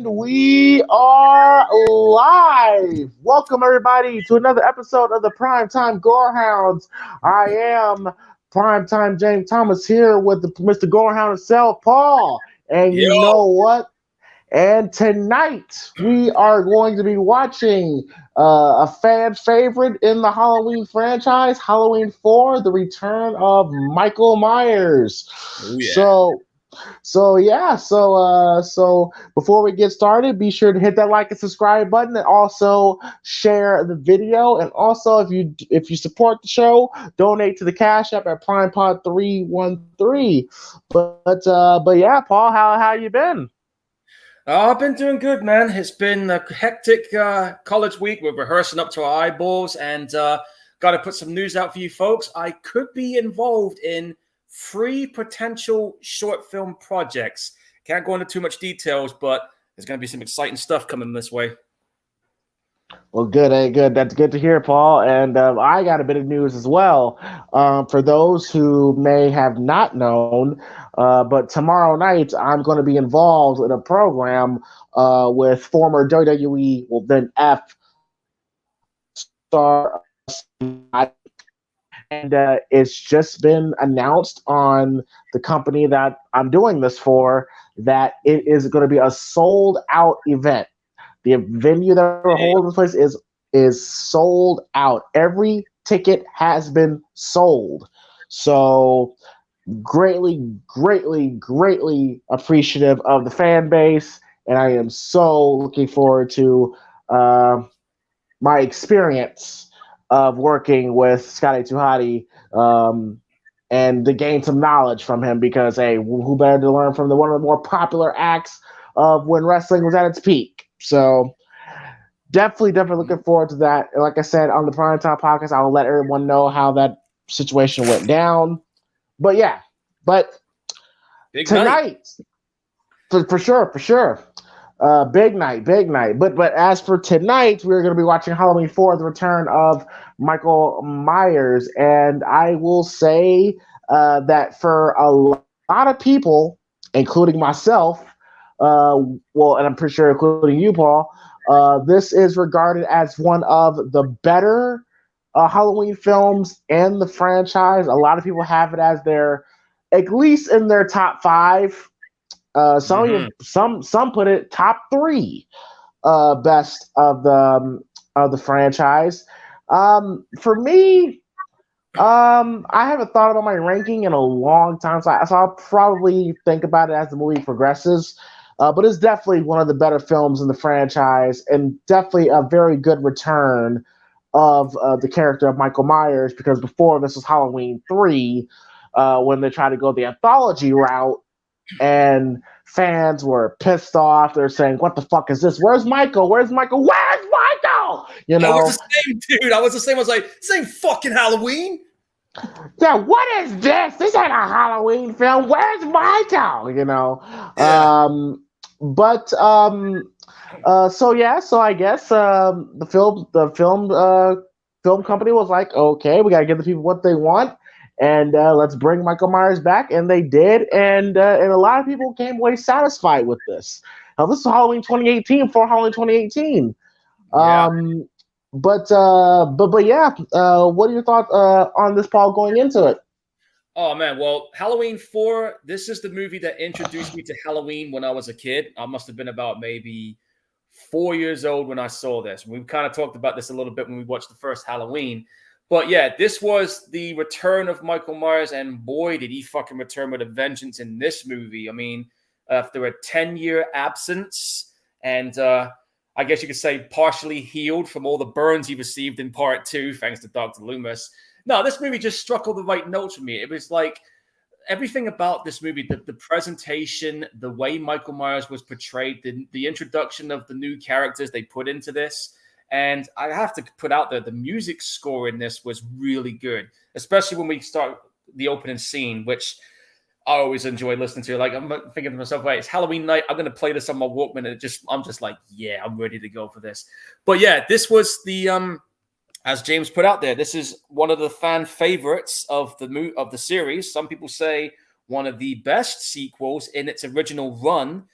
And we are live. Welcome, everybody, to another episode of the Primetime Gorehounds. I am Primetime James Thomas here with Mr. Gorehound himself, Paul. And you Yo, know what? And tonight we are going to be watching a fan favorite in the Halloween franchise, Halloween 4, The Return of Michael Myers. oh yeah. So so before we get started, be sure to hit that like and subscribe button, and also share the video. And also, if you support the show, donate to the Cash App at PrimePod313. But yeah, Paul, how you been? I've been doing good, man. It's been a hectic college week. We're rehearsing up to our eyeballs and got to put some news out for you folks. I could be involved in 3 potential short film projects. Can't go into too much details, but there's going to be some exciting stuff coming this way. Well, good, good. That's good to hear, Paul. And I got a bit of news as well. For those who may have not known, but tomorrow night I'm going to be involved in a program with former WWE, well then F star, and it's just been announced on the company that I'm doing this for that it is going to be a sold out event. The venue that we're holding this place is sold out. Every ticket has been sold. So greatly appreciative of the fan base, and I am so looking forward to my experience of working with Scotty Tuhati, and to gain some knowledge from him because hey, who better to learn from one of the more popular acts of when wrestling was at its peak. So definitely looking forward to that. And like I said on the Primetime podcast, I will let everyone know how that situation went down. But yeah, but Big night. tonight, for sure. Big night. But as for tonight, we're going to be watching Halloween 4: The Return of Michael Myers, and I will say that for a lot of people, including myself, well, and I'm pretty sure including you, Paul, this is regarded as one of the better Halloween films in the franchise. A lot of people have it as their, at least in their top 5. Some put it top 3 best of the franchise. For me, I haven't thought about my ranking in a long time, so I'll probably think about it as the movie progresses. But it's definitely one of the better films in the franchise, and definitely a very good return of the character of Michael Myers. Because before this was Halloween 3, when they tried to go the anthology route, and fans were pissed off. They're saying, "What the fuck is this? Where's Michael? Where's Michael? Where's Michael?" You I was know? the same, dude. I was the same. I was like, this ain't fucking Halloween. Yeah, what is this? This ain't a Halloween film. Where's Michael? You know? Yeah. But so yeah, so I guess film company was like, okay, we gotta give the people what they want, and let's bring Michael Myers back, and they did, and a lot of people came away satisfied with this. Now this is Halloween 2018 for Halloween 2018. Yeah. But yeah, what are your thoughts on this, Paul, going into it? Oh man, well, Halloween 4, this is the movie that introduced me to Halloween when I was a kid. I must have been about maybe 4 years old when I saw this. We kind of talked about this a little bit when we watched the first Halloween. But yeah, this was the return of Michael Myers, and boy, did he fucking return with a vengeance in this movie. I mean, after a 10-year absence, and I guess you could say partially healed from all the burns he received in part 2, thanks to Dr. Loomis. No, this movie just struck all the right notes for me. It was like everything about this movie, the presentation, the way Michael Myers was portrayed, the introduction of the new characters they put into this. And I have to put out there, the music score in this was really good, especially when we start the opening scene, which I always enjoy listening to. Like, I'm thinking to myself, wait, it's Halloween night. I'm going to play this on my Walkman. And I'm just like, yeah, I'm ready to go for this. But yeah, this was the, as James put out there, this is one of the fan favorites of the series. Some people say one of the best sequels in its original run.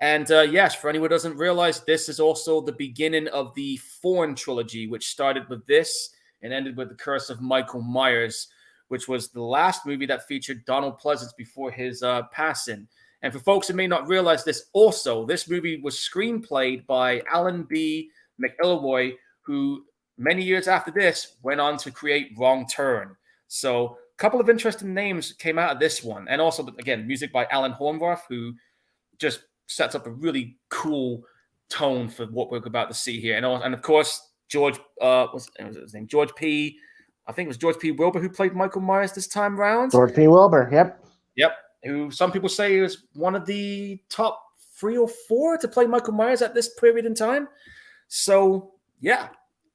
And yes, for anyone who doesn't realize, this is also the beginning of the Thorn trilogy, which started with this and ended with The Curse of Michael Myers, which was the last movie that featured Donald Pleasance before his passing. And for folks who may not realize this, also, this movie was screenplayed by Alan B. McElroy, who many years after this went on to create Wrong Turn. So a couple of interesting names came out of this one. And also, again, music by Alan Hornroth, who just sets up a really cool tone for what we're about to see here. And of course, George, what's his name? George P. I think it was George P. Wilbur who played Michael Myers this time round. George P. Wilbur, yep. Yep. Who some people say is one of the top 3 or 4 to play Michael Myers at this period in time. So, yeah,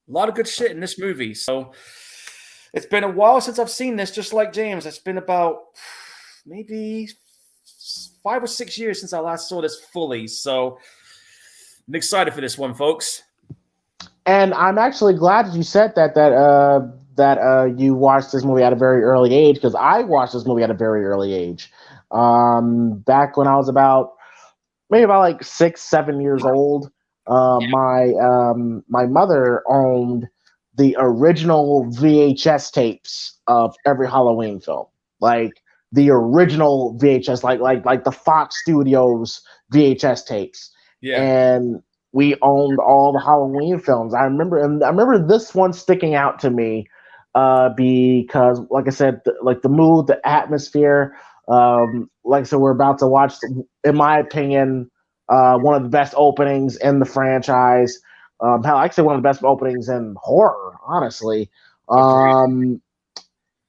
a lot of good shit in this movie. So, it's been a while since I've seen this, just like James. It's been about maybe 5 or 6 years since I last saw this fully. So, I'm excited for this one, folks. And I'm actually glad that you said that you watched this movie at a very early age, because I watched this movie at a very early age. Back when I was maybe about like 6, 7 years old. My mother owned the original VHS tapes of every Halloween film, like the original VHS, like the Fox Studios VHS tapes. Yeah. And we owned all the Halloween films. I remember this one sticking out to me because, like I said, like the mood, the atmosphere. Like I said, we're about to watch, in my opinion, one of the best openings in the franchise. Hell, I could say one of the best openings in horror, honestly. And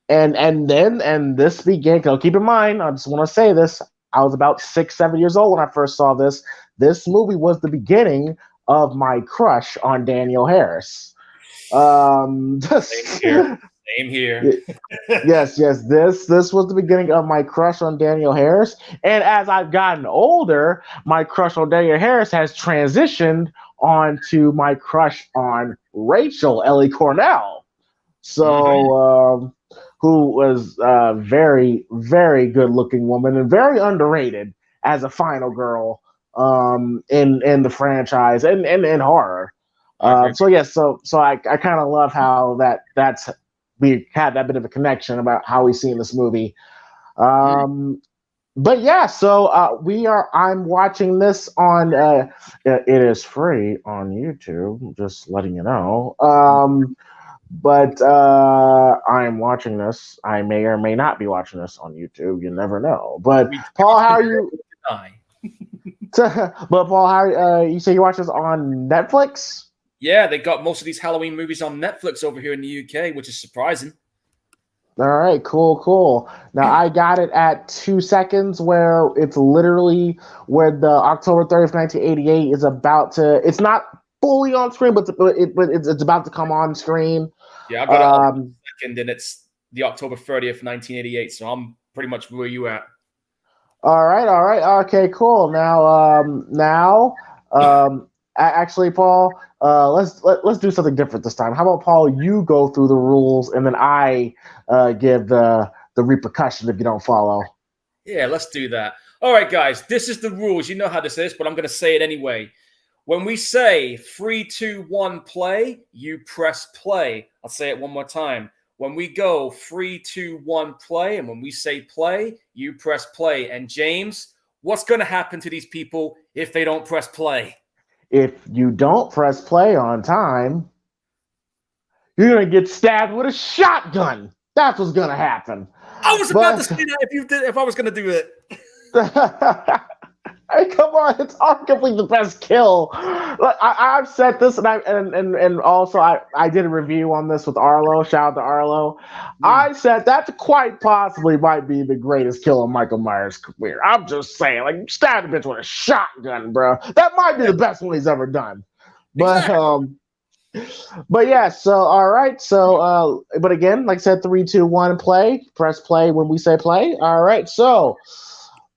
this began. Keep in mind, I just want to say this. I was about 6, 7 years old when I first saw this. This movie was the beginning of my crush on Danielle Harris. Same here. Same here. Yes. This was the beginning of my crush on Danielle Harris. And as I've gotten older, my crush on Danielle Harris has transitioned onto my crush on Rachel Ellie Cornell. So, who was a very, very good looking woman and very underrated as a final girl in the franchise and in horror. So I kind of love how we had that bit of a connection about how we see in this movie. But yeah, so I'm watching this on it is free on YouTube, just letting you know. But I'm watching this. I may or may not be watching this on YouTube. You never know. But Paul, how are you? But Paul, how you say you watch this on Netflix? Yeah, they got most of these Halloween movies on Netflix over here in the UK, which is surprising. All right, cool. Now I got it at 2 seconds, where it's literally where the October 30th, 1988 is about to. It's not fully on screen, but it's about to come on screen. Yeah, I got it on second, and it's the October 30th, 1988. So I'm pretty much where you at. All right. Okay, cool. Now, actually, Paul, let's do something different this time. How about, Paul, you go through the rules, and then I give the repercussion if you don't follow. Yeah, let's do that. All right, guys, this is the rules. You know how this is, but I'm going to say it anyway. When we say 3, 2, 1, play, you press play. I'll say it one more time. When we go 3, 2, 1, play, and when we say play, you press play. And James, what's going to happen to these people if they don't press play? If you don't press play on time, you're going to get stabbed with a shotgun. That's what's going to happen. I was about to say that if I was going to do it. Hey, come on! It's arguably the best kill. I've said this, and also I did a review on this with Arlo. Shout out to Arlo. I said that quite possibly might be the greatest kill in Michael Myers' career. I'm just saying, like, stab a bitch with a shotgun, bro. That might be the best one he's ever done. But but yeah. So all right. So but again, like I said, 3, 2, 1, play. Press play when we say play. All right. So.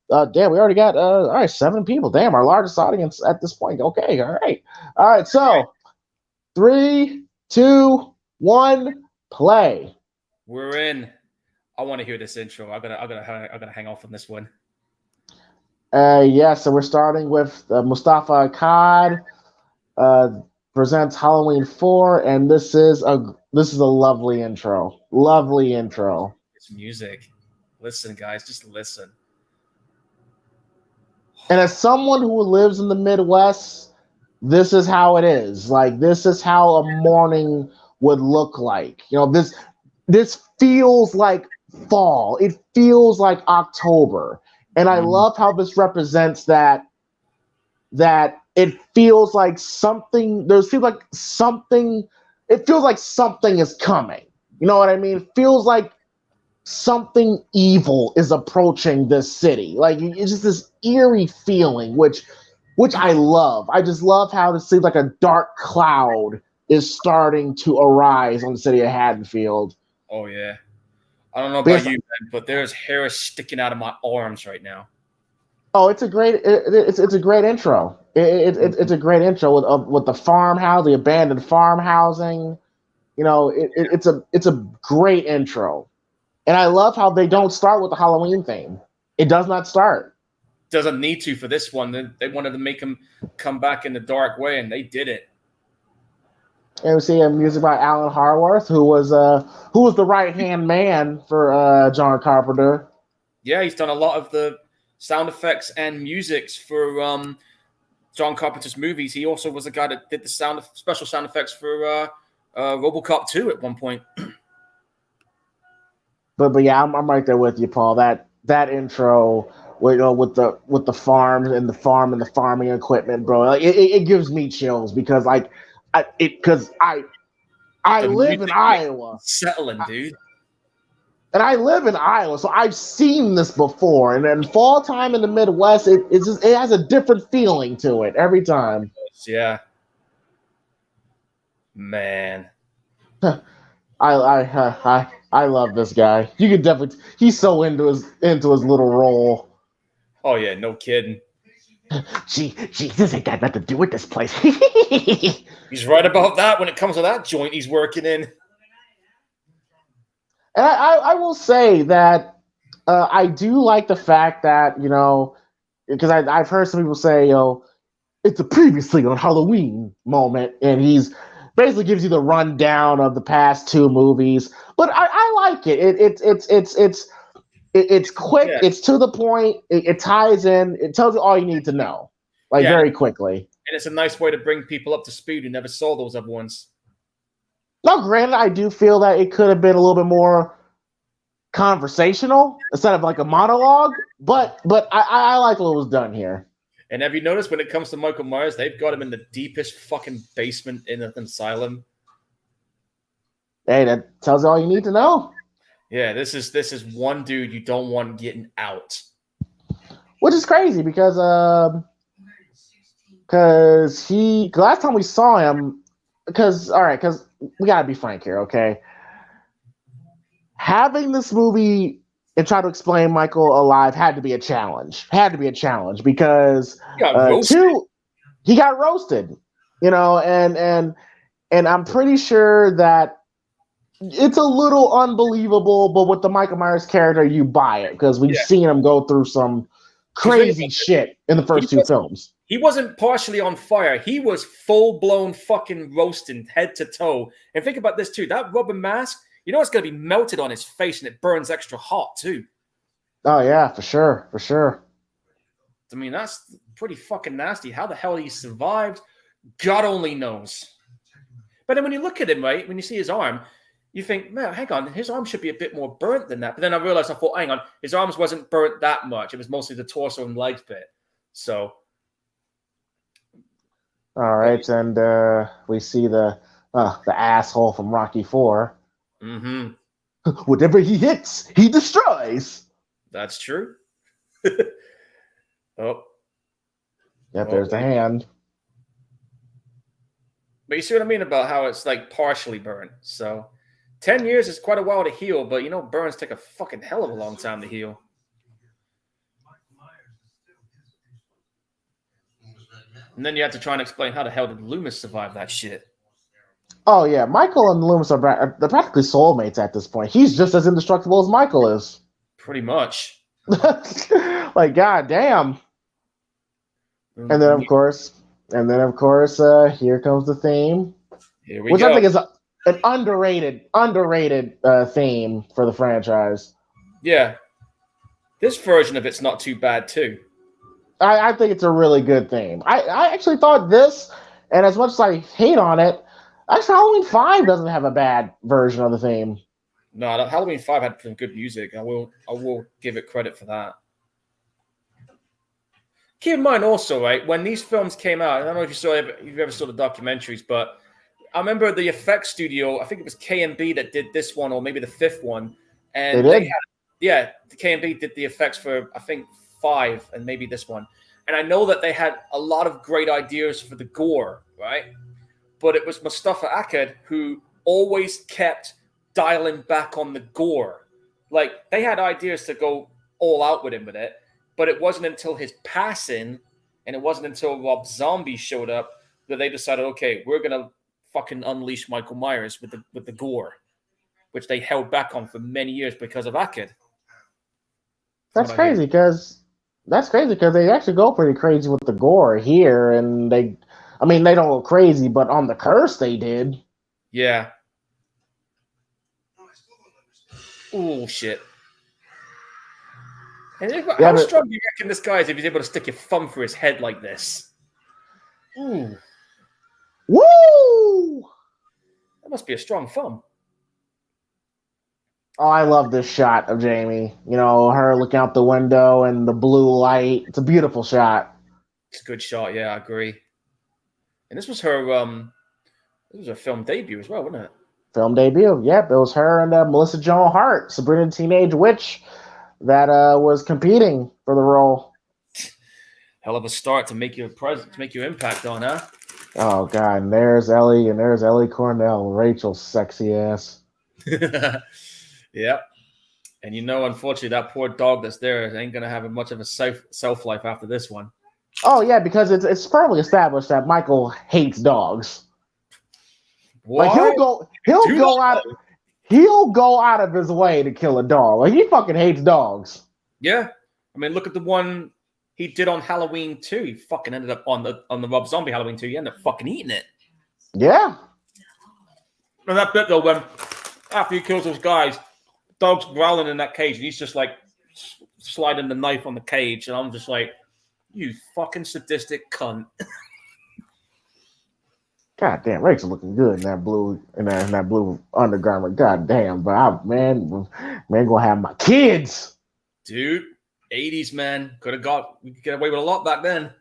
Damn, we already got all right, 7 people. Damn, our largest audience at this point. Okay, all right. So 3, 2, 1, play. We're in. I want to hear this intro. I'm gonna hang off on this one. So we're starting with Mustafa Akkad uh, presents Halloween 4, and this is a lovely intro. Lovely intro. It's music. Listen, guys, just listen. And as someone who lives in the Midwest, this is how it is. Like this is how a morning would look like. This feels like fall. It feels like October. And I Mhm. love how this represents that it feels like something there's feels like something it feels like something is coming. You know what I mean? It feels like something evil is approaching this city. Like it's just this eerie feeling, which I love. I just love how it seems like a dark cloud is starting to arise on the city of Haddonfield. Oh yeah. I don't know about Because you, man, but there's hair sticking out of my arms right now. it's a great intro. It's a great intro with the farmhouse, the abandoned farm housing. It's a great intro, and I love how they don't start with the Halloween theme. It does not start. Doesn't need to for this one. They wanted to make him come back in the dark way, and they did it. And we see music by Alan Harworth, who was the right hand man for John Carpenter. Yeah, he's done a lot of the sound effects and musics for John Carpenter's movies. He also was the guy that did the special sound effects for RoboCop 2 at one point. But yeah, I'm right there with you, Paul. That intro with the farms and the farming equipment, bro. Like, it gives me chills because I The live in music makes Iowa. settling, dude. And I live in Iowa, so I've seen this before. And then fall time in the Midwest, it has a different feeling to it every time. Yeah, man. I love this guy. You can definitely he's so into his little role. Oh yeah, no kidding. Gee, this ain't got nothing to do with this place. He's right about that when it comes to that joint he's working in. And I will say that I do like the fact that because I've heard some people say it's a previously on Halloween moment, and he's basically gives you the rundown of the past two movies. But I like it. It's quick. Yeah, It's to the point. It ties in. It tells you all you need to know, like yeah, very quickly. and it's a nice way to bring people up to speed who never saw those other ones. Now, granted, I do feel that it could have been a little bit more conversational instead of like a monologue, but I like what was done here. And have you noticed when it comes to Michael Myers, they've got him in the deepest fucking basement in an asylum. Hey, that tells you all you need to know. Yeah, this is one dude you don't want getting out. Which is crazy because last time we saw him, because we gotta be frank here, okay? Having this movie and try to explain Michael alive had to be a challenge. Because he got roasted, and I'm pretty sure that it's a little unbelievable, but with the Michael Myers character, you buy it because we've seen him go through some crazy shit in the first two films. He wasn't partially on fire. He was full-blown fucking roasting head to toe. And think about this too. That rubber mask, it's going to be melted on his face and it burns extra hot too. Oh yeah, for sure. I mean, that's pretty fucking nasty. How the hell he survived, God only knows. But then when you look at him, right, when you see his arm, you think, man, hang on, his arm should be a bit more burnt than that. But then I realized, hang on, his arms wasn't burnt that much. It was mostly the torso and legs bit. So. All right, and we see the asshole from Rocky 4. Mm-hmm. Whatever he hits, he destroys. That's true. Oh. Yep, there's the hand. But you see what I mean about how it's like partially burnt. So 10 years is quite a while to heal, but burns take a fucking hell of a long time to heal. And then you have to try and explain how the hell did Loomis survive that shit. Oh yeah, Michael and Loomis they're practically soulmates at this point. He's just as indestructible as Michael is. Pretty much. Like, god damn. And then of course, here comes the theme, Here we which I go. think is an underrated theme for the franchise. Yeah. This version of it's not too bad too. I think it's a really good theme. I actually thought this, and as much as I hate on it, actually Halloween 5 doesn't have a bad version of the theme. No, Halloween 5 had some good music. I will give it credit for that. Keep in mind also, right, when these films came out, I don't know if you ever saw the documentaries, but I remember the effects studio, I think it was K&B that did this one, or maybe the fifth one. They And did. the K&B did the effects for, I think, 5 and maybe this one. And I know that they had a lot of great ideas for the gore, right? But it was Mustafa Akkad who always kept dialing back on the gore. Like, they had ideas to go all out with him with it, but it wasn't until his passing, and it wasn't until Rob Zombie showed up that they decided, okay, we're gonna fucking unleash Michael Myers with the gore, which they held back on for many years because of Akkad. That's crazy because they actually go pretty crazy with the gore here, and they don't go crazy, but on the curse they did. Yeah. Oh shit. And how strong do you reckon this guy is if he's able to stick your thumb through his head like this? Ooh. Woo! That must be a strong thumb. Oh, I love this shot of Jamie. You know, her looking out the window and the blue light. It's a beautiful shot. It's a good shot, yeah, I agree. And this was her film debut as well, wasn't it? Film debut, yep. It was her and Melissa Joan Hart, Sabrina the Teenage Witch, that was competing for the role. Hell of a start to make your impact on, huh? Oh god, and there's Ellie Cornell, Rachel's sexy ass. Yep. And unfortunately, that poor dog that's there ain't gonna have much of a self life after this one. Oh yeah, because it's firmly established that Michael hates dogs. What? Like he'll go out of his way to kill a dog. Like he fucking hates dogs. Yeah, I mean, look at the one he did on Halloween 2. He fucking ended up on the Rob Zombie Halloween 2. He ended up fucking eating it. Yeah. And that bit though, when after he kills those guys, dog's growling in that cage, and he's just like sliding the knife on the cage, and I'm just like, you fucking sadistic cunt. God damn, Rachel looking good in that blue undergarment. God damn, but man gonna have my kids. Dude, 80s man, we could get away with a lot back then.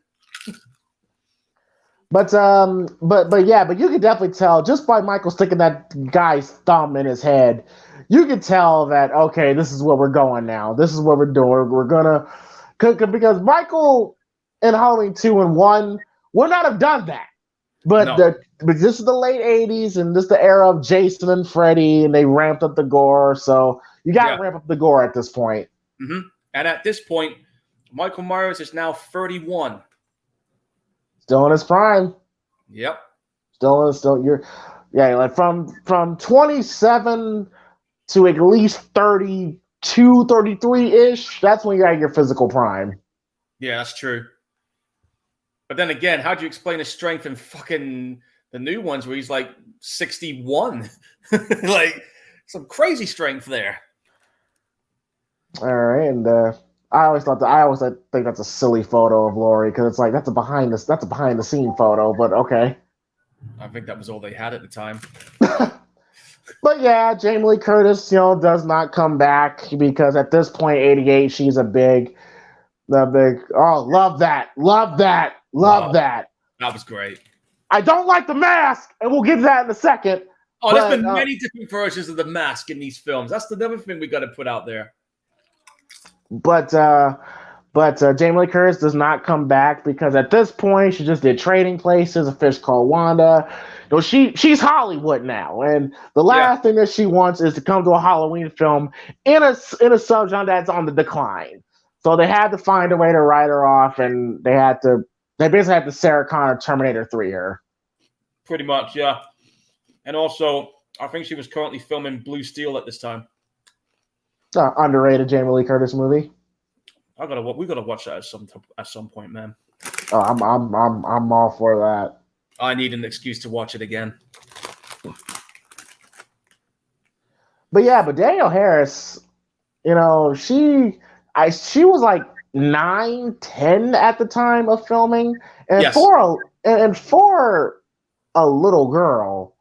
But you could definitely tell just by Michael sticking that guy's thumb in his head, you could tell that okay, this is where we're going now. This is what we're doing. We're gonna because Michael in Halloween 2 and 1 would not have done that. But this is the late 80s, and this is the era of Jason and Freddy, and they ramped up the gore. So you got to ramp up the gore at this point. Mm-hmm. And at this point, Michael Myers is now 31. Still in his prime. Yep. Like from 27 to at least 32, 33-ish. That's when you're at your physical prime. Yeah, that's true. But then again, how do you explain his strength in fucking the new ones where he's like 61? Like some crazy strength there. All right, and I always think that's a silly photo of Laurie because it's like that's a behind the scene photo, but okay. I think that was all they had at the time. But yeah, Jamie Lee Curtis, does not come back because at this point, 88, she's love that. That was great. I don't like the mask, and we'll get to that in a second. Oh, there's been many different versions of the mask in these films. That's the other thing we got to put out there. But Jamie Lee Curtis does not come back because at this point she just did Trading Places, A Fish Called Wanda. She's Hollywood now, and the last thing that she wants is to come to a Halloween film in a subgenre that's on the decline. So they had to find a way to write her off, and they basically had to Sarah Connor Terminator 3 her. Pretty much, yeah. And also, I think she was currently filming Blue Steel at this time. Underrated Jamie Lee Curtis movie. We gotta watch that at some point, man. Oh, I'm all for that. I need an excuse to watch it again. But Danielle Harris, she was like 9, 10 at the time of filming, and Yes. for a little girl,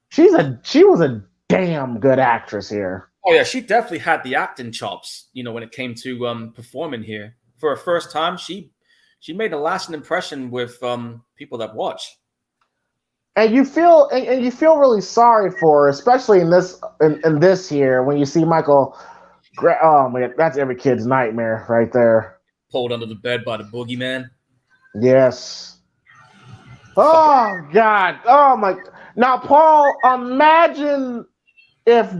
she was a damn good actress here. Oh yeah, she definitely had the acting chops. When it came to performing here for her first time, she made a lasting impression with people that watch. And you feel really sorry for her, especially in this here when you see Michael. Oh man, that's every kid's nightmare right there. Pulled under the bed by the boogeyman. Yes. Oh God. Oh my. Now, Paul, imagine if.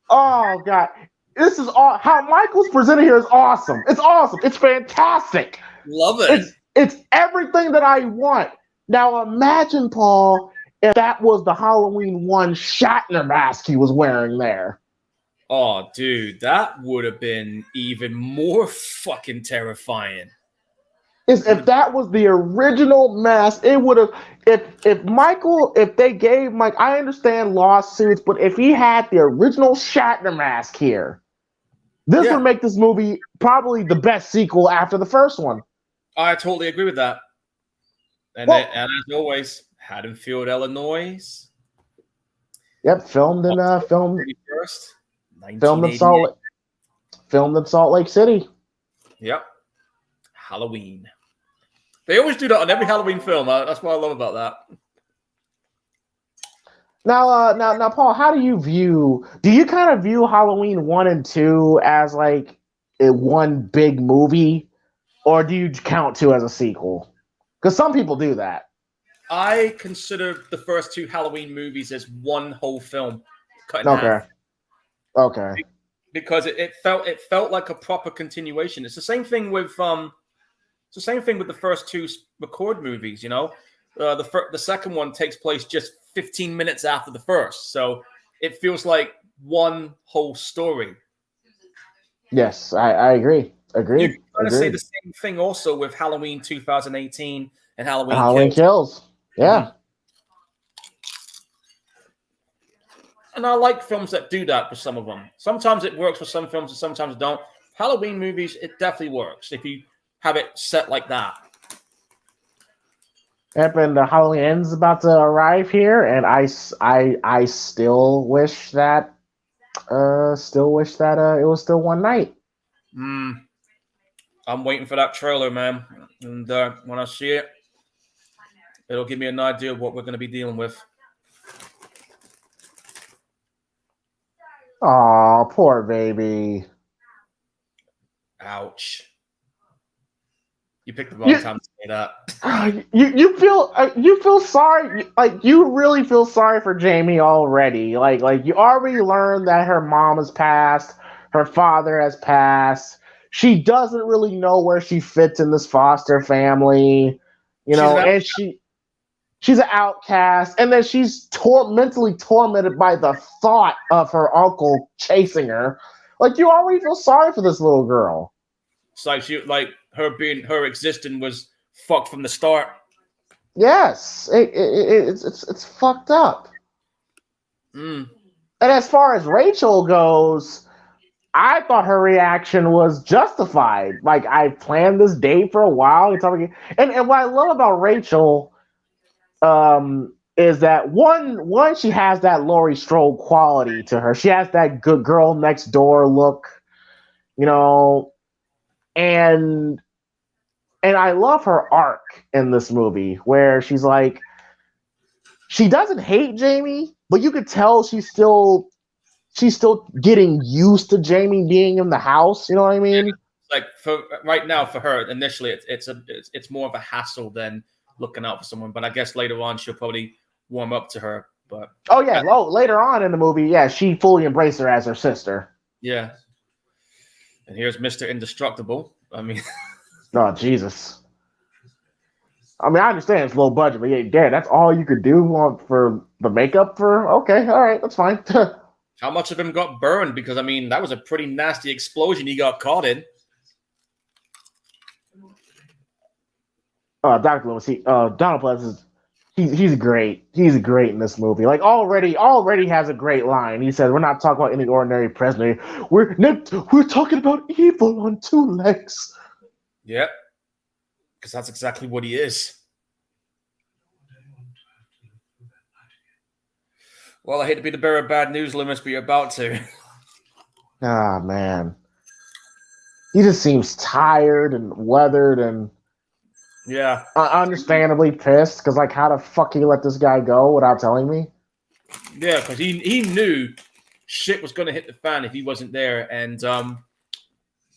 Oh God. This is all how Michael's presented here is awesome. It's awesome. It's fantastic. Love it. It's everything that I want. Now imagine, Paul, if that was the Halloween 1 Shatner mask he was wearing there. Oh, dude, that would have been even more fucking terrifying. If that was the original mask, it would have. If they gave Mike, I understand lawsuits, but if he had the original Shatner mask here, this would make this movie probably the best sequel after the first one. I totally agree with that. And as always, Haddonfield, Illinois. Yep, filmed in Salt Lake City. Yep, Halloween. They always do that on every Halloween film. That's what I love about that. Now, Paul, how do you kind of view Halloween 1 and 2 as like one big movie, or do you count 2 as a sequel? Because some people do that. I consider the first 2 Halloween movies as one whole film cut in half. Okay. Because it felt like a proper continuation. It's the same thing with the first 2 record movies. The second one takes place just 15 minutes after the first, so it feels like one whole story. Yes, I agree. Agreed. You kind of say the same thing also with Halloween 2018 and Halloween Kills. Yeah. Mm-hmm. And I like films that do that for some of them. Sometimes it works for some films and sometimes it don't. Halloween movies, it definitely works if you have it set like that. Yep, and the Halloween Ends about to arrive here, and I still wish that it was still one night. I'm waiting for that trailer, man, and when I see it, it'll give me an idea of what we're going to be dealing with. Oh, poor baby. Ouch. You picked the wrong time to say that. You feel sorry, like you really feel sorry for Jamie already. Like you already learned that her mom has passed, her father has passed. She doesn't really know where she fits in this foster family, and she's an outcast, and then she's mentally tormented by the thought of her uncle chasing her. Like you already feel sorry for this little girl. It's like her existing was fucked from the start. Yes, it's fucked up. And as far as Rachel goes, I thought her reaction was justified. Like I planned this date for a while. And what I love about Rachel, is that one she has that Laurie Strode quality to her. She has that good girl next door look, and I love her arc in this movie where she's like, she doesn't hate Jamie, but you could tell she's still getting used to Jamie being in the house. You know what I mean? Like for right now, for her initially, it's more of a hassle than looking out for someone. But I guess later on, she'll probably warm up to her. But later on in the movie, she fully embraced her as her sister. Yeah. And here's Mr. Indestructible. I mean, oh Jesus. I mean, I understand it's low budget, but yeah, that's all you could do for the makeup for. Okay, all right, that's fine. How much of him got burned? Because I mean, that was a pretty nasty explosion he got caught in. Dr. Loomis, Donald Pleasance is he's great. He's great in this movie. Like already has a great line. He says, "We're not talking about any ordinary prisoner. We're talking about evil on two legs." Yep, because that's exactly what he is. Well, I hate to be the bearer of bad news, Loomis, but you're about to. Ah, man. He just seems tired and weathered and yeah, understandably pissed because, like, how the fuck can you let this guy go without telling me? Yeah, because he knew shit was going to hit the fan if he wasn't there. And,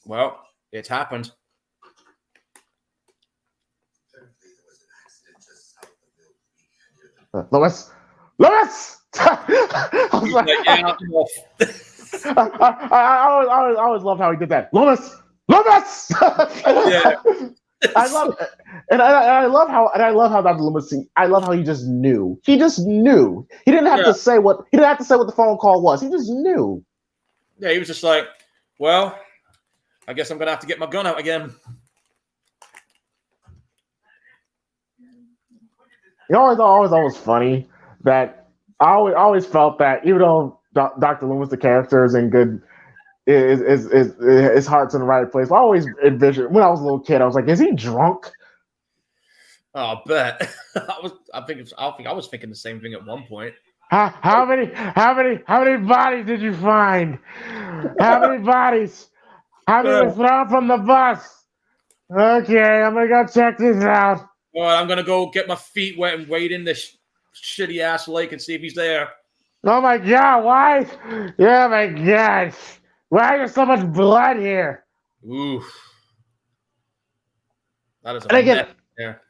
well, it's happened. Lewis! I was like, yeah, I always loved how he did that. Lewis! yeah. I love it. And I love how Dr. Loomis. I love how he just knew. He just knew. He didn't have to say what the phone call was. He just knew. Yeah, he was just like, well, I guess I'm gonna have to get my gun out again. You know, it's always funny that I always felt that even though Dr. Loomis, the character, is in good, his heart's in the right place. I always envisioned when I was a little kid, I was like, is he drunk? Oh, I bet. I think I was thinking the same thing at one point. How many bodies did you find? How many bodies? How many were thrown from the bus? Okay, I'm gonna go check this out. All right, I'm gonna go get my feet wet and wade in this shitty ass lake and see if he's there. Oh my god, why? Yeah, my gosh. Why is there so much blood here? Oof. That is and again, there.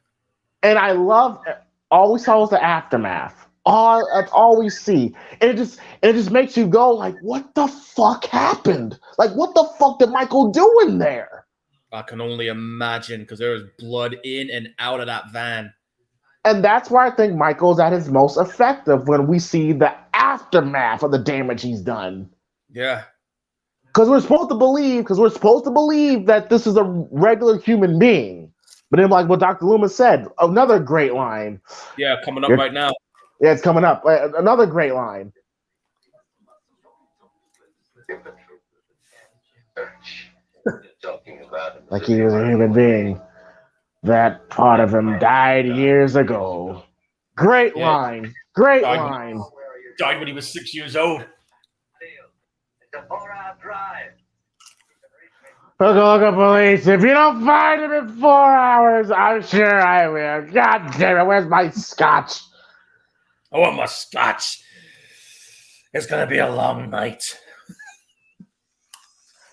And I love all we saw was the aftermath. That's all we see. And it just makes you go like, what the fuck happened? Like, what the fuck did Michael do in there? I can only imagine because there was blood in and out of that van. And that's where I think Michael's at his most effective when we see the aftermath of the damage he's done. Yeah. Because we're supposed to believe that this is a regular human being. But then, like what Dr. Loomis said, another great line. Yeah, coming up right now. Yeah, it's coming up. Another great line. Like he was a human being. That part of him died years ago. Great line. Great line. Died when he was 6 years old. Look, police. If you don't find him in 4 hours, I'm sure I will. God damn it, where's my scotch? I want my scotch. It's going to be a long night.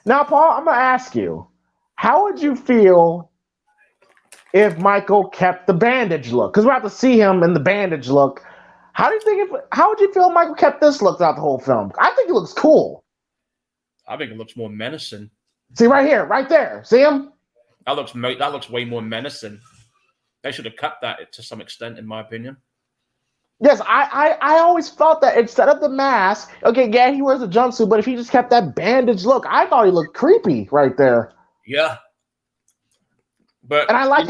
Now, Paul, I'm going to ask you, how would you feel if Michael kept the bandage look? Because we're about to see him in the bandage look. How would you feel if Michael kept this look throughout the whole film? I think it looks cool. I think it looks more menacing. See, right here, right there. See him? That looks way more menacing. They should have cut that to some extent, in my opinion. Yes, I always felt that instead of the mask, okay, yeah, he wears a jumpsuit, but if he just kept that bandage look, I thought he looked creepy right there. Yeah. But I like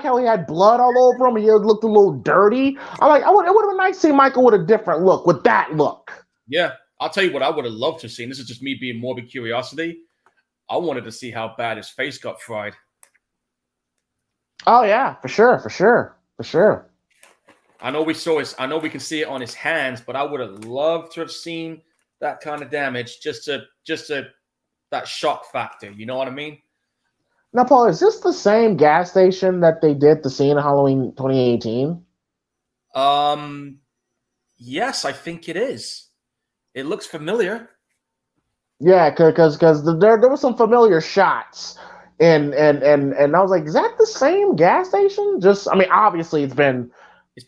how he had blood all over him and he looked a little dirty. I'm like, it would have been nice to see Michael with a different look, with that look. Yeah. I'll tell you what I would have loved to see, and this is just me being morbid curiosity. I wanted to see how bad his face got fried. Oh yeah, for sure. I know we can see it on his hands, but I would have loved to have seen that kind of damage just to that shock factor. You know what I mean? Now, Paul, is this the same gas station that they did the scene in Halloween 2018? Yes, I think it is. It looks familiar. Yeah, because there were some familiar shots, and I was like, is that the same gas station? Obviously it's been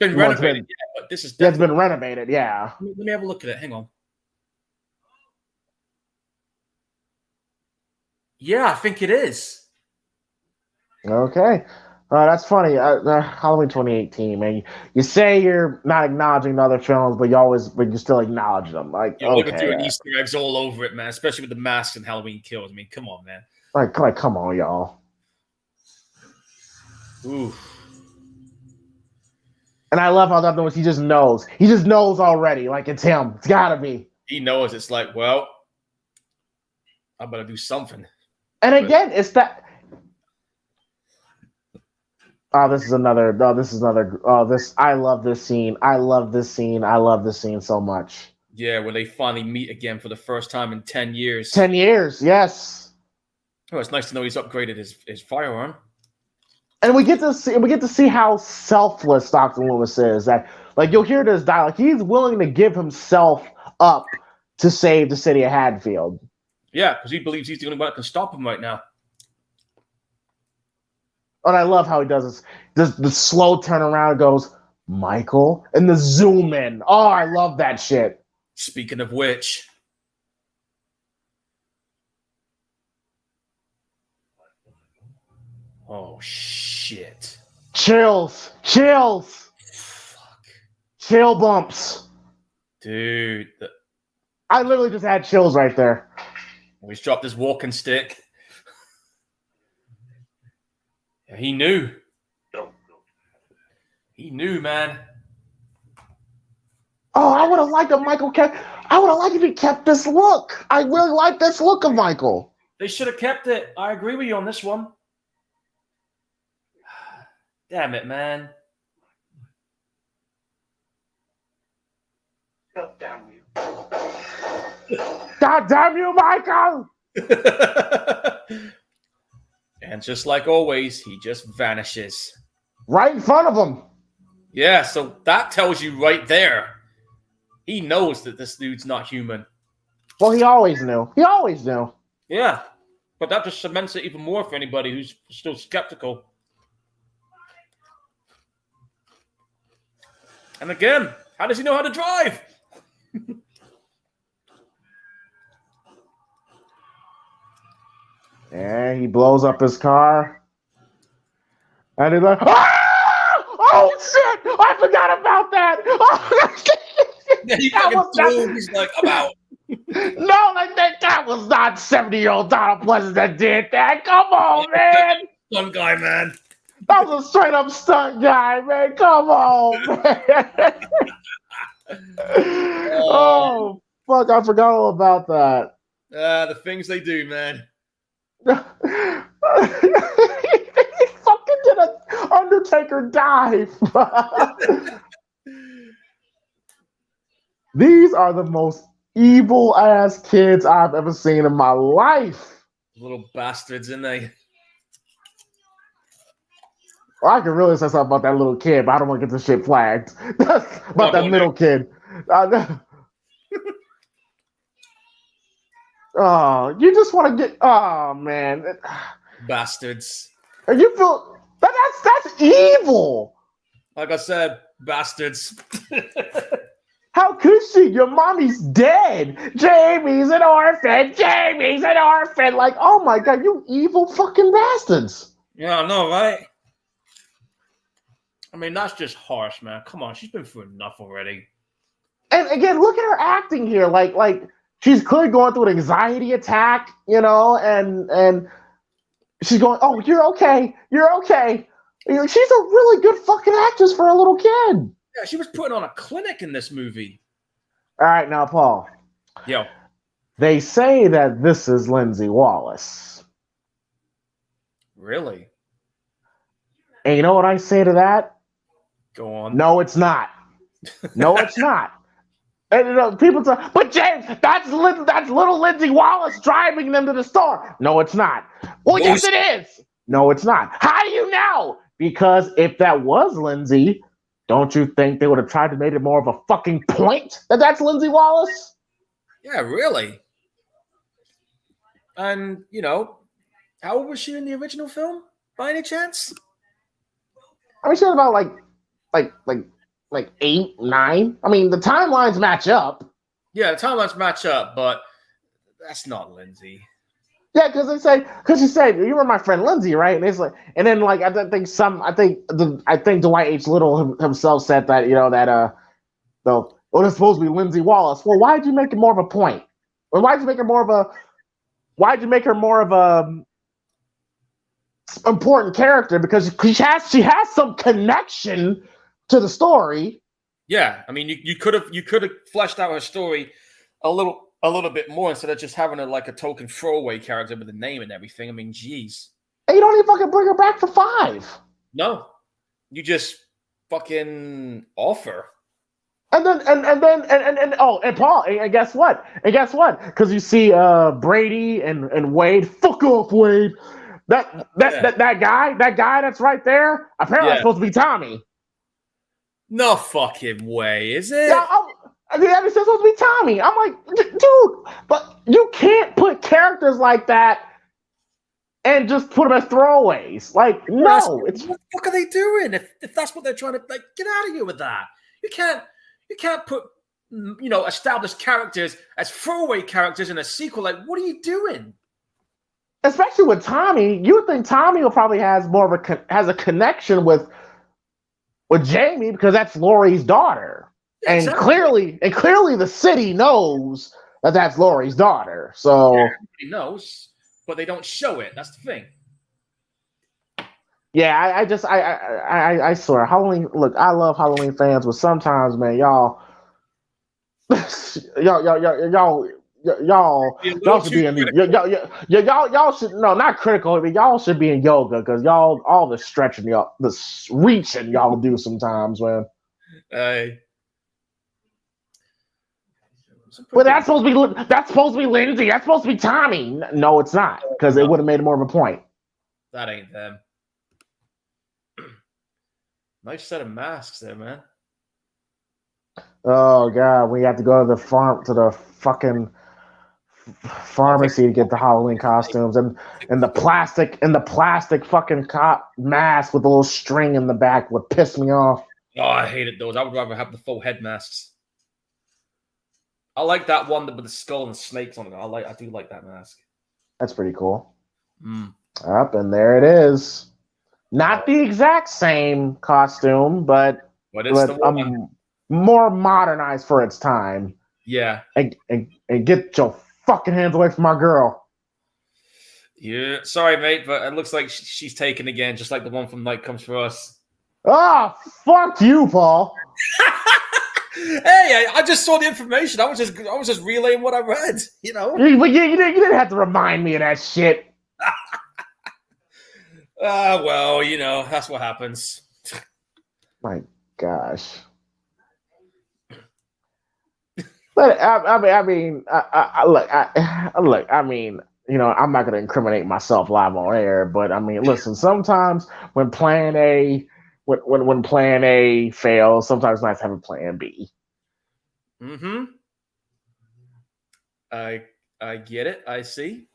renovated, but this is definitely... it's been renovated, yeah. Let me have a look at it. Hang on. Yeah, I think it is. Okay. That's funny. Halloween 2018, man. You say you're not acknowledging other films, but you still acknowledge them. Like, yeah, okay, doing Easter eggs all over it, man. Especially with the masks and Halloween Kills. I mean, come on, man. Like, come on, y'all. Ooh. And I love how the other ones, he just knows. He just knows already. Like, it's him. It's gotta be. He knows it's like, well, I better do something. And again, it's that. Oh, this is another. Oh, this is another. Oh, this. I love this scene. I love this scene. I love this scene so much. Yeah, when they finally meet again for the first time in 10 years. 10 years, yes. Oh, it's nice to know he's upgraded his firearm. And we get to see how selfless Dr. Loomis is. That, like, you'll hear this dialogue. He's willing to give himself up to save the city of Haddonfield. Yeah, because he believes he's the only one that can stop him right now. And I love how he does this. The slow turnaround goes, Michael, and the zoom in. Oh, I love that shit. Speaking of which, oh shit! Chills. Fuck, Chill bumps. dude. I literally just had chills right there. He's dropped his walking stick. Yeah, he knew. He knew, man. Oh, I would have liked if Michael kept. I would have liked if he kept this look. I really like this look of Michael. They should have kept it. I agree with you on this one. Damn it, man. God damn you. God damn you, Michael! And just like always, he just vanishes. Right in front of him. Yeah, so that tells you right there. He knows that this dude's not human. Well, he always knew. He always knew. Yeah, but that just cements it even more for anybody who's still skeptical. And again, how does he know how to drive? And he blows up his car. And he's like, ah! Oh, shit! I forgot about that! Oh, Yeah, he that was not, he's like, I'm out. no, like that was not 70-year-old Donald Pleasant that did that. Come on, man! Fun guy, man. That was a straight up stunt guy, man. Come on, man. Oh, fuck, I forgot all about that. The things they do, man. He fucking did an Undertaker dive. These are the most evil ass kids I've ever seen in my life. Little bastards, isn't they? Well, I can really say something about that little kid, but I don't want to get this shit flagged. About that middle kid. Oh, you just want to get. Oh man, Bastards. you feel that's evil. Like I said, bastards. How could she? Your mommy's dead. Jamie's an orphan. Jamie's an orphan. Like, oh my god, you evil fucking bastards. Yeah, I know, right? I mean, that's just harsh, man. Come on, she's been through enough already. And again, look at her acting here. Like she's clearly going through an anxiety attack, you know, and she's going, "Oh, you're okay. You're okay." She's a really good fucking actress for a little kid. Yeah, she was putting on a clinic in this movie. All right, now, Paul. Yo. They say that this is Lindsay Wallace. Really? And you know what I say to that? Go on. No, it's not. No, it's not. And, you know, people say, but James, that's little Lindsay Wallace driving them to the store. No, it's not. Well, yes, it is. No, it's not. How do you know? Because if that was Lindsay, don't you think they would have tried to make it more of a fucking point that that's Lindsay Wallace? Yeah, really. And, you know, how old was she in the original film, by any chance? I mean, she was about like 8, 9. I mean, the timelines match up. Yeah, the timelines match up, but that's not Lindsay. Yeah, because she said, you were my friend Lindsay, right? And it's like, and then like I think Dwight H. Little himself said that, you know, that it's supposed to be Lindsay Wallace. Well, why did you make it more of a point? Or why'd you make her more of a important character? Because she has some connection to the story. Yeah, I mean, you could have fleshed out her story a little bit more instead of just having her like a token throwaway character with a name and everything. I mean, geez. And you don't even fucking bring her back for 5. No, you just fucking offer. And then and Paul, and guess what? Because you see Brady and Wade, fuck off, Wade. That guy that's right there, apparently it's supposed to be Tommy. No fucking way, is it? Yeah, it's supposed to be Tommy. I'm like, dude, but you can't put characters like that and just put them as throwaways. Like, no, what the fuck are they doing? If that's what they're trying to like, get out of here with that. You can't put established characters as throwaway characters in a sequel. Like, what are you doing? Especially with Tommy, you would think Tommy will probably has more of has a connection with Jamie because that's Laurie's daughter, yeah, and clearly the city knows that that's Laurie's daughter. So everybody knows, but they don't show it. That's the thing. Yeah, I swear, Halloween. Look, I love Halloween fans, but sometimes, man, y'all should be in y'all should not critical. I mean, y'all should be in yoga because y'all all the stretching the reaching y'all do sometimes, man. Well, that's supposed to be Lindsay. That's supposed to be Tommy. No, it's not because it would have made more of a point. That ain't them. Nice set of masks there, man. Oh god, we have to go to the fucking pharmacy to get the Halloween costumes and the plastic fucking cop mask with a little string in the back would piss me off. Oh, I hated those. I would rather have the full head masks. I like that one with the skull and the snakes on it. I do like that mask. That's pretty cool. Up and there it is. Not the exact same costume, but it's the one. More modernized for its time. Yeah. And get your fucking hands away from my girl. Yeah, sorry, mate, but it looks like she's taken again, just like the one from Night Comes For Us. Ah, fuck you, Paul. Hey, I just saw the information. I was just relaying what I read. You know. You didn't have to remind me of that shit. Well, that's what happens. My gosh. But I mean, look. I mean, I'm not going to incriminate myself live on air, but I mean, listen. Sometimes when plan A, when plan A fails, sometimes it's nice to have a plan B. I get it. I see.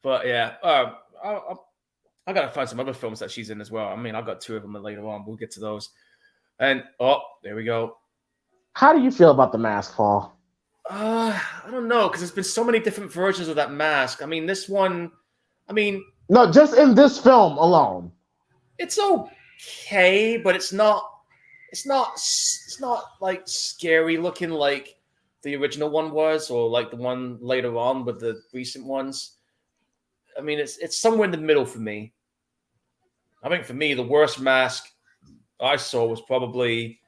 But yeah, I gotta find some other films that she's in as well. I mean, I've got 2 of them later on. We'll get to those. And there we go. How do you feel about the mask, Paul? I don't know, because there's been so many different versions of that mask. I mean, this one, no, just in this film alone, it's okay, but it's not like scary looking like the original one was, or like the one later on with the recent ones. I mean, it's somewhere in the middle for me. I think for me, the worst mask I saw was probably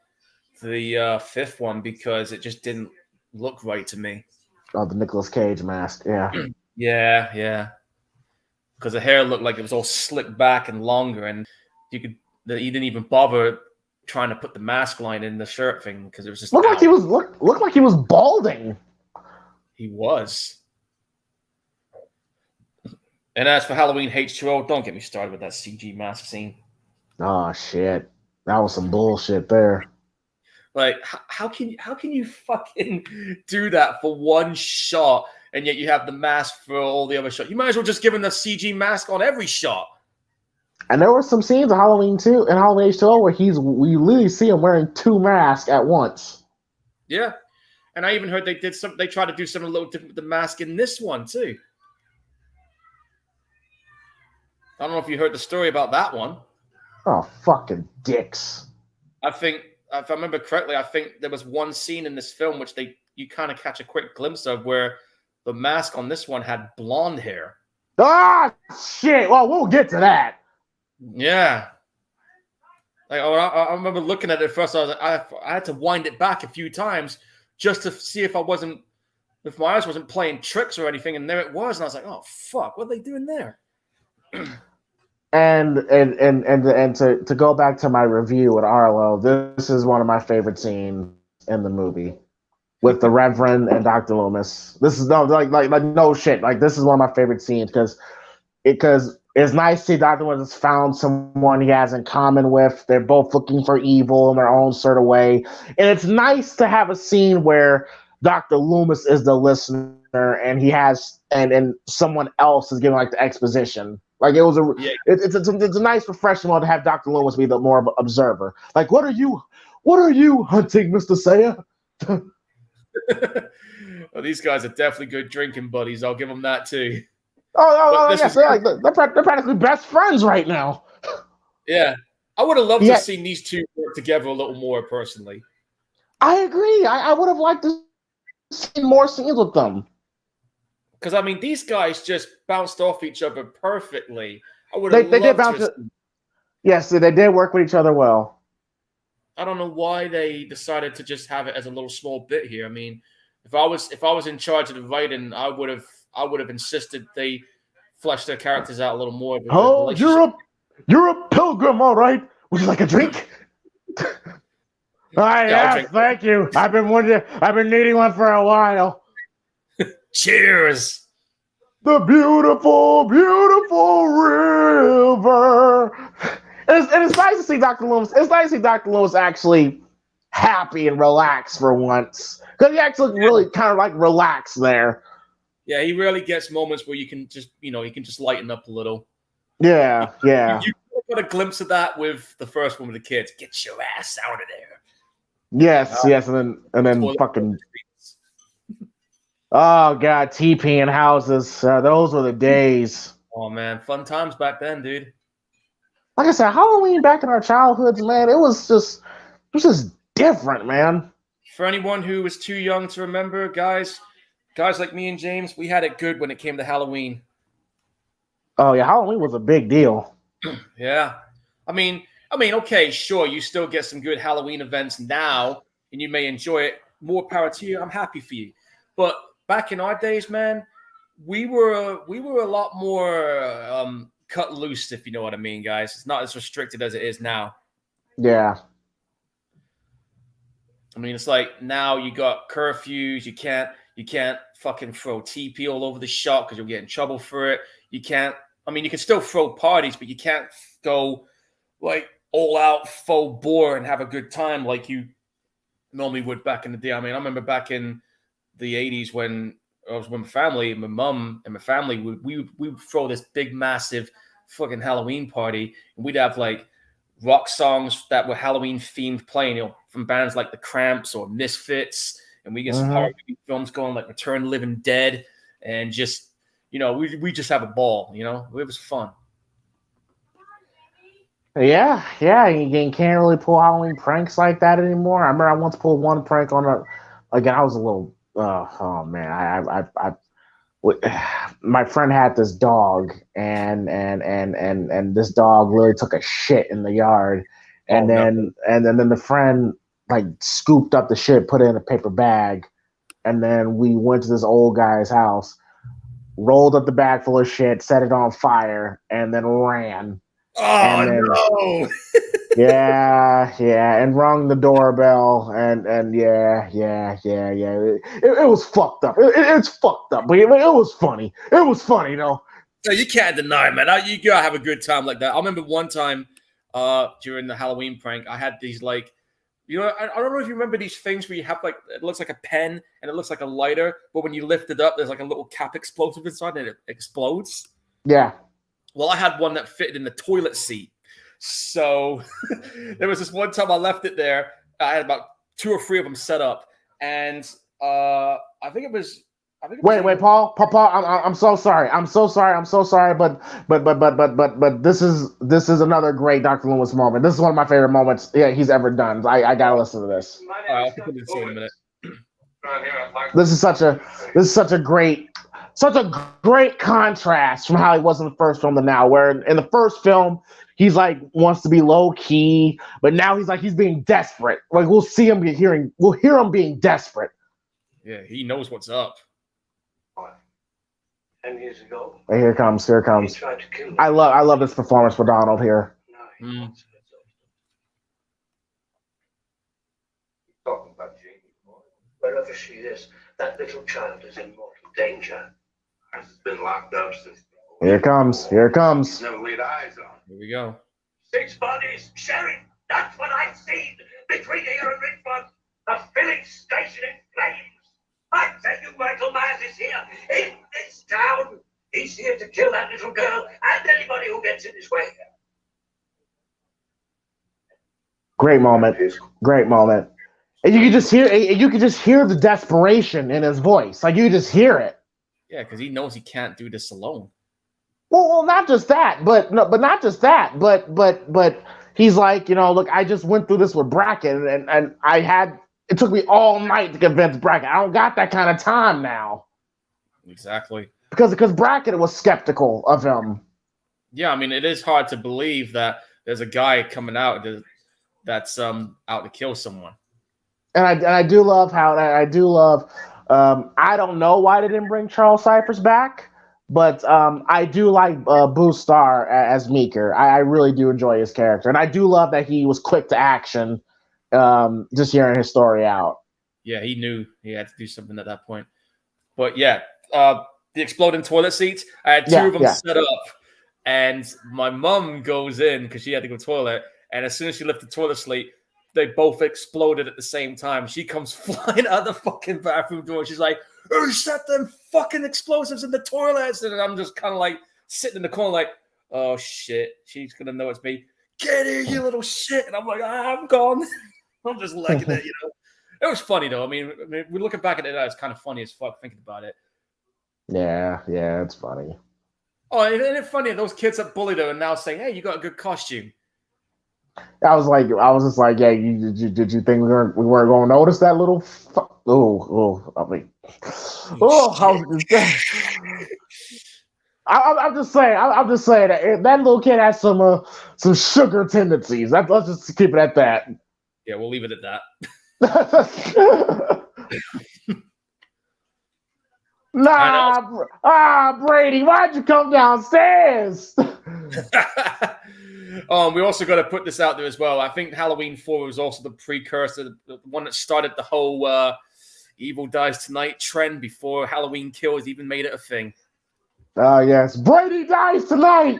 the 5th one because it just didn't look right to me. Oh, the Nicolas Cage mask, yeah. Yeah. Because the hair looked like it was all slicked back and longer, and you didn't even bother trying to put the mask line in the shirt thing because it was just looked like he was balding. He was. And as for Halloween H2O, don't get me started with that CG mask scene. Oh shit, that was some bullshit there. Like, how can you fucking do that for one shot, and yet you have the mask for all the other shots? You might as well just give him the CG mask on every shot. And there were some scenes in Halloween 2 and Halloween H2O where we literally see him wearing 2 masks at once. Yeah, and I even heard they tried to do something a little different with the mask in this one too. I don't know if you heard the story about that one. Oh, fucking dicks. I think, if I remember correctly, I think there was one scene in this film which you kind of catch a quick glimpse of where the mask on this one had blonde hair. Ah, shit. Well, we'll get to that. Yeah. Like, I remember looking at it first. I was like, I had to wind it back a few times just to see if if my eyes wasn't playing tricks or anything. And there it was, and I was like, oh fuck, what are they doing there? And to go back to my review with Arlo, this is one of my favorite scenes in the movie with the Reverend and Dr. Loomis. This is like no shit. Like this is one of my favorite scenes because it's nice to see Dr. Loomis has found someone he has in common with. They're both looking for evil in their own sort of way, and it's nice to have a scene where Dr. Loomis is the listener and he has and someone else is giving like the exposition. Like it was it's a nice refreshing one to have Dr. Loomis be the more observer. Like what are you hunting, Mr. Saya? Well, these guys are definitely good drinking buddies. I'll give them that too. Yes, they're practically best friends right now. Yeah, I would have loved to have seen these two work together a little more personally. I agree. I would have liked to see more scenes with them. Because I mean, these guys just bounced off each other perfectly. I would have loved to. Yes, they did work with each other well. I don't know why they decided to just have it as a little small bit here. I mean, if I was in charge of the writing, I would have insisted they flesh their characters out a little more. Oh, you're a pilgrim, all right? Would you like a drink? Yes, thank you. I've been needing one for a while. Cheers. The beautiful, beautiful river. And it's nice to see Dr. Loomis. It's nice to see Dr. Loomis actually happy and relaxed for once. Because he actually really kind of like relaxed there. Yeah, he really gets moments where you can just lighten up a little. Yeah. You got a glimpse of that with the first one with the kids. Get your ass out of there. Yes, and then fucking. Oh god, TPing houses. Those were the days. Oh man, fun times back then, dude. Like I said, Halloween back in our childhoods, man, it was just different, man. For anyone who was too young to remember, guys like me and James, we had it good when it came to Halloween. Oh yeah, Halloween was a big deal. Yeah. I mean, okay, sure, you still get some good Halloween events now, and you may enjoy it. More power to you. I'm happy for you. But back in our days, man, we were a lot more cut loose, if you know what I mean, guys. It's not as restricted as it is now. Yeah. I mean, it's like now you got curfews. You can't fucking throw TP all over the shop because you'll get in trouble for it. You can't. I mean, you can still throw parties, but you can't go like all out faux bore and have a good time like you normally would back in the day. I mean, I remember back in the 80s when I was with my family, my mom and my family, we would throw this big, massive fucking Halloween party, and we'd have like rock songs that were Halloween themed playing, from bands like the Cramps or Misfits, and we get some horror films going like Return of Living Dead, and just we just have a ball. It was fun. Yeah, you can't really pull Halloween pranks like that anymore. I remember I once pulled one prank on again, I was a little. Oh man, my friend had this dog, and this dog literally took a shit in the yard, and then the friend like scooped up the shit, put it in a paper bag, and then we went to this old guy's house, rolled up the bag full of shit, set it on fire, and then ran. No! Yeah, and rung the doorbell, and yeah. It was fucked up. It's fucked up, but it was funny. It was funny, though. No, you can't deny, man. You gotta have a good time like that. I remember one time during the Halloween prank, I had these like, I don't know if you remember these things where you have like, it looks like a pen and it looks like a lighter, but when you lift it up, there's like a little cap explosive inside and it explodes. Yeah. Well, I had one that fitted in the toilet seat. So there was this one time I left it there. I had about 2 or 3 of them set up, and I think it was. Wait, Paul. I'm so sorry. But this is another great Dr. Loomis moment. This is one of my favorite moments he's ever done. I gotta listen to this. I'll put it in a minute. This is such a great such a great contrast from how he was in the first film to now. Where in the first film he's like wants to be low key, but now he's being desperate. Like we'll hear him being desperate. Yeah, he knows what's up. 10 years ago. Hey, here it comes. I love this performance for Donald here. No, talking about Jamie, wherever she is, that little child is in mortal danger. Has been locked up since. Here it comes. He's never laid eyes on. Here we go. 6 bodies, Sheriff. That's what I've seen between here and Richmond. A filling station in flames. I tell you, Michael Myers is here in this town. He's here to kill that little girl and anybody who gets in his way. Great moment. And you could just hear the desperation in his voice. Like you could just hear it. Yeah, because he knows he can't do this alone. Well, not just that, but he's like, look, I just went through this with Brackett, and it took me all night to convince Brackett. I don't got that kind of time now. Exactly. Because Brackett was skeptical of him. Yeah, I mean, it is hard to believe that there's a guy coming out that's out to kill someone. And I do love I don't know why they didn't bring Charles Cyphers back, but I do like Boo Starr as Meeker. I really do enjoy his character, and I do love that he was quick to action, just hearing his story out. Yeah, he knew he had to do something at that point. But yeah, the exploding toilet seats, I had two of them set up, and my mom goes in because she had to go to the toilet, and as soon as she lifted the toilet seat, they both exploded at the same time. She comes flying out the fucking bathroom door. She's like, "Who set them fucking explosives in the toilets?" And I'm just kind of like sitting in the corner like, "Oh shit, she's gonna know it's me. Get here, you little shit." And I'm like, "I'm gone." I'm just liking it, It was funny though. I mean, we're looking back at it, it's kind of funny as fuck thinking about it. Yeah, it's funny. Oh, isn't it funny? Those kids that bullied her and now saying, "Hey, you got a good costume." I was just like, yeah. Did you think we weren't going to notice that little? I'm just saying that little kid has some sugar tendencies. Let's just keep it at that. Yeah, we'll leave it at that. Brady, why'd you come downstairs? We also got to put this out there as well. I think Halloween 4 was also the precursor, the one that started the whole Evil Dies Tonight trend before Halloween Kills even made it a thing. Yes. Brady dies tonight!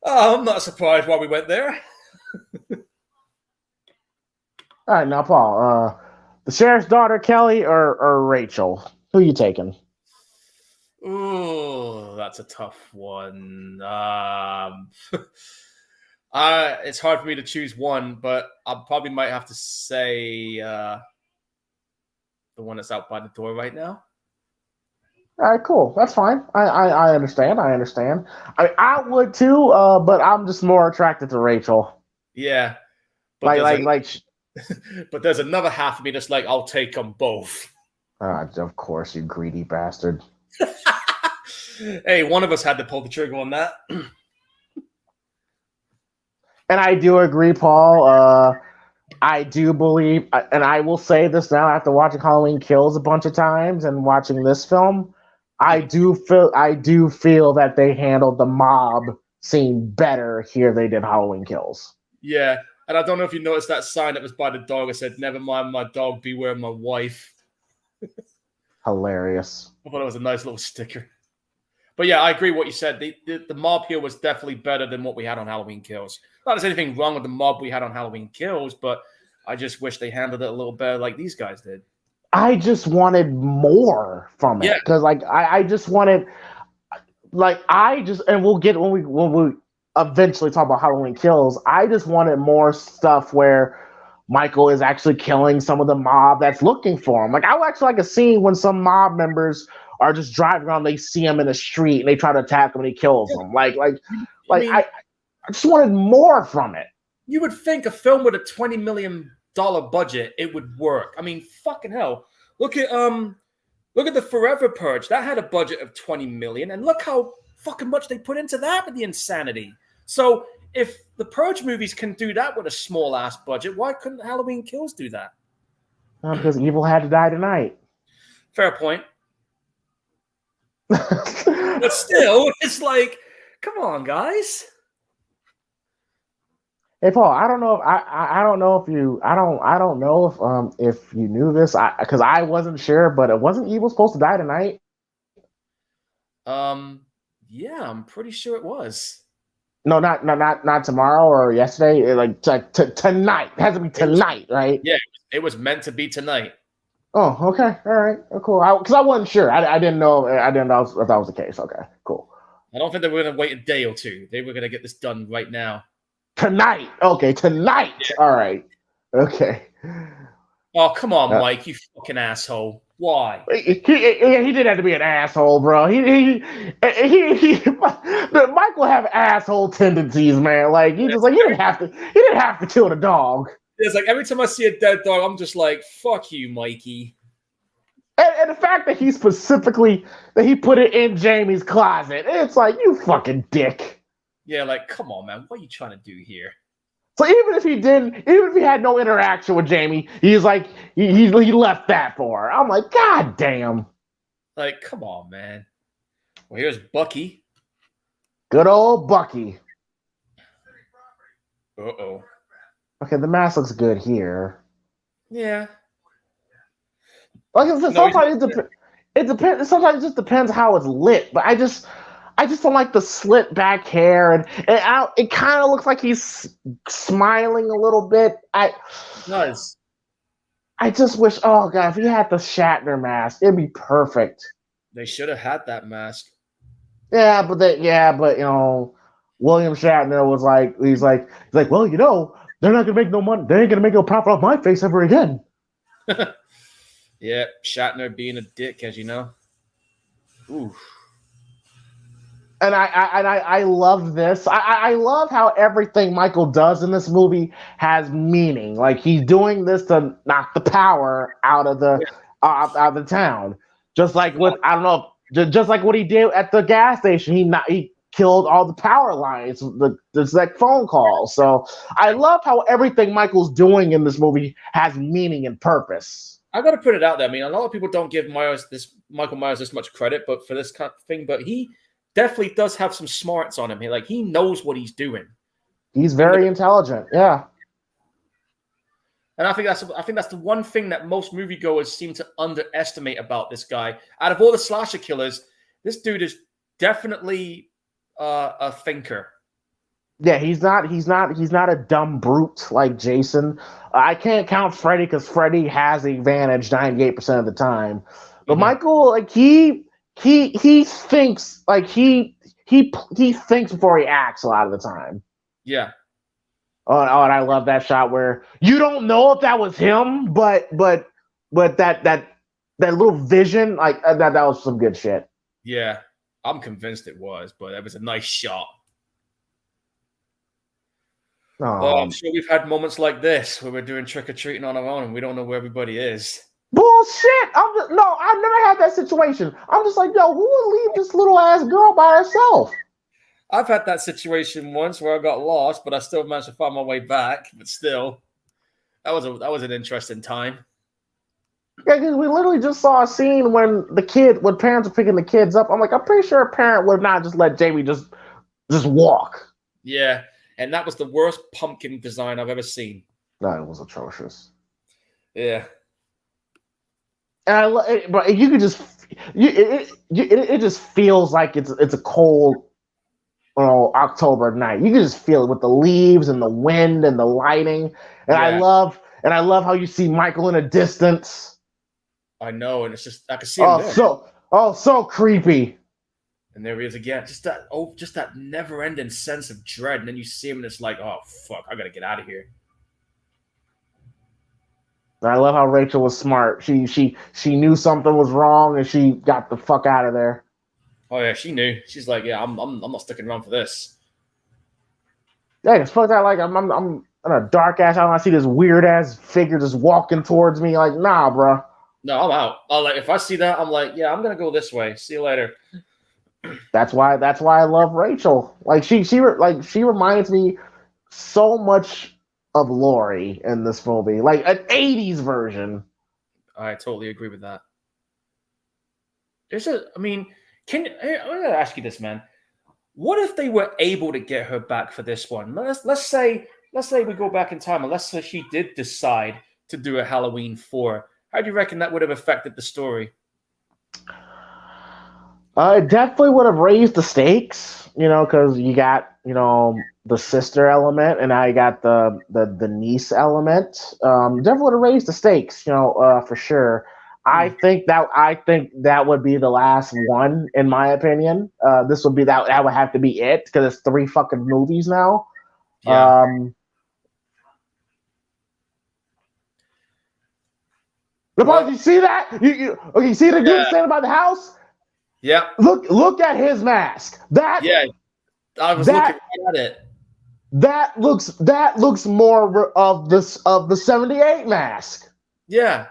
I'm not surprised why we went there. All right, now, Paul, the sheriff's daughter, Kelly, or Rachel? Who are you taking? Ooh, that's a tough one. It's hard for me to choose one, but I probably might have to say the one that's out by the door right now. All right, cool. That's fine. I understand. I mean, I would too, but I'm just more attracted to Rachel. Yeah. But but there's another half of me that's like, I'll take them both. Of course, you greedy bastard. Hey, one of us had to pull the trigger on that. And I do agree, Paul. I do believe, and I will say this now after watching Halloween Kills a bunch of times and watching this film, I do feel that they handled the mob scene better here than they did Halloween Kills. Yeah, and I don't know if you noticed that sign that was by the dog. It said, "Never mind my dog, beware my wife." Hilarious. I thought it was a nice little sticker. But yeah, I agree with what you said. The mob here was definitely better than what we had on Halloween Kills. Not there's anything wrong with the mob we had on Halloween Kills, but I just wish they handled it a little better like these guys did. I just wanted more from it. Because I just wanted and we'll get when we eventually talk about Halloween Kills, I just wanted more stuff where Michael is actually killing some of the mob that's looking for him. Like I would actually like a scene when some mob members are just driving around, they see him in the street and they try to attack him and he kills them. I just wanted more from it. You would think a film with a $20 million budget, it would work. I mean, fucking hell. Look at Look at the Forever Purge. That had a budget of 20 million, and look how fucking much they put into that with the insanity. So if the Purge movies can do that with a small ass budget, why couldn't Halloween Kills do that? Because evil had to die tonight. Fair point. But still, it's like, come on, guys. Hey Paul, I don't know if I don't know if you I don't know if you knew this because I wasn't sure, but it wasn't evil supposed to die tonight. Yeah, I'm pretty sure it was. No, not tomorrow or yesterday. Like tonight. It has to be tonight, right? Yeah, it was meant to be tonight. Oh, okay, all right, cool. Because I wasn't sure. I didn't know. I didn't know if that was the case. Okay, cool. I don't think they were going to wait a day or two. They were going to get this done right now. Tonight. Okay, tonight. Yeah. All right. Okay. Oh, come on, Mike, you fucking asshole. Why? He didn't have to be an asshole, bro. Michael have asshole tendencies, man. Like he didn't have to kill the dog. It's like every time I see a dead dog, I'm just like, fuck you, Mikey. And the fact that he put it in Jamie's closet, it's like, you fucking dick. Yeah, like, come on, man. What are you trying to do here? So even if he had no interaction with Jamie, he's like, he left that for her. I'm like, God damn. Like, come on, man. Well, here's Bucky. Good old Bucky. Uh-oh. Okay, the mask looks good here. Yeah. Like I said, sometimes it depends. Sometimes it just depends how it's lit. But I just don't like the slit back hair, and it kind of looks like he's smiling a little bit. It does. I just wish, oh god, if he had the Shatner mask, it'd be perfect. They should have had that mask. Yeah, but you know, William Shatner was like, he's like, well, you know, they're not gonna make no money. They ain't gonna make no profit off my face ever again. Yeah, Shatner being a dick, as you know. Oof. And I love this. I love how everything Michael does in this movie has meaning. Like he's doing this to knock the power out of the town. Just like just like what he did at the gas station. He killed all the power lines. There's like phone calls. So I love how everything Michael's doing in this movie has meaning and purpose. I got to put it out there. I mean, a lot of people don't give Michael Myers this much credit, but for this kind of thing, but he definitely does have some smarts on him. He knows what he's doing. He's very intelligent, yeah. And I think that's the one thing that most moviegoers seem to underestimate about this guy. Out of all the slasher killers, this dude is definitely a thinker. Yeah, he's not a dumb brute like Jason. I can't count Freddy because Freddy has the advantage 98% of the time. But Michael, like he thinks, like he thinks before he acts a lot of the time. Yeah. Oh, and I love that shot where you don't know if that was him, but that little vision, like that was some good shit. Yeah, I'm convinced it was, but that was a nice shot. I'm sure we've had moments like this where we're doing trick-or-treating on our own and we don't know where everybody is. Bullshit! I've never had that situation. I'm just like, yo, who would leave this little ass girl by herself? I've had that situation once where I got lost, but I still managed to find my way back. But still, that was an interesting time. Yeah, because we literally just saw a scene when parents are picking the kids up. I'm like, I'm pretty sure a parent would not just let Jamie just walk. Yeah, and that was the worst pumpkin design I've ever seen. No, it was atrocious. Yeah. And but you could just it just feels like it's a cold, October night. You can just feel it with the leaves and the wind and the lighting. And I love how you see Michael in a distance. I know, and it's just I can see him there. So creepy. And there he is again. Just that never-ending sense of dread, and then you see him, and it's like, oh fuck, I gotta get out of here. I love how Rachel was smart. She knew something was wrong, and she got the fuck out of there. Oh yeah, she knew. She's like, yeah, I'm not sticking around for this. Yeah, it's fuck that. Like I'm in a dark ass house. I see this weird ass figure just walking towards me. Like, nah, bro. No, I'm out. Like if I see that, I'm like, yeah, I'm gonna go this way. See you later. That's why I love Rachel. Like she reminds me so much of Lori in this movie, like an '80s version. I totally agree with that. I mean, I'm gonna ask you this, man. What if they were able to get her back for this one? Let's say we go back in time, and let's say she did decide to do a Halloween 4. How do you reckon that would have affected the story? It definitely would have raised the stakes, because you got, the sister element, and I got the niece element. Definitely would have raised the stakes, for sure. I think that would be the last one, in my opinion. This would be that would have to be it because it's 3 fucking movies now. Yeah. Well, you see that? You see the dude standing by the house? Yeah. Look at his mask. Yeah. I was looking right at it. That looks more of the '78 mask. Yeah.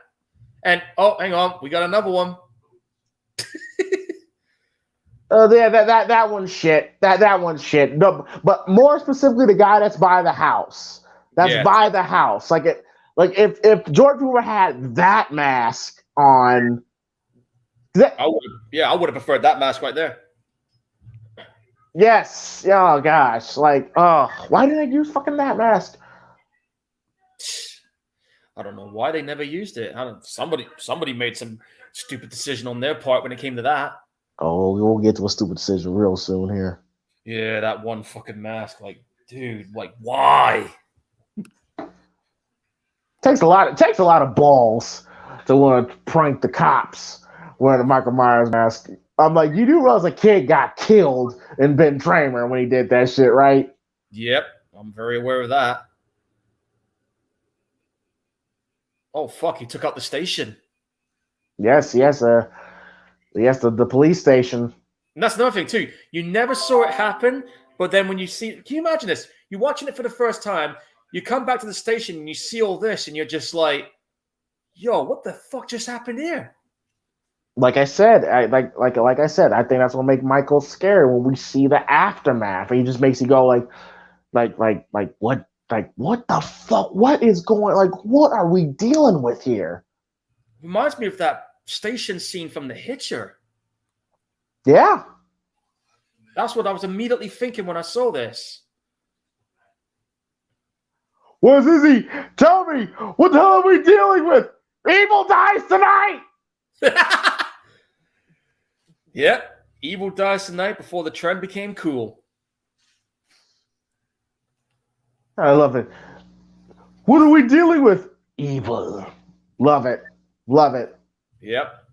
And hang on, we got another one. Yeah, that one's shit. That one's shit. No, but more specifically, the guy that's by the house. By the house. Like if George Hoover had that mask on. I would have preferred that mask right there. Yes. Oh gosh. Why didn't they use fucking that mask? I don't know why they never used it. Somebody made some stupid decision on their part when it came to that. Oh, we'll get to a stupid decision real soon here. Yeah, that one fucking mask. Like, dude, why? Takes a lot of balls to want to prank the cops wearing a Michael Myers mask. I'm like, you do realize a kid got killed in Ben Tramer when he did that shit, right? Yep, I'm very aware of that. Oh fuck, he took out the station. Yes, the police station. And that's another thing too. You never saw it happen, but then when you see, can you imagine this? You're watching it for the first time. You come back to the station and you see all this, and you're just like, "Yo, what the fuck just happened here?" Like I said, I think that's what makes Michael scary when we see the aftermath. He just makes you go what, what the fuck? What is going? What are we dealing with here? Reminds me of that station scene from The Hitcher. Yeah, that's what I was immediately thinking when I saw this. Where's Izzy? Tell me, what the hell are we dealing with? Evil dies tonight! Yep, evil dies tonight before the trend became cool. I love it. What are we dealing with? Evil. Love it. Love it. Yep.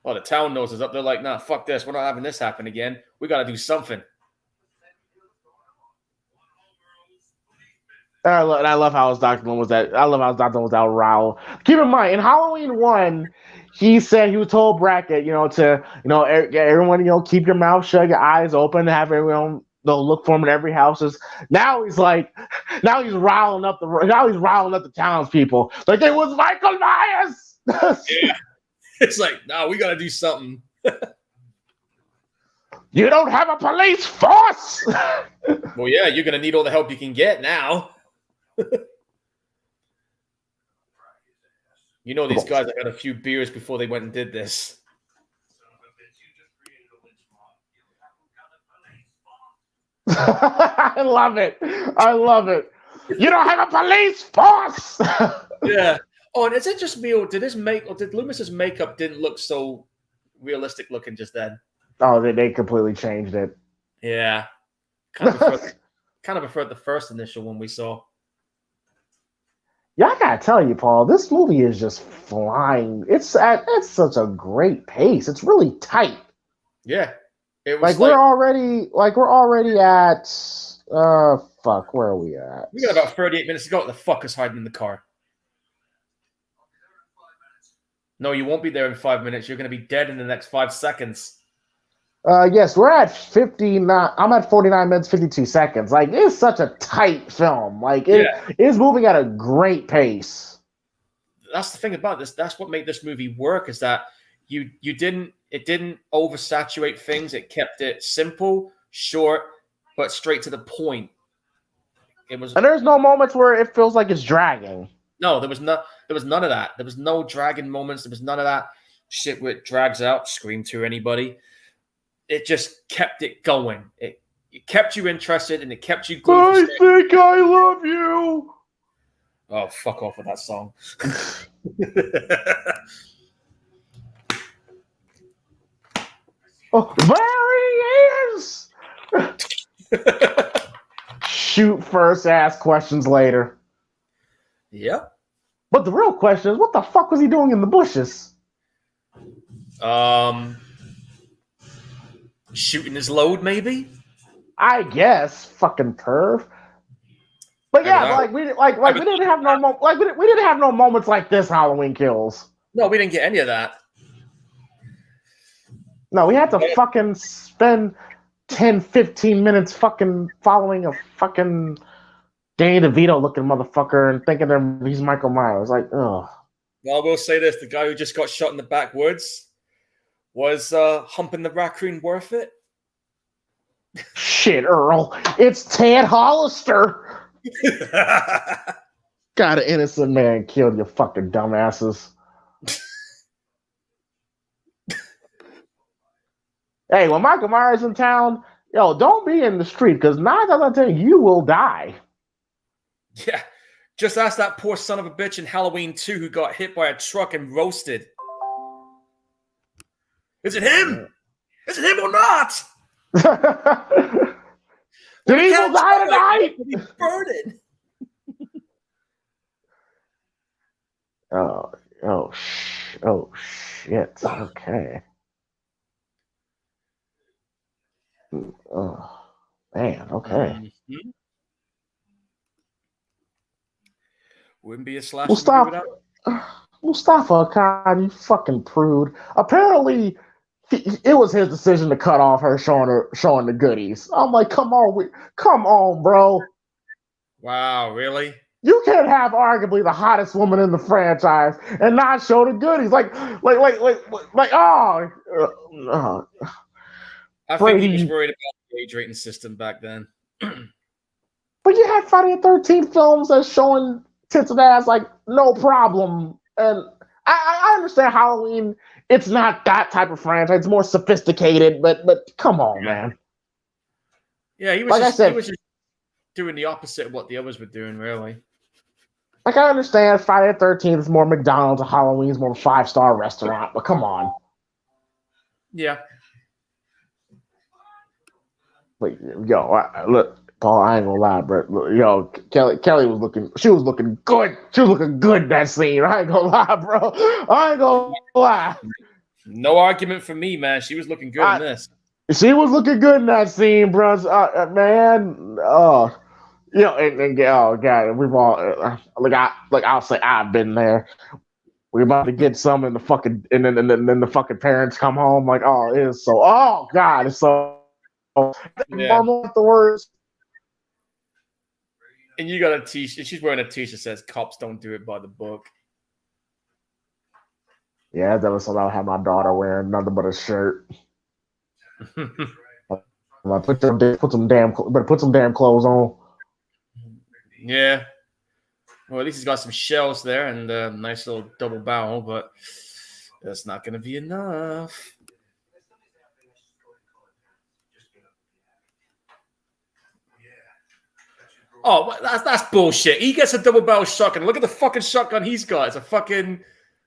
Well, the town knows is up there like, nah, fuck this. We're not having this happen again. We got to do something. I love how his doctor was that. I love how his doctor was out Raul. Keep in mind, in Halloween 1, he said he was told Brackett, everyone, keep your mouth shut, your eyes open, have everyone look for him in every house. Now he's riling up the townspeople. Like it was Michael Myers. Yeah, it's like, no, we got to do something. You don't have a police force. Well, yeah, you're gonna need all the help you can get now. You know these guys that got a few beers before they went and did this. I love it. You don't have a police force. Yeah. Oh, and is it just me, or did Loomis's makeup didn't look so realistic looking just then? Oh, they completely changed it. Yeah. Kind of preferred the first initial one we saw. Yeah, I gotta tell you, Paul, this movie is just flying. It's such a great pace. It's really tight. Yeah, it was we're already at fuck. Where are we at? We got about 38 minutes to go. What the fuck is hiding in the car? No, you won't be there in 5 minutes. You're going to be dead in the next 5 seconds. Yes, we're at 59. I'm at 49 minutes, 52 seconds. It's such a tight film. It's moving at a great pace. that's the thing about this. That's what made this movie work, is that it didn't oversaturate things. It kept it simple, short, but straight to the point. It was, and there's no moments where it feels like it's dragging. no, there was none of that. There was no dragging moments. There was none of that shit where it drags out, scream to anybody. It just kept it going. It kept you interested, and it kept you glued. I think I love you. Oh, fuck off with that song. Oh, there he is. Shoot first, ask questions later. Yep. But the real question is, what the fuck was he doing in the bushes? Shooting his load, maybe. I guess, fucking perv. But yeah, we didn't have no moments like this. Halloween Kills. No, we didn't get any of that. No, we had to fucking spend 10, 15 minutes fucking following a fucking Danny DeVito looking motherfucker and thinking that he's Michael Myers. Like, ugh. Well, I will say this: the guy who just got shot in the backwoods was humping the raccoon worth it? Shit, Earl. It's Ted Hollister. Got an innocent man killed, you fucking dumbasses. Hey, when Michael Myers in town, yo, don't be in the street, because 9 times out of 10, you will die. Yeah. Just ask that poor son of a bitch in Halloween 2 who got hit by a truck and roasted. Is it him? Is it him or not? Did evil die tonight? He's burning. Oh, shit. Okay. Oh, man, okay. Mm-hmm. Wouldn't be a slasher Mustafa Khan, you fucking prude. Apparently, it was his decision to cut off her showing the goodies. I'm like, come on, bro. Wow, really? You can't have arguably the hottest woman in the franchise and not show the goodies. I think he was worried about the age rating system back then. But you had Friday the 13th films that's showing tits and ass like no problem. And I understand Halloween, it's not that type of franchise. It's more sophisticated, but come on, man. Yeah, he was just doing the opposite of what the others were doing, really. Like, I understand Friday the 13th is more McDonald's and Halloween is more of a 5-star restaurant, but come on. Yeah. Like, yo, look, Paul, I ain't gonna lie, bro. Look, yo, Kelly was looking good. She was looking good in that scene. I ain't gonna lie, bro. I ain't gonna lie. No argument for me, man. She was looking good in this. She was looking good in that scene, bro. Man, and oh god, we've all I'll say I've been there. We're about to get some, and then the fucking parents come home like, oh, it is so. Oh god, it's so. Yeah. Afterwards. And you got a t-shirt. She's wearing a t-shirt that says "Cops don't do it by the book." Yeah, that was something I had my daughter wearing nothing but a shirt. Like, put some damn clothes on. Yeah. Well, at least he's got some shells there and a nice little double barrel, but that's not going to be enough. Oh, that's bullshit. He gets a double barrel shotgun. Look at the fucking shotgun he's got. It's a fucking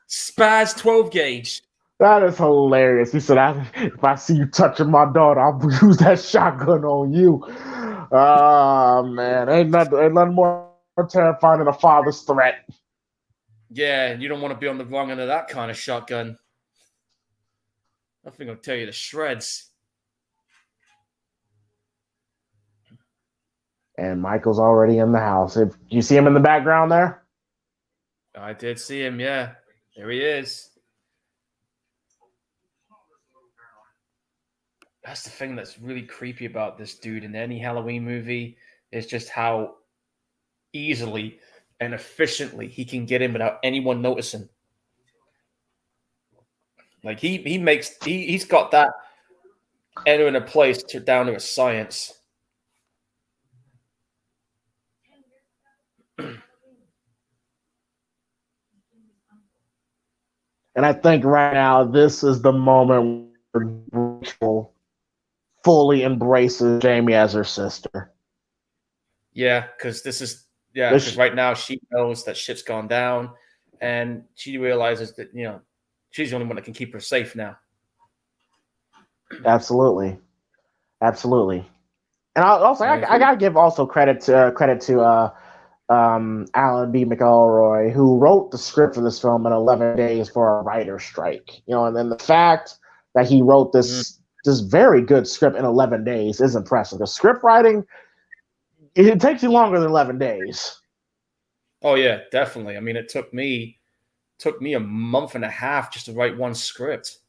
Spaz 12 gauge. That is hilarious. He said, if I see you touching my daughter, I'll use that shotgun on you. Oh, man. Ain't nothing more terrifying than a father's threat. Yeah, you don't want to be on the wrong end of that kind of shotgun. I think I'll tear you to shreds. And Michael's already in the house. You see him in the background there? I did see him, yeah. There he is. That's the thing that's really creepy about this dude in any Halloween movie is just how easily and efficiently he can get in without anyone noticing. Like he's got that entering a place down to a science. And I think right now this is the moment where Rachel fully embraces Jamie as her sister. Yeah, because because right now she knows that shit's gone down, and she realizes that she's the only one that can keep her safe now. Absolutely. And I gotta give also credit to Alan B. McElroy, who wrote the script for this film in 11 days for a writer's strike. And then the fact that he wrote this very good script in 11 days is impressive. The script writing, it takes you longer than 11 days. Oh yeah, definitely. I mean, it took me a month and a half just to write one script.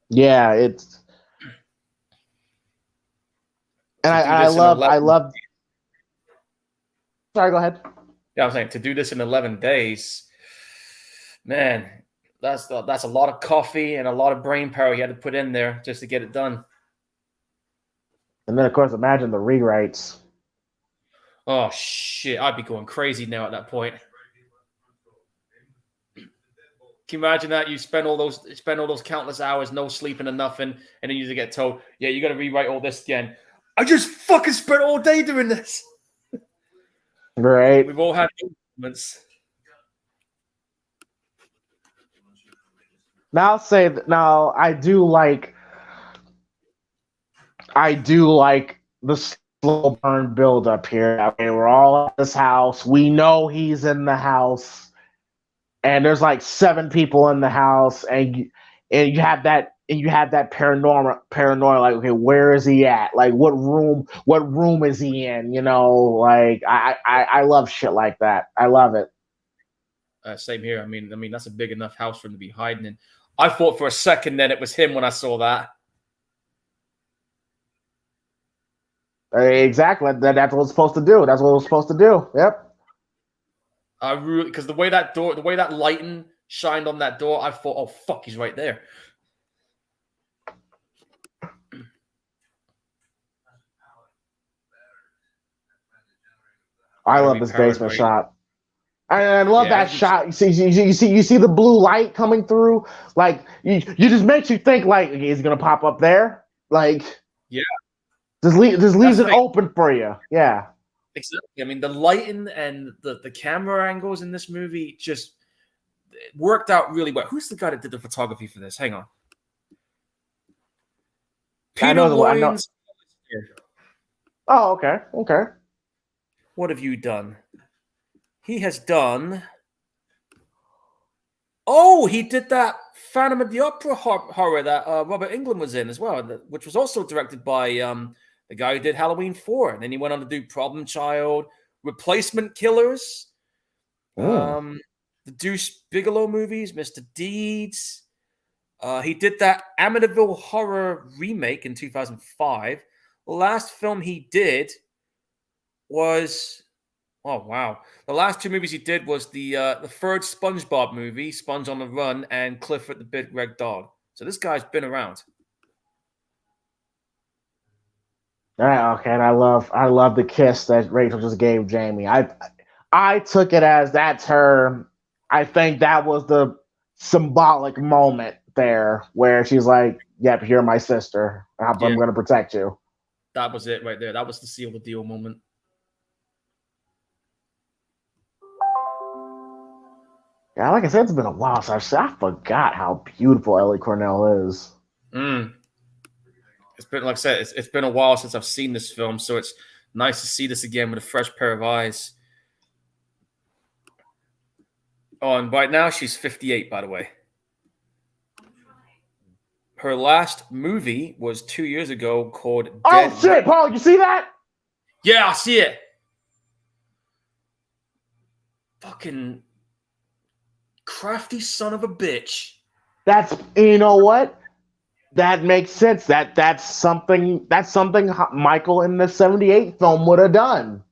Yeah, it's and I love. Sorry, go ahead. Yeah, I'm saying to do this in 11 days, man, that's a lot of coffee and a lot of brain power you had to put in there just to get it done. And then, of course, imagine the rewrites. Oh shit, I'd be going crazy now at that point. Can you imagine that you spend all those countless hours, no sleeping and nothing, and then you just get told, "Yeah, you got to rewrite all this again." I just fucking spent all day doing this. Right. We've all had moments. Now, I do like the slow burn build up here. Okay, we're all at this house. We know he's in the house, and there's like 7 people in the house, and you have that paranoia, like, okay, where is he at? Like, what room is he in? Like I love shit like that. I love it. Same here. I mean that's a big enough house for him to be hiding in. I thought for a second then it was him when I saw that. Exactly. That's what it's supposed to do. That's what it was supposed to do. Yep. I really, because the way that lighting shined on that door, I thought, oh fuck, he's right there. I love this basement shot. I love that shot. You see the blue light coming through. Like you just makes you think like, okay, is he gonna pop up there? Like, yeah, just leaves it open for you. Yeah, exactly. I mean, the lighting and the camera angles in this movie just worked out really well. Who's the guy that did the photography for this? Hang on, Peter Lyons. Oh, okay. What have you done? He has done. Oh, he did that Phantom of the Opera horror that Robert Englund was in as well, which was also directed by the guy who did Halloween 4. And then he went on to do Problem Child, Replacement Killers, the Deuce Bigelow movies, Mr. Deeds. He did that Amityville horror remake in 2005. The last film he did was... Oh, wow. The last 2 movies he did was the third SpongeBob movie, Sponge on the Run, and Clifford the Big Red Dog. So this guy's been around. Okay, and I love the kiss that Rachel just gave Jamie. I took it as that's her. I think that was the symbolic moment there where she's like, "Yep, you're my sister. I'm going to protect you." That was it right there. That was the seal the deal moment. Yeah, like I said, it's been a while, so I forgot how beautiful Ellie Cornell is. It's been, like I said, it's been a while since I've seen this film, so it's nice to see this again with a fresh pair of eyes. Oh, and right now she's 58, by the way. Her last movie was 2 years ago called Dead shit, Paul, you see that? Yeah, I see it. Fucking crafty son of a bitch. You know what? That makes sense. That's something Michael in the 78 film would have done.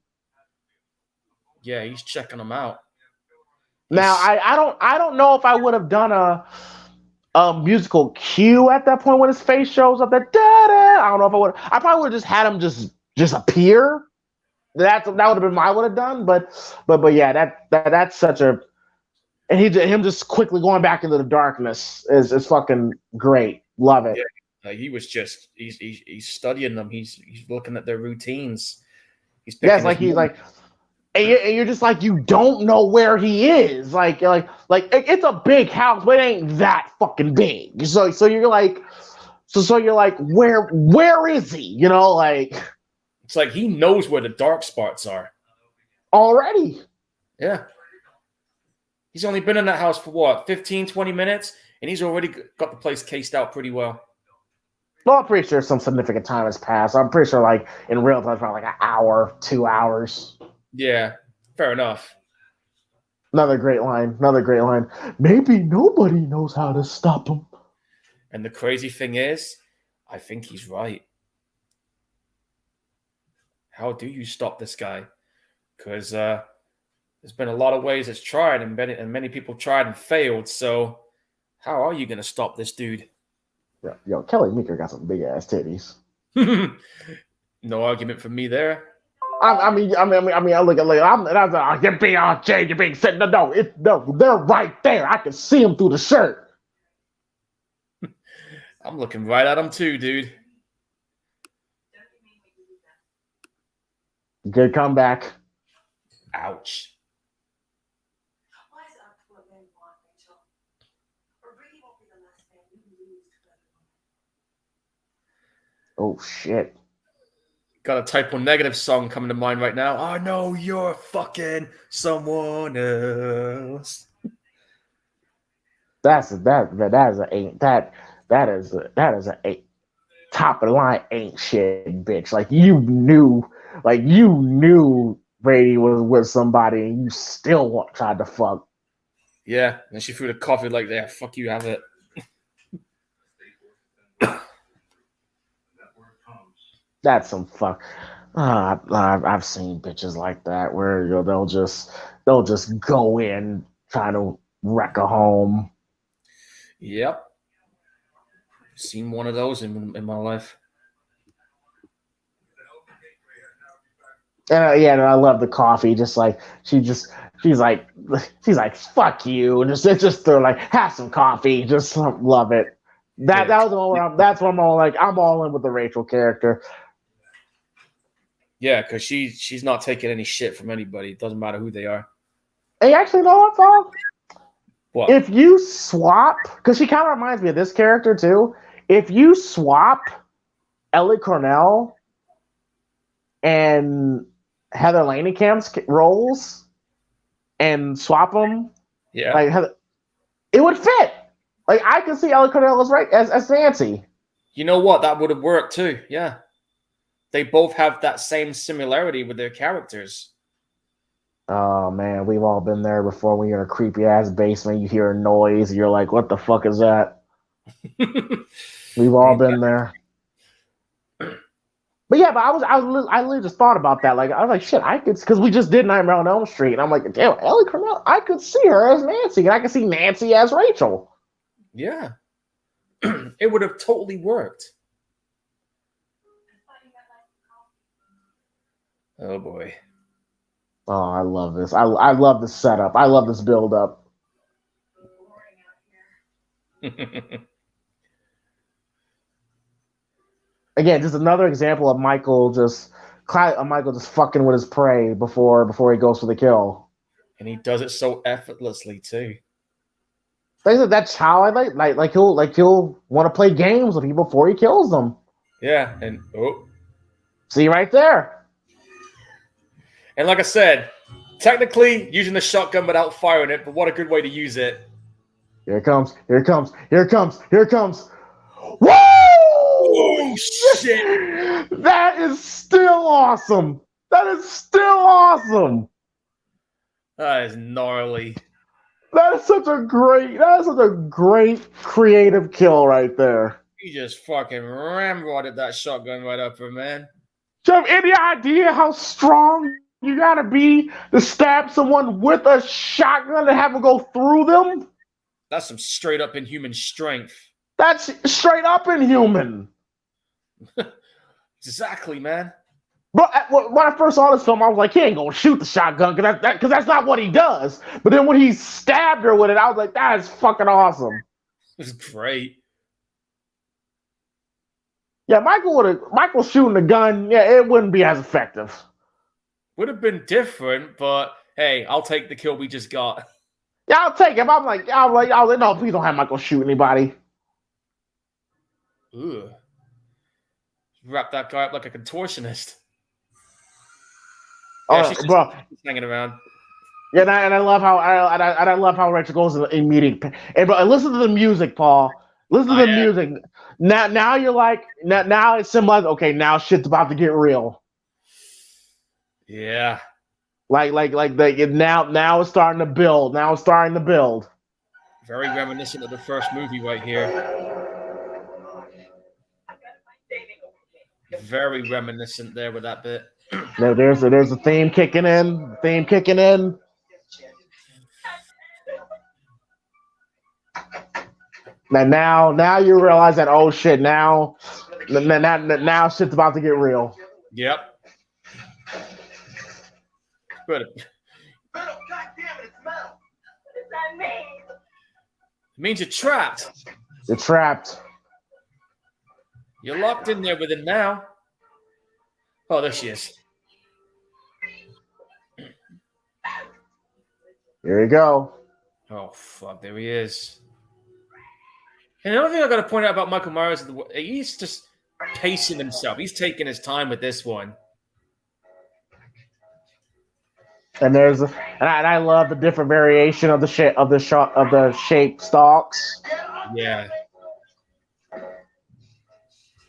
Yeah, he's checking them out. Now, I don't know if I would have done a musical cue at that point when his face shows up. That da da. I don't know if I would. I probably would have just had him just appear. That would have been what I would have done. But yeah, that's such a, and him just quickly going back into the darkness is fucking great. Love it. Yeah, he was just he's studying them. He's looking at their routines. He's Yeah, picking. it's like and you're just like, you don't know where he is. Like it's a big house, but it ain't that fucking big. So you're like, you're like, where is he? You know, like it's like he knows where the dark spots are already. Yeah. He's only been in that house for what, 15, 20 minutes, and he's already got the place cased out pretty well. Well, I'm pretty sure some significant time has passed. I'm pretty sure, like, in real time, it's probably like an hour, 2 hours. Yeah, fair enough. Another great line. Maybe nobody knows how to stop him. And the crazy thing is, I think he's right. How do you stop this guy? Because there's been a lot of ways it's tried, and many people tried and failed. So how are you going to stop this dude? Yo, Kelly Meeker got some big ass titties. No argument from me there. I mean, I look at like I'm like, you being on Jay, you being said no, they're right there. I can see them through the shirt. I'm looking right at him too, dude. Good comeback. Ouch. Why is it up to what men want, Rachel? Or really won't be the last man you lose to another woman. Oh shit. Got a typo negative song coming to mind right now. I know you're fucking someone else. That is a top of the line ain't shit, bitch. Like you knew Brady was with somebody and you still tried to fuck. Yeah, and she threw the coffee like that. Fuck you, have it. That's some fuck. I've seen bitches like that where they'll just go in trying to wreck a home. Yep. Seen one of those in my life. And and I love the coffee. Just like she's like fuck you, and just throw like have some coffee. Just love it. That was the one. That's when I'm all like I'm all in with the Rachel character. Yeah, because she's not taking any shit from anybody. It doesn't matter who they are. Hey, actually, know what, Paul? What? If you swap, because she kind of reminds me of this character too. If you swap Ellie Cornell and Heather Langenkamp's roles and swap them, Yeah, like it would fit. Like I could see Ellie Cornell as Nancy. you know what? That would have worked too. Yeah, they both have that same similarity with their characters. Oh man, we've all been there before. When you're in a creepy ass basement, you hear a noise, you're like, "What the fuck is that?" We've all been there. But yeah, I literally just thought about that. Like I was like, shit, I could, because we just did Nightmare on Elm Street, and I'm like, damn, Ellie Cornell, I could see her as Nancy, and I could see Nancy as Rachel. Yeah, it would have totally worked. Oh boy. Oh, I love this. I love this setup. I love this build up. Again, just another example of Michael just fucking with his prey before he goes for the kill. And he does it so effortlessly too. That child, like he'll want to play games with people before he kills them. Yeah, and See right there. And like I said, technically using the shotgun without firing it, but what a good way to use it. Here it comes. Woo! Oh, shit. That is still awesome. That is gnarly. That is such a great creative kill right there. He just fucking ramrodded that shotgun right up her, man. Do you have any idea how strong You gotta be to stab someone with a shotgun and have them go through them? That's some straight up inhuman strength. That's straight up inhuman. Exactly, man. But when I first saw this film, I was like, he ain't gonna shoot the shotgun because that's not what he does. But then when he stabbed her with it, I was like, that is fucking awesome. It was great. Yeah, Michael shooting the gun. Yeah, it wouldn't be as effective. Would have been different, but hey, I'll take the kill we just got. Yeah, I'll take him. I'm like, no, please don't have Michael shoot anybody. Ugh. Wrap that guy up like a contortionist. Yeah, she's just bro, hanging around. Yeah, and I love how I love how Rachel goes in meeting. And bro, listen to the music, Paul. Listen to the music. Now you're like now it symbolizes okay, now shit's about to get real. Yeah. Now it's starting to build. Now it's starting to build. Very reminiscent of the first movie right here. Very reminiscent there with that bit. There's a theme kicking in. Theme kicking in. Now you realize that oh shit now shit's about to get real. Yep. But Metal, goddammit, it's metal. What does that mean? it means you're trapped. You're trapped. You're locked in there with him now. Oh, there she is. Here you go. Oh, fuck, there he is. And the other thing I got to point out about Michael Myers is he's just pacing himself. He's taking his time with this one. And I love the different variation of the shape stalks. Yeah.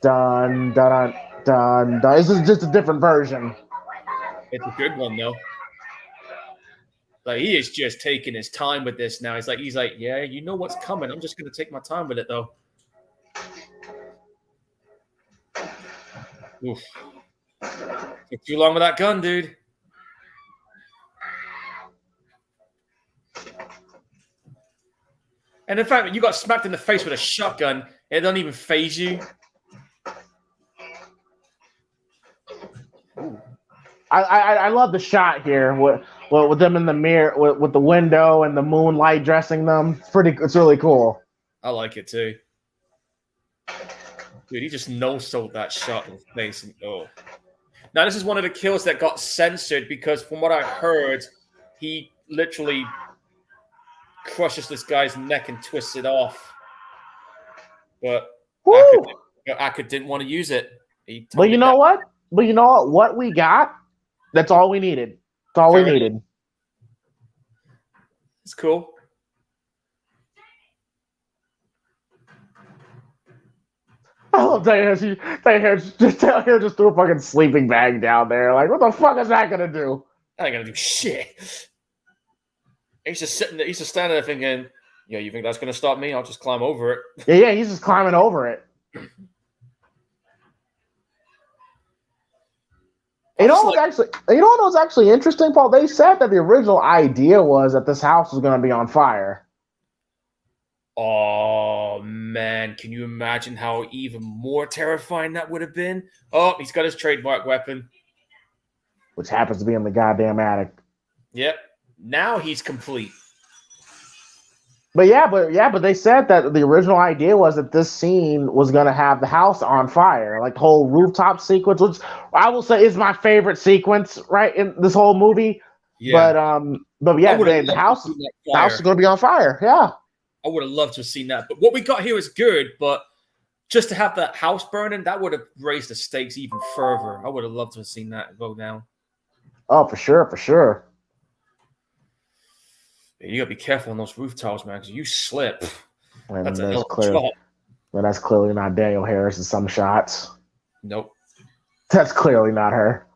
Dun dun dun dun. This is just a different version. It's a good one though. Like he is just taking his time with this now. He's like, yeah, you know what's coming. I'm just gonna take my time with it though. Oof. Took too long with that gun, dude. And in fact, you got smacked in the face with a shotgun. It doesn't even phase you. I love the shot here with them in the mirror with the window and the moonlight dressing them. It's really cool. I like it too. Dude, he just no-sold that shot in the face. And, oh. Now, this is one of the kills that got censored because from what I heard, he literally crushes this guy's neck and twists it off. But Acker didn't want to use it. But you know what? What we got, that's all we needed. That's all we needed. It's cool. I love just threw a fucking sleeping bag down there. Like, what the fuck is that gonna do? That ain't gonna do shit. He's just sitting there, he's just standing there thinking, yeah, you think that's gonna stop me? I'll just climb over it. Yeah, he's just climbing over it. You know what was actually interesting, Paul? They said that the original idea was that this house was gonna be on fire. Oh man, can you imagine how even more terrifying that would have been? Oh, he's got his trademark weapon. Which happens to be in the goddamn attic. Yep. Now he's complete. But they said that the original idea was that this scene was gonna have the house on fire, like the whole rooftop sequence, which I will say is my favorite sequence, right, in this whole movie. Yeah. But yeah, the house is gonna be on fire. Yeah. I would have loved to have seen that. But what we got here is good, but just to have that house burning, that would have raised the stakes even further. I would have loved to have seen that go down. Oh, for sure. You gotta be careful on those rooftops, man, because you slip. Man, that's clearly not Daniel Harris in some shots. Nope. That's clearly not her.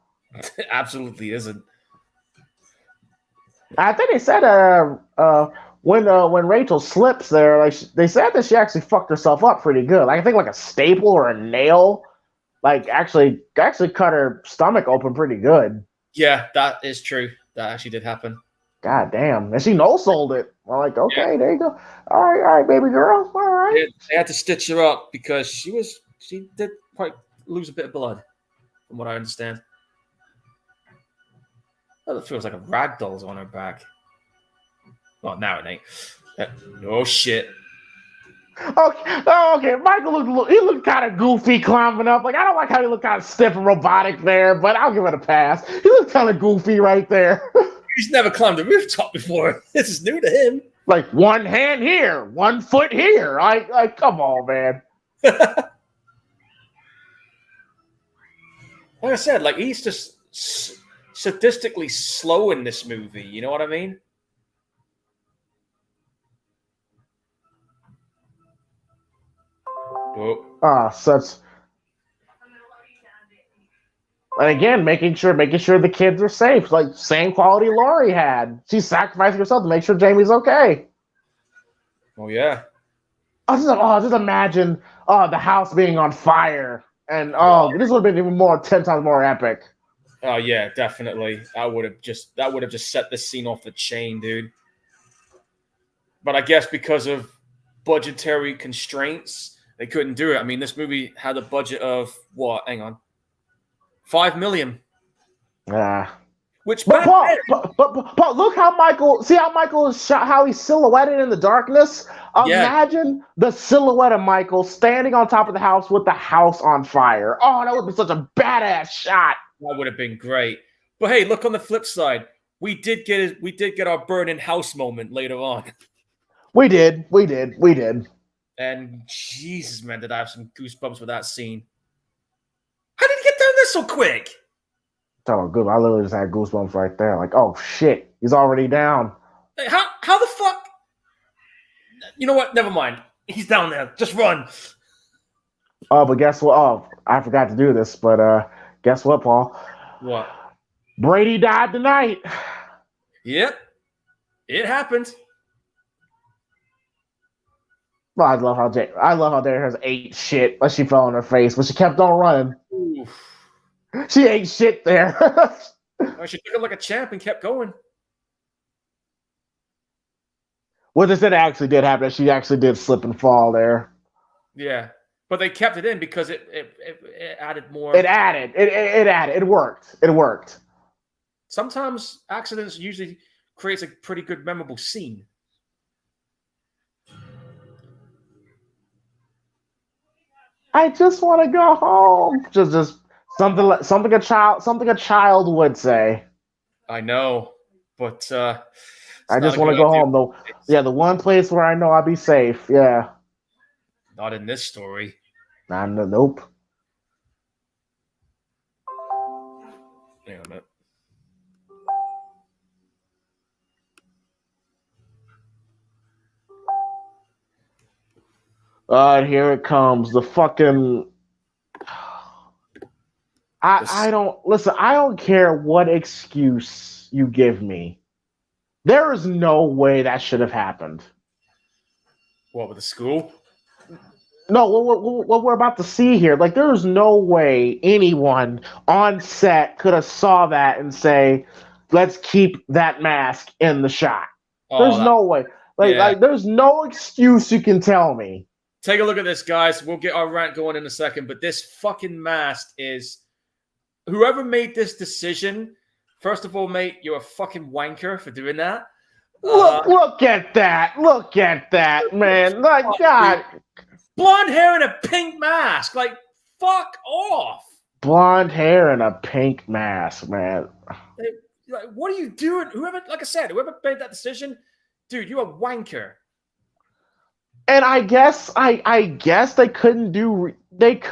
Absolutely isn't. I think they said when Rachel slips there, like they said that she actually fucked herself up pretty good. Like I think like a staple or a nail, like actually cut her stomach open pretty good. Yeah, that is true. That actually did happen. God damn. And she no sold it. I'm like, okay, there you go. All right, baby girl. All right. They had to stitch her up because she did quite lose a bit of blood, from what I understand. Oh, it feels like a rag doll's on her back. Well, now it ain't. Oh shit. Okay. Michael he looked kind of goofy climbing up. Like, I don't like how he looked kind of stiff and robotic there, but I'll give it a pass. He looked kind of goofy right there. He's never climbed a rooftop before. This is new to him. Like, one hand here, 1 foot here. Like, come on, man. Like I said, like he's just sadistically slow in this movie. You know what I mean? Oh. Such. And again, making sure the kids are safe. Like, same quality Laurie had. She's sacrificing herself to make sure Jamie's okay. Oh yeah. Just imagine the house being on fire. And this would have been even 10 times more epic. Oh yeah, definitely. That would have just set this scene off the chain, dude. But I guess because of budgetary constraints, they couldn't do it. I mean, this movie had a budget of what? Hang on, $5 million. Yeah. Which, but Paul, look how Michael is shot, how he's silhouetted in the darkness. Imagine the silhouette of Michael standing on top of the house with the house on fire. Oh, that would be such a badass shot. That would have been great. But hey, look on the flip side. We did get our burning house moment later on. We did. And Jesus, man, did I have some goosebumps with that scene. How did he get down there so quick? Oh, good. I literally just had goosebumps right there. Like, oh shit, he's already down. How the fuck? You know what? Never mind. He's down there. Just run. Oh, but guess what? Oh, I forgot to do this, but guess what, Paul? What? Brady died tonight. Yep. It happened. Well, I love how Darren ate shit, but she fell on her face, but she kept on running. Oof. She ate shit there. She took it like a champ and kept going. Well, they said it actually did happen. She actually did slip and fall there. Yeah, but they kept it in because it added more. It added. It worked. It worked. Sometimes accidents usually creates a pretty good, memorable scene. I just want to go home. Just something a child would say. I know, but I just want to go home though. Yeah, the one place where I know I'll be safe. Yeah. Not in this story. Nope. Hang on a minute. Here it comes. The fucking. I don't care what excuse you give me. There is no way that should have happened. What, with the school? No, what we're about to see here, like, there is no way anyone on set could have saw that and say, let's keep that mask in the shot. There's no way. Like, there's no excuse you can tell me. Take a look at this, guys. We'll get our rant going in a second, but this fucking mask is... Whoever made this decision, first of all, mate, you're a fucking wanker for doing that. Look at that. Look at that, man. Like, God. Blonde hair and a pink mask. Like, fuck off. Blonde hair and a pink mask, man. Like, what are you doing? Whoever made that decision, dude, you're a wanker. And I guess they couldn't do like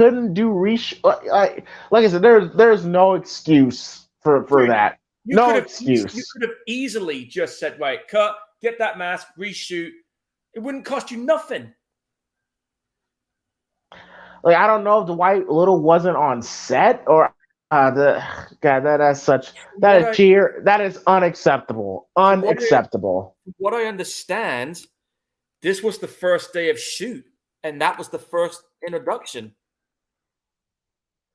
I said, there's no excuse for that. No excuse. You could have easily just said, right, cut, get that mask, reshoot. It wouldn't cost you nothing. Like, I don't know if Dwight Little wasn't on set or that is unacceptable. Unacceptable. What I understand, this was the first day of shoot, and that was the first introduction.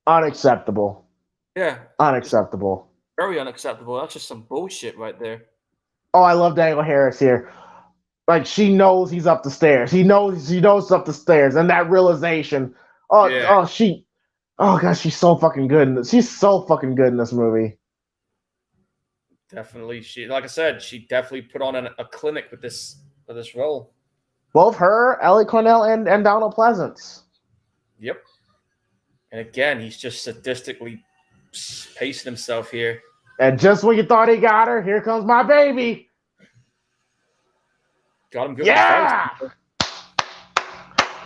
Unacceptable. Yeah. Unacceptable. Very unacceptable. That's just some bullshit right there. Oh, I love Daniel Harris here. Like she knows he's up the stairs. She knows it's up the stairs, and that realization. Yeah. Oh gosh, she's so fucking good. She's so fucking good in this movie. Definitely. Like I said, she definitely put on a clinic with this role. Both her, Ellie Cornell, and Donald Pleasance. Yep. And again, he's just sadistically pacing himself here. And just when you thought he got her, here comes my baby. Got him good. Yeah!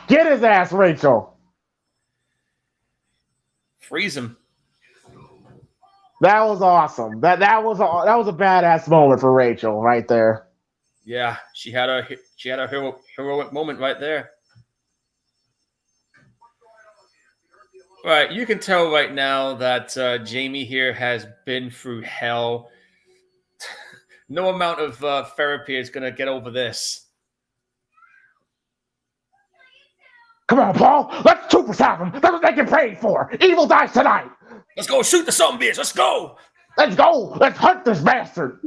Get his ass, Rachel. Freeze him. That was awesome. That was a badass moment for Rachel right there. Yeah, she had a heroic moment right there. Right, you can tell right now that Jamie here has been through hell. No amount of therapy is going to get over this. Come on, Paul. Let's superstar him. That's what they get paid for. Evil dies tonight. Let's go shoot the son bitch. Let's go. Let's go. Let's hunt this bastard.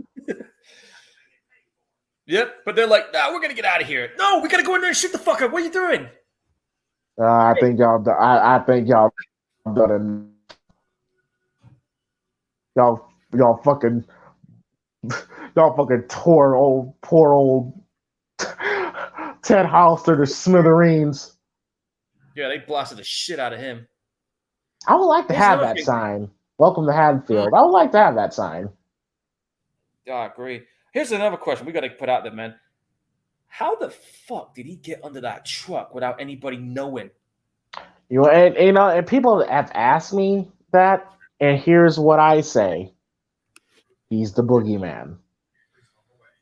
Yep, but they're like, no, we're going to get out of here. No, we got to go in there and shoot the fucker. What are you doing? I think y'all. I think y'all done it. Y'all fucking tore poor old Ted Hollister to smithereens. Yeah, they blasted the shit out of him. I would like to have that sign. Welcome to Haddonfield. I would like to have that sign. Yeah, I agree. Here's another question we got to put out there, man. How the fuck did he get under that truck without anybody knowing? And people have asked me that, and here's what I say: he's the boogeyman.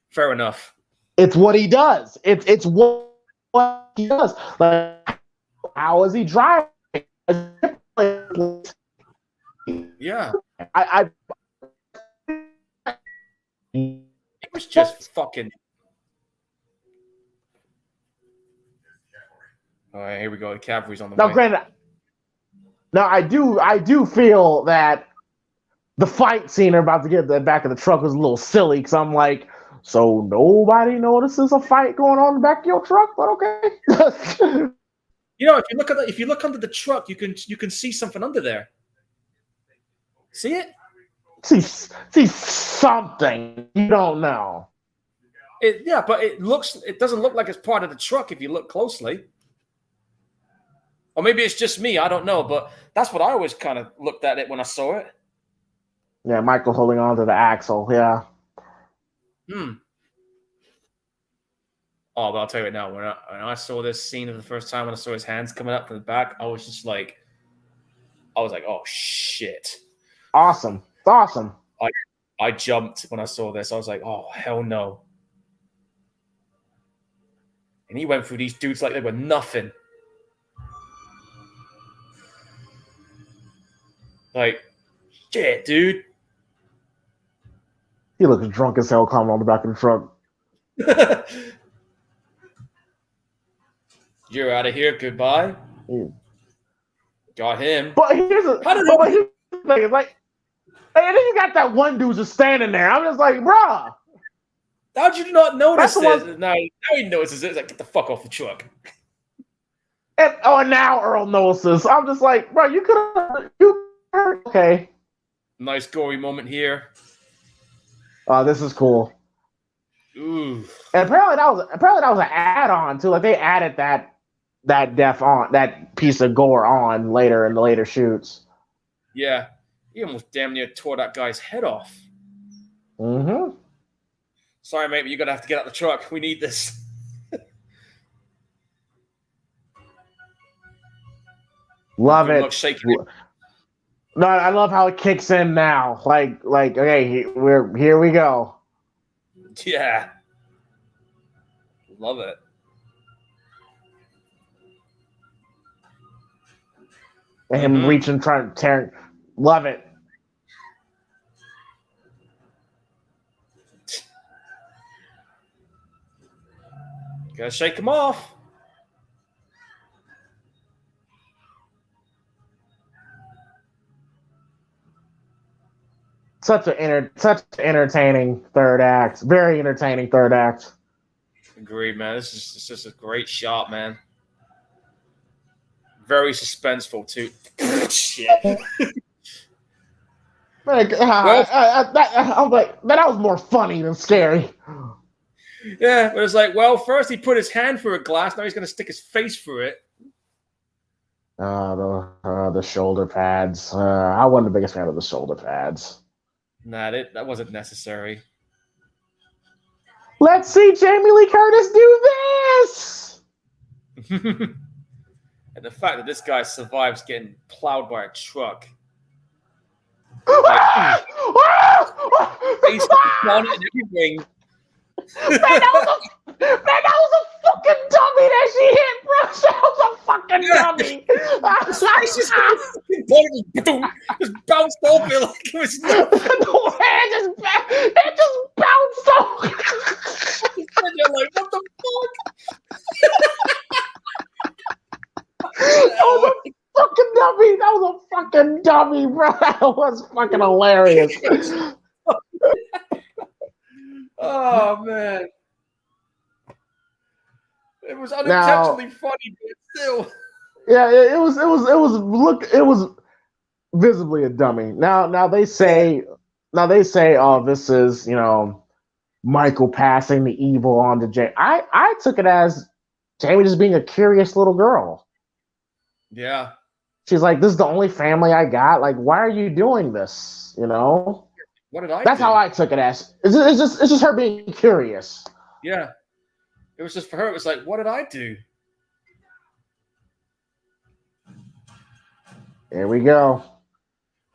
Fair enough. It's what he does. It's what he does. Like, how is he driving? Yeah. It was just fucking. All right, here we go. The cavalry's on the way. Now, granted, I do feel that the fight scene they're about to get at the back of the truck was a little silly because I'm like, so nobody notices a fight going on in the back of your truck, but okay. You know, if you look under the truck, you can see something under there. See it? See something you don't know. But it doesn't look like it's part of the truck if you look closely. Or maybe it's just me. I don't know, but that's what I always kind of looked at it when I saw it. Yeah, Michael holding on to the axle. Yeah. Oh, but I'll tell you right now, when I saw this scene for the first time, when I saw his hands coming up from the back, I was like, oh shit. Awesome. It's awesome. I jumped when I saw this. I was like, oh hell no. And he went through these dudes like they were nothing. Like, shit, dude. He looks drunk as hell coming on the back of the truck. You're out of here. Goodbye. Yeah. Got him. But here's the thing. It's like, and then you got that one dude just standing there. I'm just like, bruh. How'd you not notice this? One... Now he notices it. It's like, get the fuck off the truck. And now Earl notices. I'm just like, bro, you could have. Okay. Nice gory moment here. This is cool. Ooh. And apparently that was an add-on too. Like they added that piece of gore on later in the later shoots. Yeah. He almost damn near tore that guy's head off. Mm-hmm. Sorry, mate, but you're gonna have to get out the truck. We need this. Love it. No, I love how it kicks in now. Like, okay, here we go. Yeah. Love it. And him reaching, trying to tear. Love it. Gotta shake him off. such such entertaining third act. Very entertaining third act. Agreed, man. This is just a great shot, man. Very suspenseful too. Shit. Like, Well, I was like, that was more funny than scary. yeah, but it's like, well, first he put his hand through a glass. Now he's going to stick his face through it. The shoulder pads. I wasn't the biggest fan of the shoulder pads. Nah, that wasn't necessary. Let's see Jamie Lee Curtis do this. And the fact that this guy survives getting plowed by a truck. Like, face on it and everything. Man, that was a fucking dummy that she hit, bro. That was a fucking dummy. Just bounced off it like it was nothing. It just bounced off. And you're like, what the fuck? That was a fucking dummy. That was a fucking dummy, bro. That was fucking hilarious. Oh man, it was unintentionally funny, but still. Yeah, it was visibly a dummy. Now they say, oh, this is Michael passing the evil on to Jamie. I took it as Jamie just being a curious little girl. Yeah. She's like, this is the only family I got. Like, why are you doing this? What did I That's do? how I took it as. It's just her being curious. Yeah. It was just for her. It was like, what did I do? Here we go.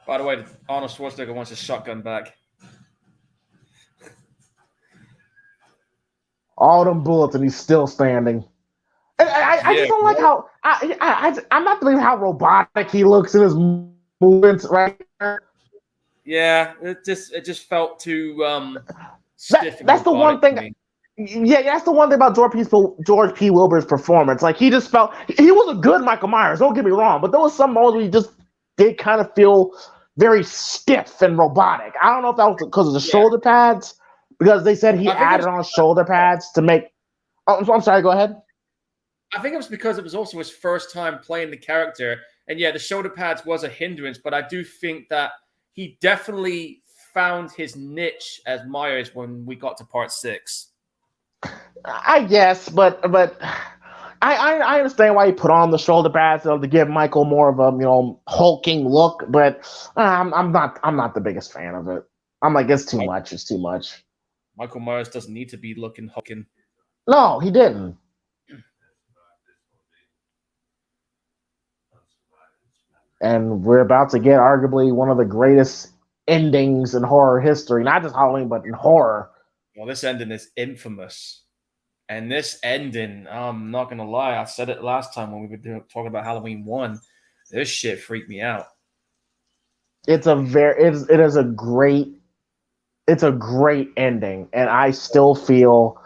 By the way, Arnold Schwarzenegger wants his shotgun back. All them bullets and he's still standing. And I just don't like how I'm not believing how robotic he looks in his movements right there. Yeah, it just felt too stiff. That's the one thing. Yeah, that's the one thing about George P. Wilbur's performance. Like, he just felt he was a good Michael Myers. Don't get me wrong, but there was some moments where he just did kind of feel very stiff and robotic. I don't know if that was because of the shoulder pads, because they said he added on shoulder pads to make. Oh, I'm sorry. Go ahead. I think it was because it was also his first time playing the character, and yeah, the shoulder pads was a hindrance. But I do think that he definitely found his niche as Myers when we got to part 6. I guess, but I understand why he put on the shoulder pads to give Michael more of a hulking look, but I'm not the biggest fan of it. I'm like, it's too much. It's too much. Michael Myers doesn't need to be looking hulking. No, he didn't. And we're about to get arguably one of the greatest endings in horror history, not just Halloween, but in horror. Well, this ending is infamous. And this ending, I'm not going to lie, I said it last time when we were talking about Halloween 1. This shit freaked me out. It's a great ending. And I still feel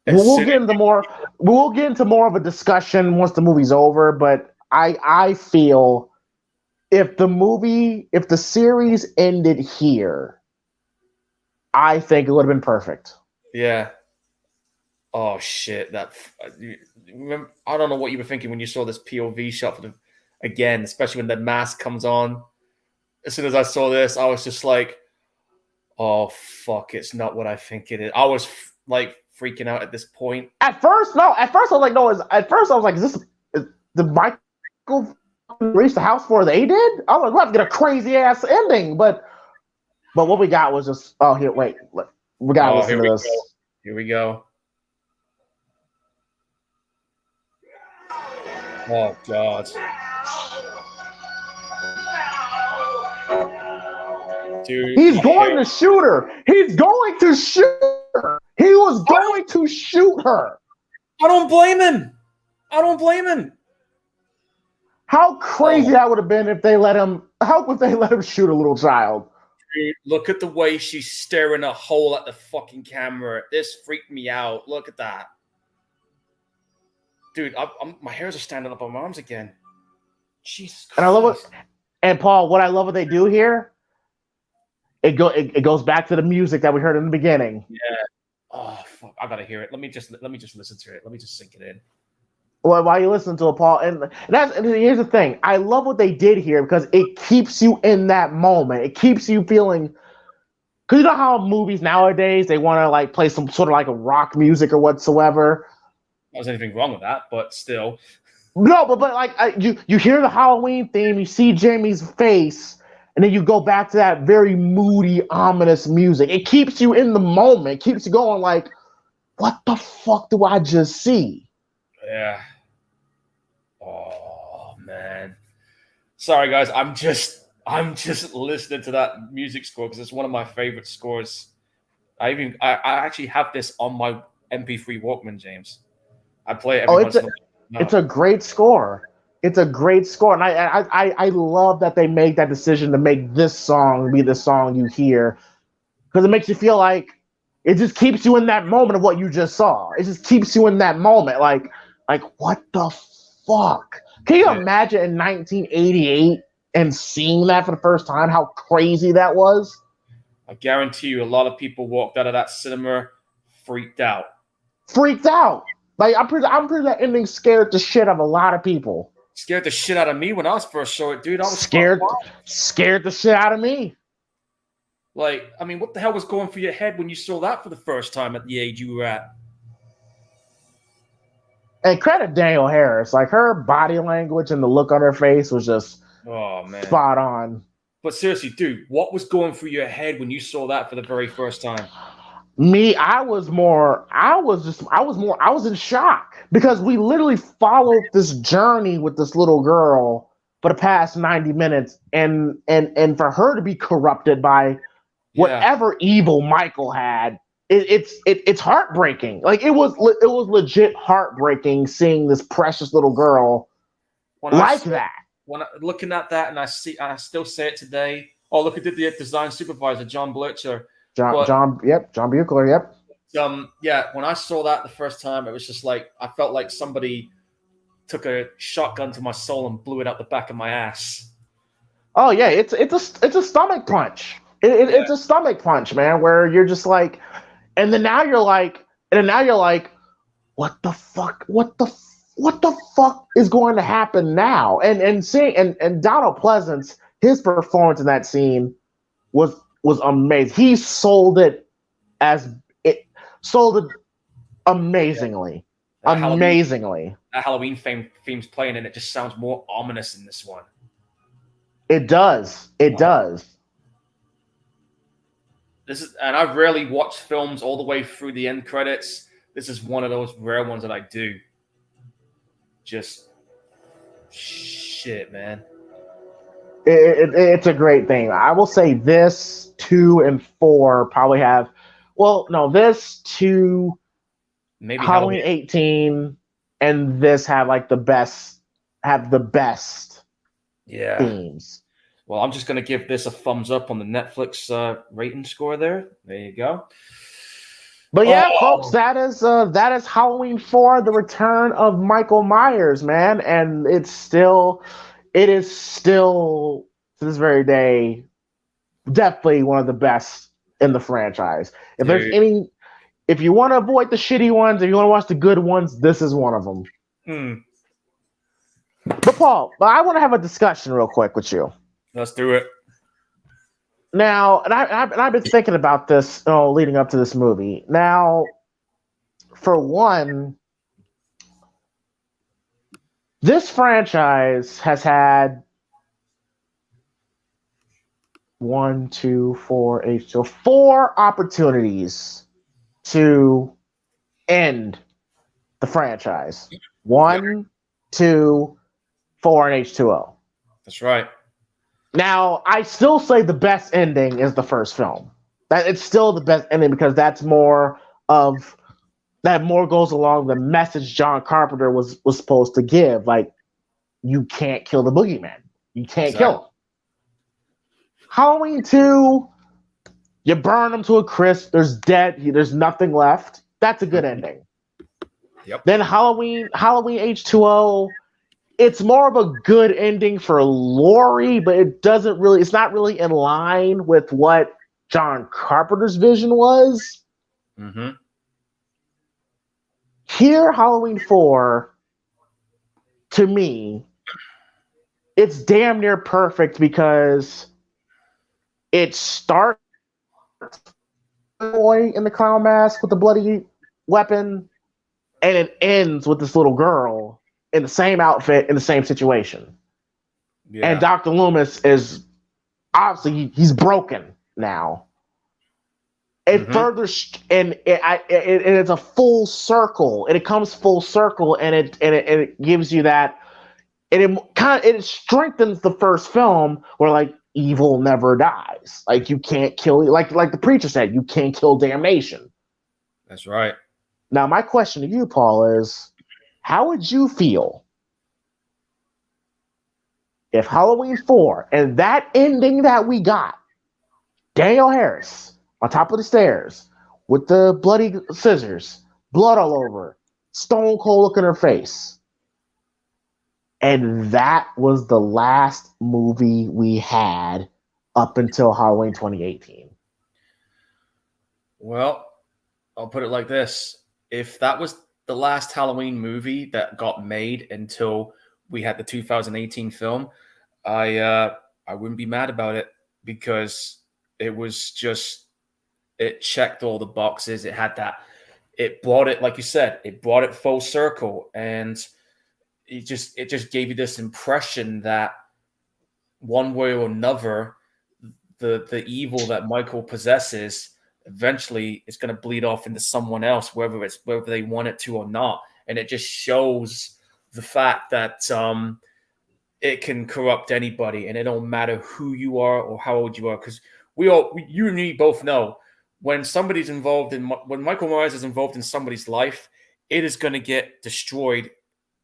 we'll get into more of a discussion once the movie's over, but I feel if the series ended here, I think it would have been perfect. Yeah. Oh shit! I don't know what you were thinking when you saw this POV shot again, especially when the mask comes on. As soon as I saw this, I was just like, "Oh fuck! It's not what I think it is." I was like freaking out at this point. At first I was like, no. At first I was like, did Michael reach the house before they did? I was like, we're about to get a crazy ass ending, but what we got was just we gotta listen to this. Here we go. Oh God. Dude. He's going to shoot her. He's going to shoot her. He was going to shoot her. I don't blame him. How crazy that would have been if they let him shoot a little child. Dude, look at the way she's staring a hole at the fucking camera. This freaked me out. Look at that. Dude, my hairs are standing up on my arms again. Jesus Christ. And I love it. And Paul, what I love what they do here, it goes back to the music that we heard in the beginning. Yeah. Oh fuck! I gotta hear it. Let me just listen to it. Let me just sink it in. Well, while you listen to it, Paul, and here's the thing. I love what they did here because it keeps you in that moment. It keeps you feeling. Because you know how movies nowadays they want to like play some sort of like a rock music or whatsoever. Not there's anything wrong with that, but still. No, but like you hear the Halloween theme, you see Jamie's face, and then you go back to that very moody, ominous music. It keeps you in the moment. It keeps you going like, what the fuck do I just see? Yeah. Oh man. Sorry guys, I'm just listening to that music score because it's one of my favorite scores. I actually have this on my MP3 Walkman, James. I play it every once in a while. It's a great score. It's a great score, and I love that they made that decision to make this song be the song you hear because it makes you feel like it just keeps you in that moment of what you just saw. It just keeps you in that moment, like what the fuck? Can you imagine in 1988 and seeing that for the first time? How crazy that was! I guarantee you, a lot of people walked out of that cinema freaked out. Freaked out. Like I'm pretty that ending scared the shit out of a lot of people. Scared the shit out of me when I was first saw it, dude. I was scared the shit out of me. Like, I mean, what the hell was going through your head when you saw that for the first time at the age you were at? And credit Daniel Harris. Like, her body language and the look on her face was just spot on. But seriously, dude, what was going through your head when you saw that for the very first time? Me, I was in shock because we literally followed this journey with this little girl for the past 90 minutes and for her to be corrupted by whatever evil Michael had, it's heartbreaking. Like it was legit heartbreaking seeing this precious little girl that. When looking at that, and I still say it today. Oh, look at the design supervisor, John Blitzer. John Buechler, yep. When I saw that the first time, it was just like I felt like somebody took a shotgun to my soul and blew it out the back of my ass. Oh yeah, it's a stomach punch. It's a stomach punch, man, where you're just like, and then now you're like, what the fuck is going to happen now? And seeing and Donald Pleasance, his performance in that scene was amazing. He sold it amazingly. That Halloween theme's playing, and it just sounds more ominous in this one. It does. And I rarely watch films all the way through the end credits. This is one of those rare ones that I do. Just shit, man. It's a great thing. I will say this 2 and 4 probably have. Well, no, this 2, maybe Halloween 18, and this have like the best themes. Well, I'm just going to give this a thumbs up on the Netflix rating score there. There you go. But folks, that is Halloween 4, The Return of Micheal Myers, man. And it is still to this very day definitely one of the best in the franchise. If you want to avoid the shitty ones, if you want to watch the good ones, this is one of them. But Paul, I want to have a discussion real quick with you. Let's do it. Now, and I've been thinking about this leading up to this movie. Now, for one, this franchise has had 4 opportunities to end the franchise. 1, 2, 4, and H2O. That's right. Now, I still say the best ending is the first film. That it's still the best ending because that more goes along the message John Carpenter was supposed to give. Like, you can't kill the boogeyman. You can't kill him. Halloween 2, you burn him to a crisp. There's nothing left. That's a good ending. Yep. Then Halloween H2O, it's more of a good ending for Laurie, but it's not really in line with what John Carpenter's vision was. Mm-hmm. Here, Halloween 4, to me, it's damn near perfect because it starts boy in the clown mask with the bloody weapon, and it ends with this little girl in the same outfit in the same situation. Yeah. And Dr. Loomis is obviously he's broken now. It further and it's a full circle, and it comes full circle, and it gives you that, and it strengthens the first film where like evil never dies. Like you can't kill, like the preacher said, you can't kill damnation. That's right. Now my question to you, Paul, is how would you feel if Halloween 4 and that ending that we got, Danielle Harris on top of the stairs with the bloody scissors, blood all over, stone cold look in her face, and that was the last movie we had up until Halloween 2018? Well, I'll put it like this. If that was the last Halloween movie that got made until we had the 2018 film, I wouldn't be mad about it, because it was just, it checked all the boxes. It had that, it brought it, like you said, it brought it full circle, and it just gave you this impression that one way or another, the evil that Michael possesses eventually is going to bleed off into someone else, whether they want it to or not. And it just shows the fact that it can corrupt anybody, and it don't matter who you are or how old you are, because you and me both know when when Michael Myers is involved in somebody's life, it is going to get destroyed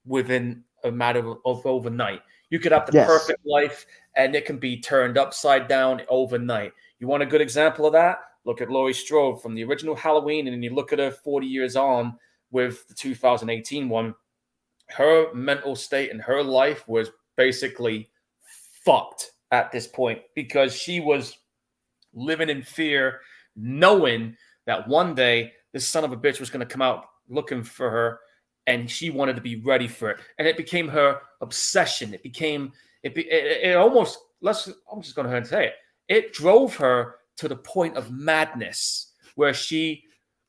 within a matter of overnight. You could have the perfect life, and it can be turned upside down overnight. You want a good example of that? Look at Laurie Strode from the original Halloween, and then you look at her 40 years on with the 2018 one. Her mental state and her life was basically fucked at this point, because she was living in fear, knowing that one day this son of a bitch was going to come out looking for her, and she wanted to be ready for it. And it became her obsession. It almost, I'm just going to go ahead and say it. It drove her to the point of madness, where she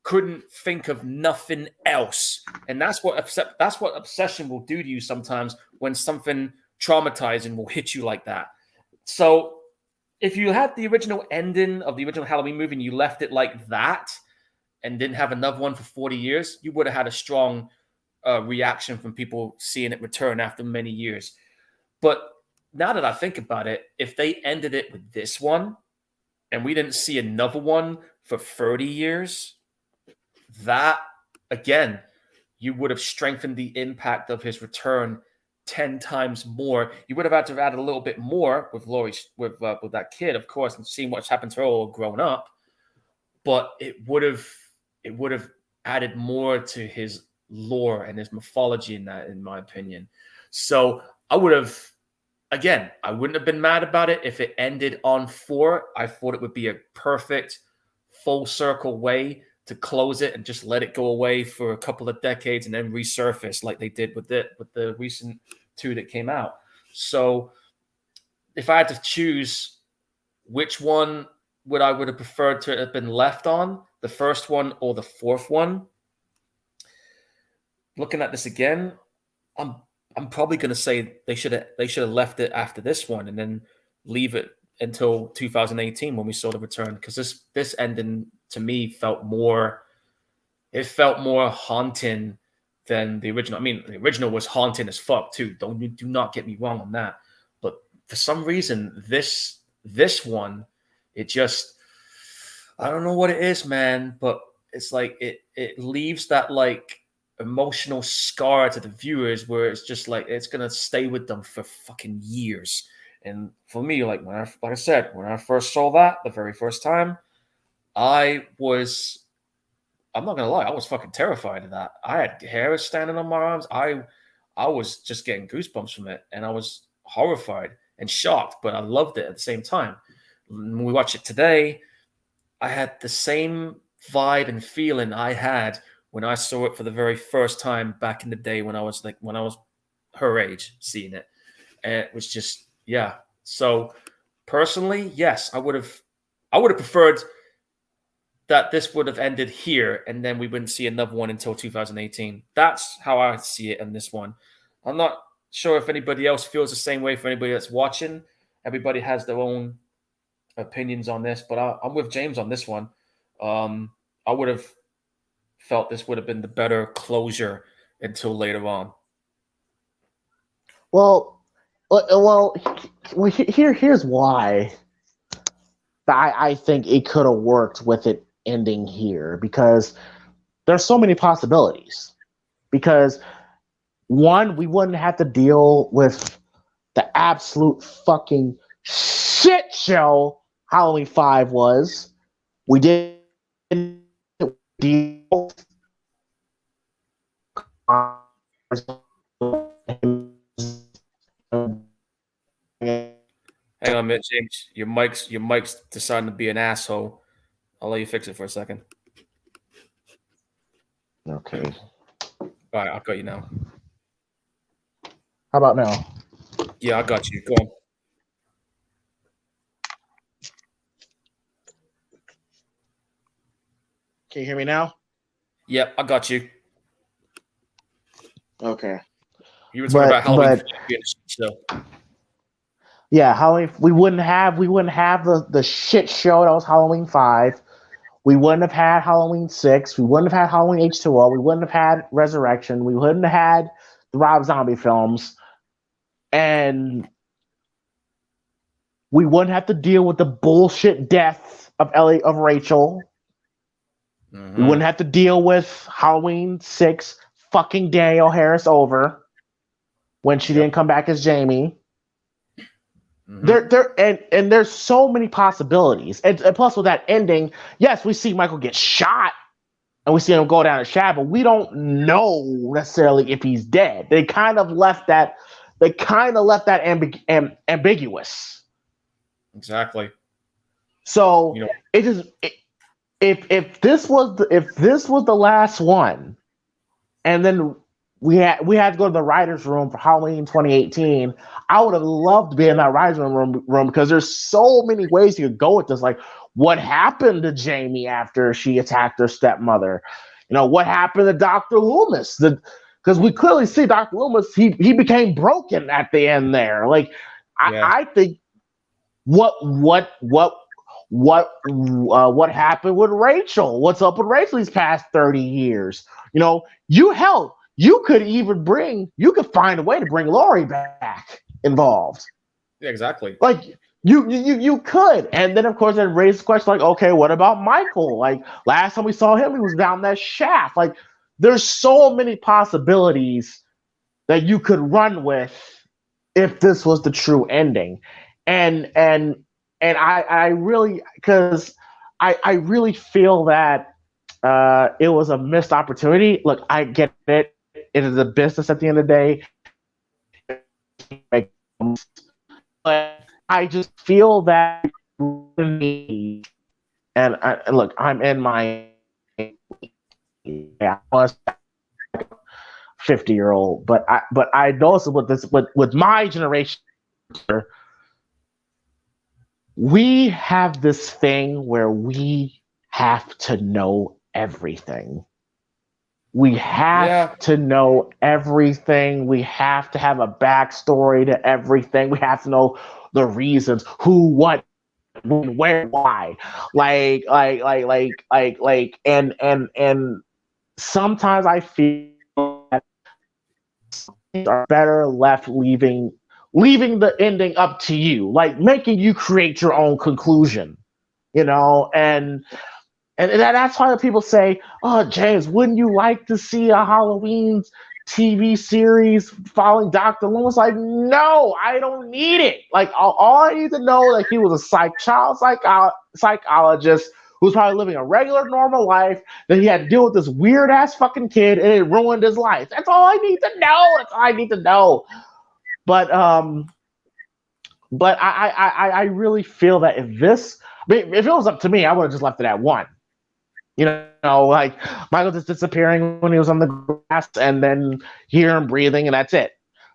couldn't think of nothing else. And that's what obsession will do to you sometimes, when something traumatizing will hit you like that. So if you had the original ending of the original Halloween movie and you left it like that and didn't have another one for 40 years, you would have had a strong reaction from people seeing it return after many years. But now that I think about it, if they ended it with this one and we didn't see another one for 30 years, that, again, you would have strengthened the impact of his return 10 times more. You would have had to have added a little bit more with Laurie, with that kid, of course, and seeing what's happened to her all grown up. But it would have added more to his lore and his mythology in that, in my opinion. So I wouldn't have been mad about it if it ended on 4. I thought it would be a perfect full circle way to close it and just let it go away for a couple of decades and then resurface like they did with the recent 2 that came out. So if I had to choose which one would have preferred to have been left on, the first one or the 4th one, looking at this again, I'm probably going to say they should have left it after this one and then leave it until 2018 when we saw the return, because this ending to me felt more haunting than the original. I mean, the original was haunting as fuck too. Do not get me wrong on that. But for some reason, this one, it just, I don't know what it is, man, but it's like it leaves that like emotional scar to the viewers where it's just like it's gonna stay with them for fucking years. And for me, like when I first saw that the very first time, I'm not gonna lie, I was fucking terrified of that. I had hair standing on my arms. I was just getting goosebumps from it, and I was horrified and shocked, but I loved it at the same time. When we watch it today, I had the same vibe and feeling I had when I saw it for the very first time back in the day when I was her age seeing it. And it was just, yeah. So personally, yes, I would have preferred that this would have ended here and then we wouldn't see another one until 2018. That's how I see it in this one. I'm not sure if anybody else feels the same way for anybody that's watching. Everybody has their own opinions on this, but I'm with James on this one. I would have felt this would have been the better closure until later on. Well, here's why I think it could have worked with it ending here, because there's so many possibilities. Because one, we wouldn't have to deal with the absolute fucking shit show Halloween 5 was. We didn't deal Hang on a minute, James. Your mic's deciding to be an asshole. I'll let you fix it for a second. Okay. All right, I've got you now. How about now? Yeah, I got you. Go on. Can you hear me now? Yep, I got you. Okay. You were talking about Halloween but being a show. yeah, Halloween. We wouldn't have the shit show that was Halloween 5. We wouldn't have had Halloween 6. We wouldn't have had Halloween H2O. We wouldn't have had Resurrection. We wouldn't have had the Rob Zombie films, and we wouldn't have to deal with the bullshit death of Rachel. We wouldn't have to deal with Halloween 6 fucking Danielle Harris over when she didn't come back as Jamie. And there's so many possibilities. And plus with that ending, yes, we see Michael get shot and we see him go down a shaft, but we don't know necessarily if he's dead. They kind of left that ambiguous. Exactly. So if this was the last one, and then we had to go to the writers' room for Halloween 2018, I would have loved to be in that writers' room because there's so many ways you could go with this. Like, what happened to Jamie after she attacked her stepmother? What happened to Dr. Loomis? Because we clearly see Dr. Loomis, he became broken at the end there. Like, I think what happened with Rachel? What's up with Rachel these past 30 years? You could find a way to bring Laurie back involved. Yeah, exactly. Like you could. And then of course it raised the question like, okay, what about Michael? Like last time we saw him, he was down that shaft. Like there's so many possibilities that you could run with if this was the true ending. And I really, because I really feel that it was a missed opportunity. Look, I get it. It is a business at the end of the day. But I just feel that me, and look, I'm in my 50-year-old, but I noticed with my generation, we have this thing where we have to know everything. We have to know everything. We have to have a backstory to everything. We have to know the reasons, who, what, when, where, why. And sometimes I feel that things are better left leaving the ending up to you, like making you create your own conclusion, and that's why people say, "Oh, James, wouldn't you like to see a Halloween TV series following Dr. Loomis?" Like, no, I don't need it. Like, all I need to know that he was a child psychologist who's probably living a regular, normal life, that he had to deal with this weird ass fucking kid and it ruined his life. That's all I need to know. That's all I need to know. But But I really feel that if it was up to me, I would have just left it at one. Like Michael just disappearing when he was on the grass, and then hear him breathing, and that's it.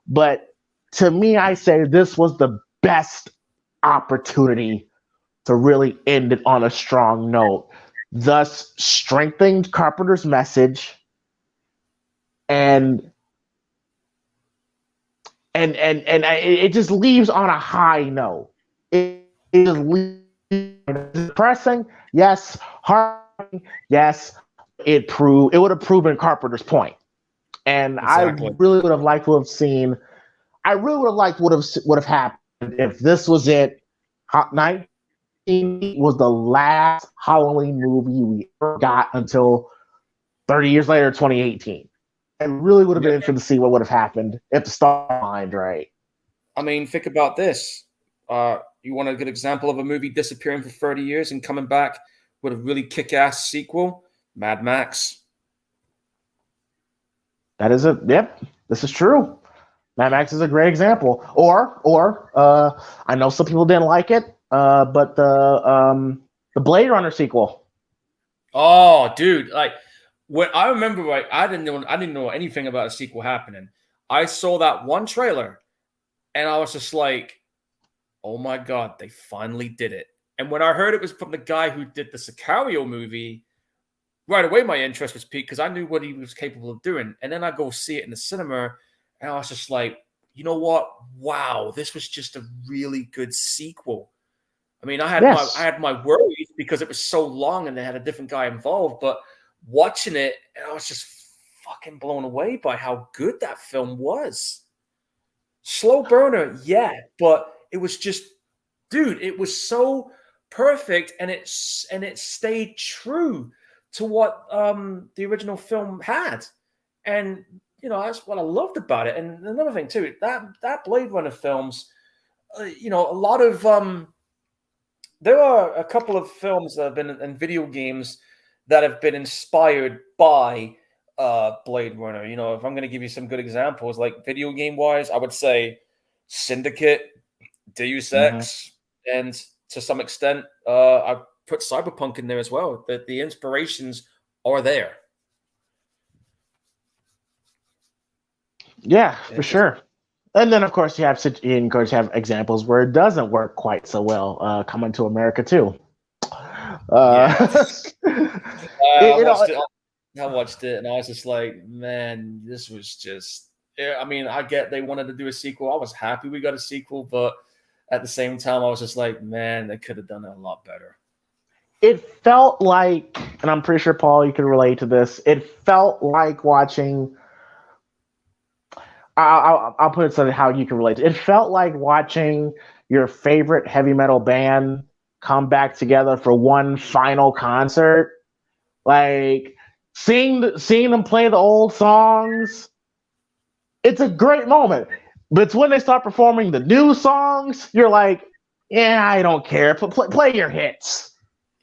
But to me, I say this was the best opportunity to really end it on a strong note, thus strengthening Carpenter's message and it just leaves on a high note. It just leaves depressing, yes, hard, yes. It would have proven Carpenter's point, and I Exactly. really would have liked to have seen. I really would have liked would have happened if this was it. 19 was the last Halloween movie we ever got until 30 years later, 2018. It really would have been Yeah. interesting to see what would have happened if the star aligned right. I mean, think about this. You want a good example of a movie disappearing for 30 years and coming back with a really kick-ass sequel? Mad Max. That is yep, this is true. Mad Max is a great example. Or I know some people didn't like it, but the Blade Runner sequel. Oh, dude, like when I remember, right, I didn't know anything about a sequel happening. I saw that one trailer, and I was just like, "Oh my god, they finally did it!" And when I heard it was from the guy who did the Sicario movie, right away my interest was piqued because I knew what he was capable of doing. And then I go see it in the cinema, and I was just like, you know what? Wow, this was just a really good sequel. I mean, Yes. I had my worries because it was so long and they had a different guy involved, but watching it, I was just fucking blown away by how good that film was. Slow burner, yeah, but it was just, dude, it was so perfect, and it stayed true to what the original film had, and that's what I loved about it. And another thing too, that Blade Runner films, a lot of there are a couple of films that have been in video games that have been inspired by Blade Runner. If I'm going to give you some good examples, like video game wise, I would say Syndicate, Deus Mm-hmm. Ex, and to some extent, I put Cyberpunk in there as well. That the inspirations are there. Yeah, for It's just, sure. And then, of course, you have examples where it doesn't work quite so well. Coming to America too. yeah. Uh, I you know, watched it. I watched it, and I was just like, man, this was just. Yeah, I mean, I get they wanted to do a sequel. I was happy we got a sequel, but at the same time, I was just like, man, they could have done it a lot better. it felt like, and I'm pretty sure Paul, you can relate to this. It felt like watching. I'll put it so how you can relate. It felt like watching your favorite heavy metal band come back together for one final concert. Like seeing them play the old songs, it's a great moment. But it's when they start performing the new songs, you're like, yeah, I don't care. Play your hits.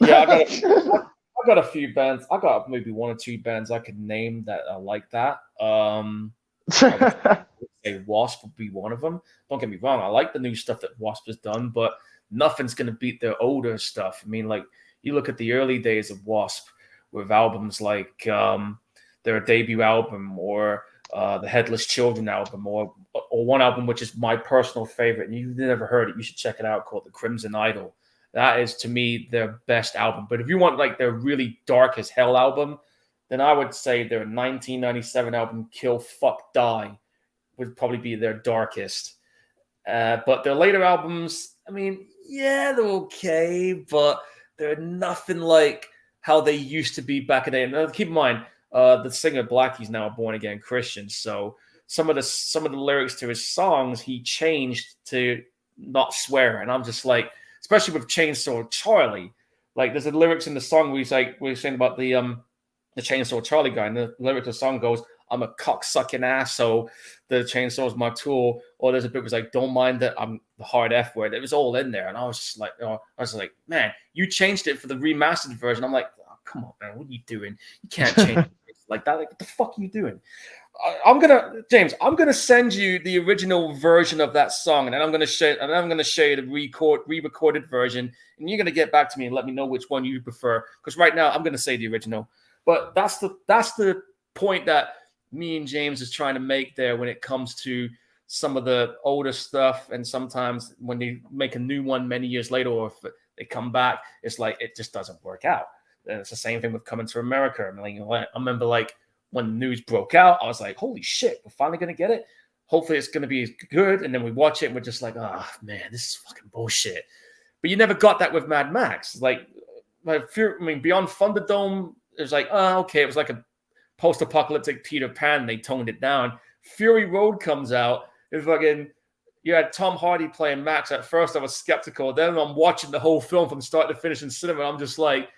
Yeah, I got a few bands. I got maybe one or two bands I could name that are like that. I would say Wasp would be one of them. Don't get me wrong, I like the new stuff that Wasp has done, but nothing's gonna beat their older stuff. I mean, like you look at the early days of Wasp with albums like their debut album or the Headless Children album or one album which is my personal favorite, and you've never heard it, you should check it out, called The Crimson Idol. That is to me their best album. But if you want like their really dark as hell album, then I would say their 1997 album Kill Fuck Die would probably be their darkest. But their later albums, I mean, yeah, they're okay, but they're nothing like how they used to be back in the day. And keep in mind, the singer Blackie's now a born again Christian, so some of the lyrics to his songs he changed to not swear, and I'm just like, especially with Chainsaw Charlie, like there's the lyrics in the song where he's like we're saying about the Chainsaw Charlie guy, and the lyric of the song goes, I'm a cock-sucking asshole, the chainsaw is my tool, or there's a bit was like, don't mind that I'm the hard F word. It was all in there, and I was just like, man, you changed it for the remastered version. I'm like, oh, come on, man, what are you doing? You can't change it like that. Like, what the fuck are you doing? I'm gonna send you the original version of that song, and then I'm gonna show you the re-recorded version, and you're gonna get back to me and let me know which one you prefer. Because right now I'm gonna say the original, but that's the point that me and James is trying to make there when it comes to some of the older stuff, and sometimes when they make a new one many years later, or if they come back, it's like it just doesn't work out. And it's the same thing with Coming to America. I mean, I remember like when the news broke out, I was like, holy shit, we're finally going to get it. Hopefully it's going to be good. And then we watch it and we're just like, oh, man, this is fucking bullshit. But you never got that with Mad Max. Like Beyond Thunderdome, it was like, oh, okay. It was like a post-apocalyptic Peter Pan. They toned it down. Fury Road comes out. It's fucking, you had Tom Hardy playing Max. At first I was skeptical. Then I'm watching the whole film from start to finish in cinema. I'm just like,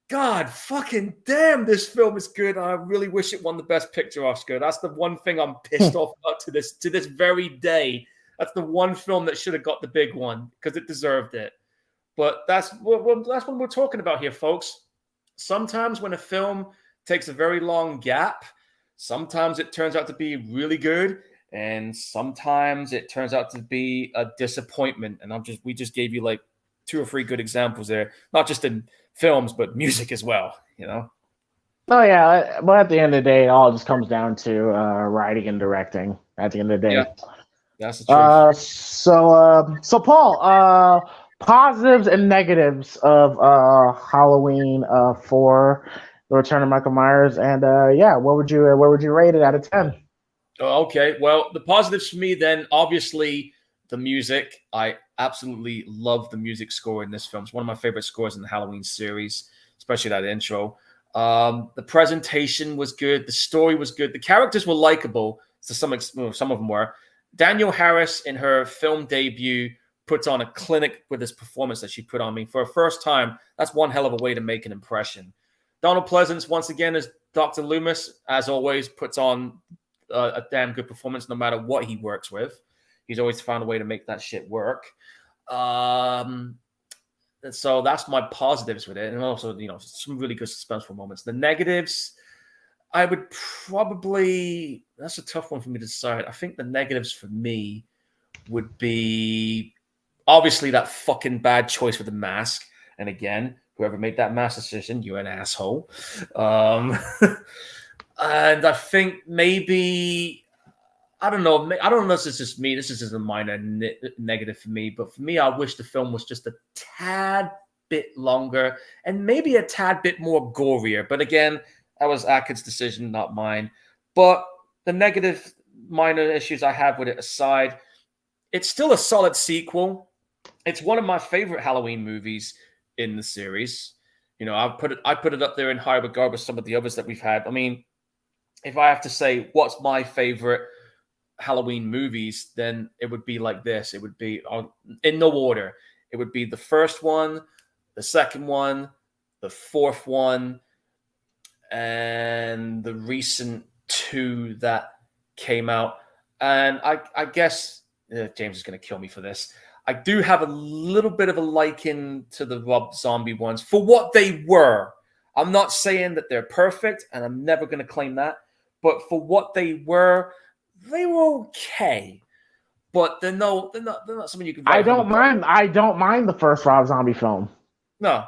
God fucking damn, this film is good. I really wish it won the Best Picture Oscar. That's the one thing I'm pissed off about to this very day. That's the one film that should have got the big one because it deserved it. But that's what we're talking about here, folks. Sometimes when a film takes a very long gap, sometimes it turns out to be really good, and sometimes it turns out to be a disappointment. And we just gave you like 2 or 3 good examples there, not just in films but music as well, you know. Oh yeah, but at the end of the day, it all just comes down to writing and directing. At the end of the day, Yeah, that's the truth. So Paul, positives and negatives of Halloween 4, The Return of Michael Myers, and where would you rate it out of 10? Okay, well, the positives for me then, obviously, the music. I absolutely love the music score in this film. It's one of my favorite scores in the Halloween series, especially that intro. The presentation was good. The story was good. The characters were likable. So some of them were. Danielle Harris, in her film debut, puts on a clinic with this performance that she put on me. For a first time, that's one hell of a way to make an impression. Donald Pleasance, once again, as Dr. Loomis, as always, puts on a damn good performance no matter what he works with. He's always found a way to make that shit work. So that's my positives with it. And also, some really good suspenseful moments. The negatives, I would probably, that's a tough one for me to decide. I think the negatives for me would be obviously that fucking bad choice with the mask. And again, whoever made that mask decision, you're an asshole. And I think maybe, I don't know if this is just me. This is just a minor negative for me. But for me, I wish the film was just a tad bit longer and maybe a tad bit more gorier. But again, that was Atkins's decision, not mine. But the negative minor issues I have with it aside, it's still a solid sequel. It's one of my favorite Halloween movies in the series. I put it up there in high regard with some of the others that we've had. I mean, if I have to say what's my favorite Halloween movies, then it would be like this. It would be in no order. It would be the first one, the second one, the fourth one, and the recent 2 that came out. And I guess James is going to kill me for this. I do have a little bit of a liking to the Rob Zombie ones for what they were. I'm not saying that they're perfect, and I'm never going to claim that. But for what they were okay. But they're not something you can. I don't mind the first Rob Zombie film. No,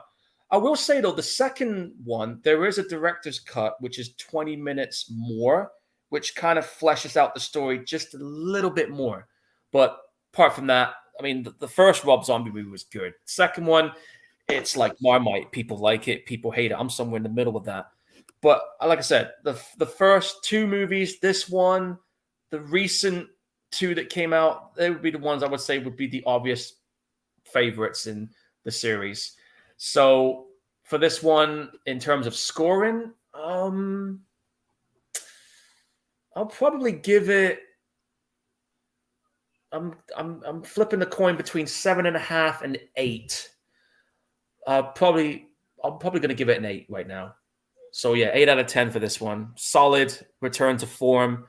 I will say though, the second one, there is a director's cut, which is 20 minutes more, which kind of fleshes out the story just a little bit more. But apart from that, I mean, the first Rob Zombie movie was good. Second one, it's like Marmite. People like it, people hate it. I'm somewhere in the middle of that. But like I said, the first 2 movies, this one, the recent 2 that came out, they would be the ones I would say would be the obvious favorites in the series. So for this one, in terms of scoring, I'll probably give it. I'm flipping the coin between 7.5 and 8. I'm probably going to give it an 8 right now. So yeah, 8 out of 10 for this one. Solid return to form,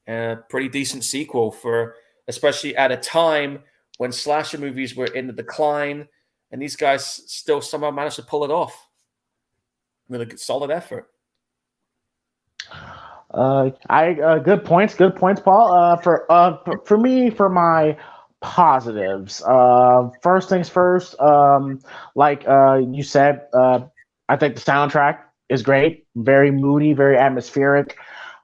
and a pretty decent sequel for, especially at a time when slasher movies were in the decline, and these guys still somehow managed to pull it off. Really good, solid effort. Good points, Paul. For me, for my positives. First things first. Like you said, I think the soundtrack is great. Very moody, very atmospheric.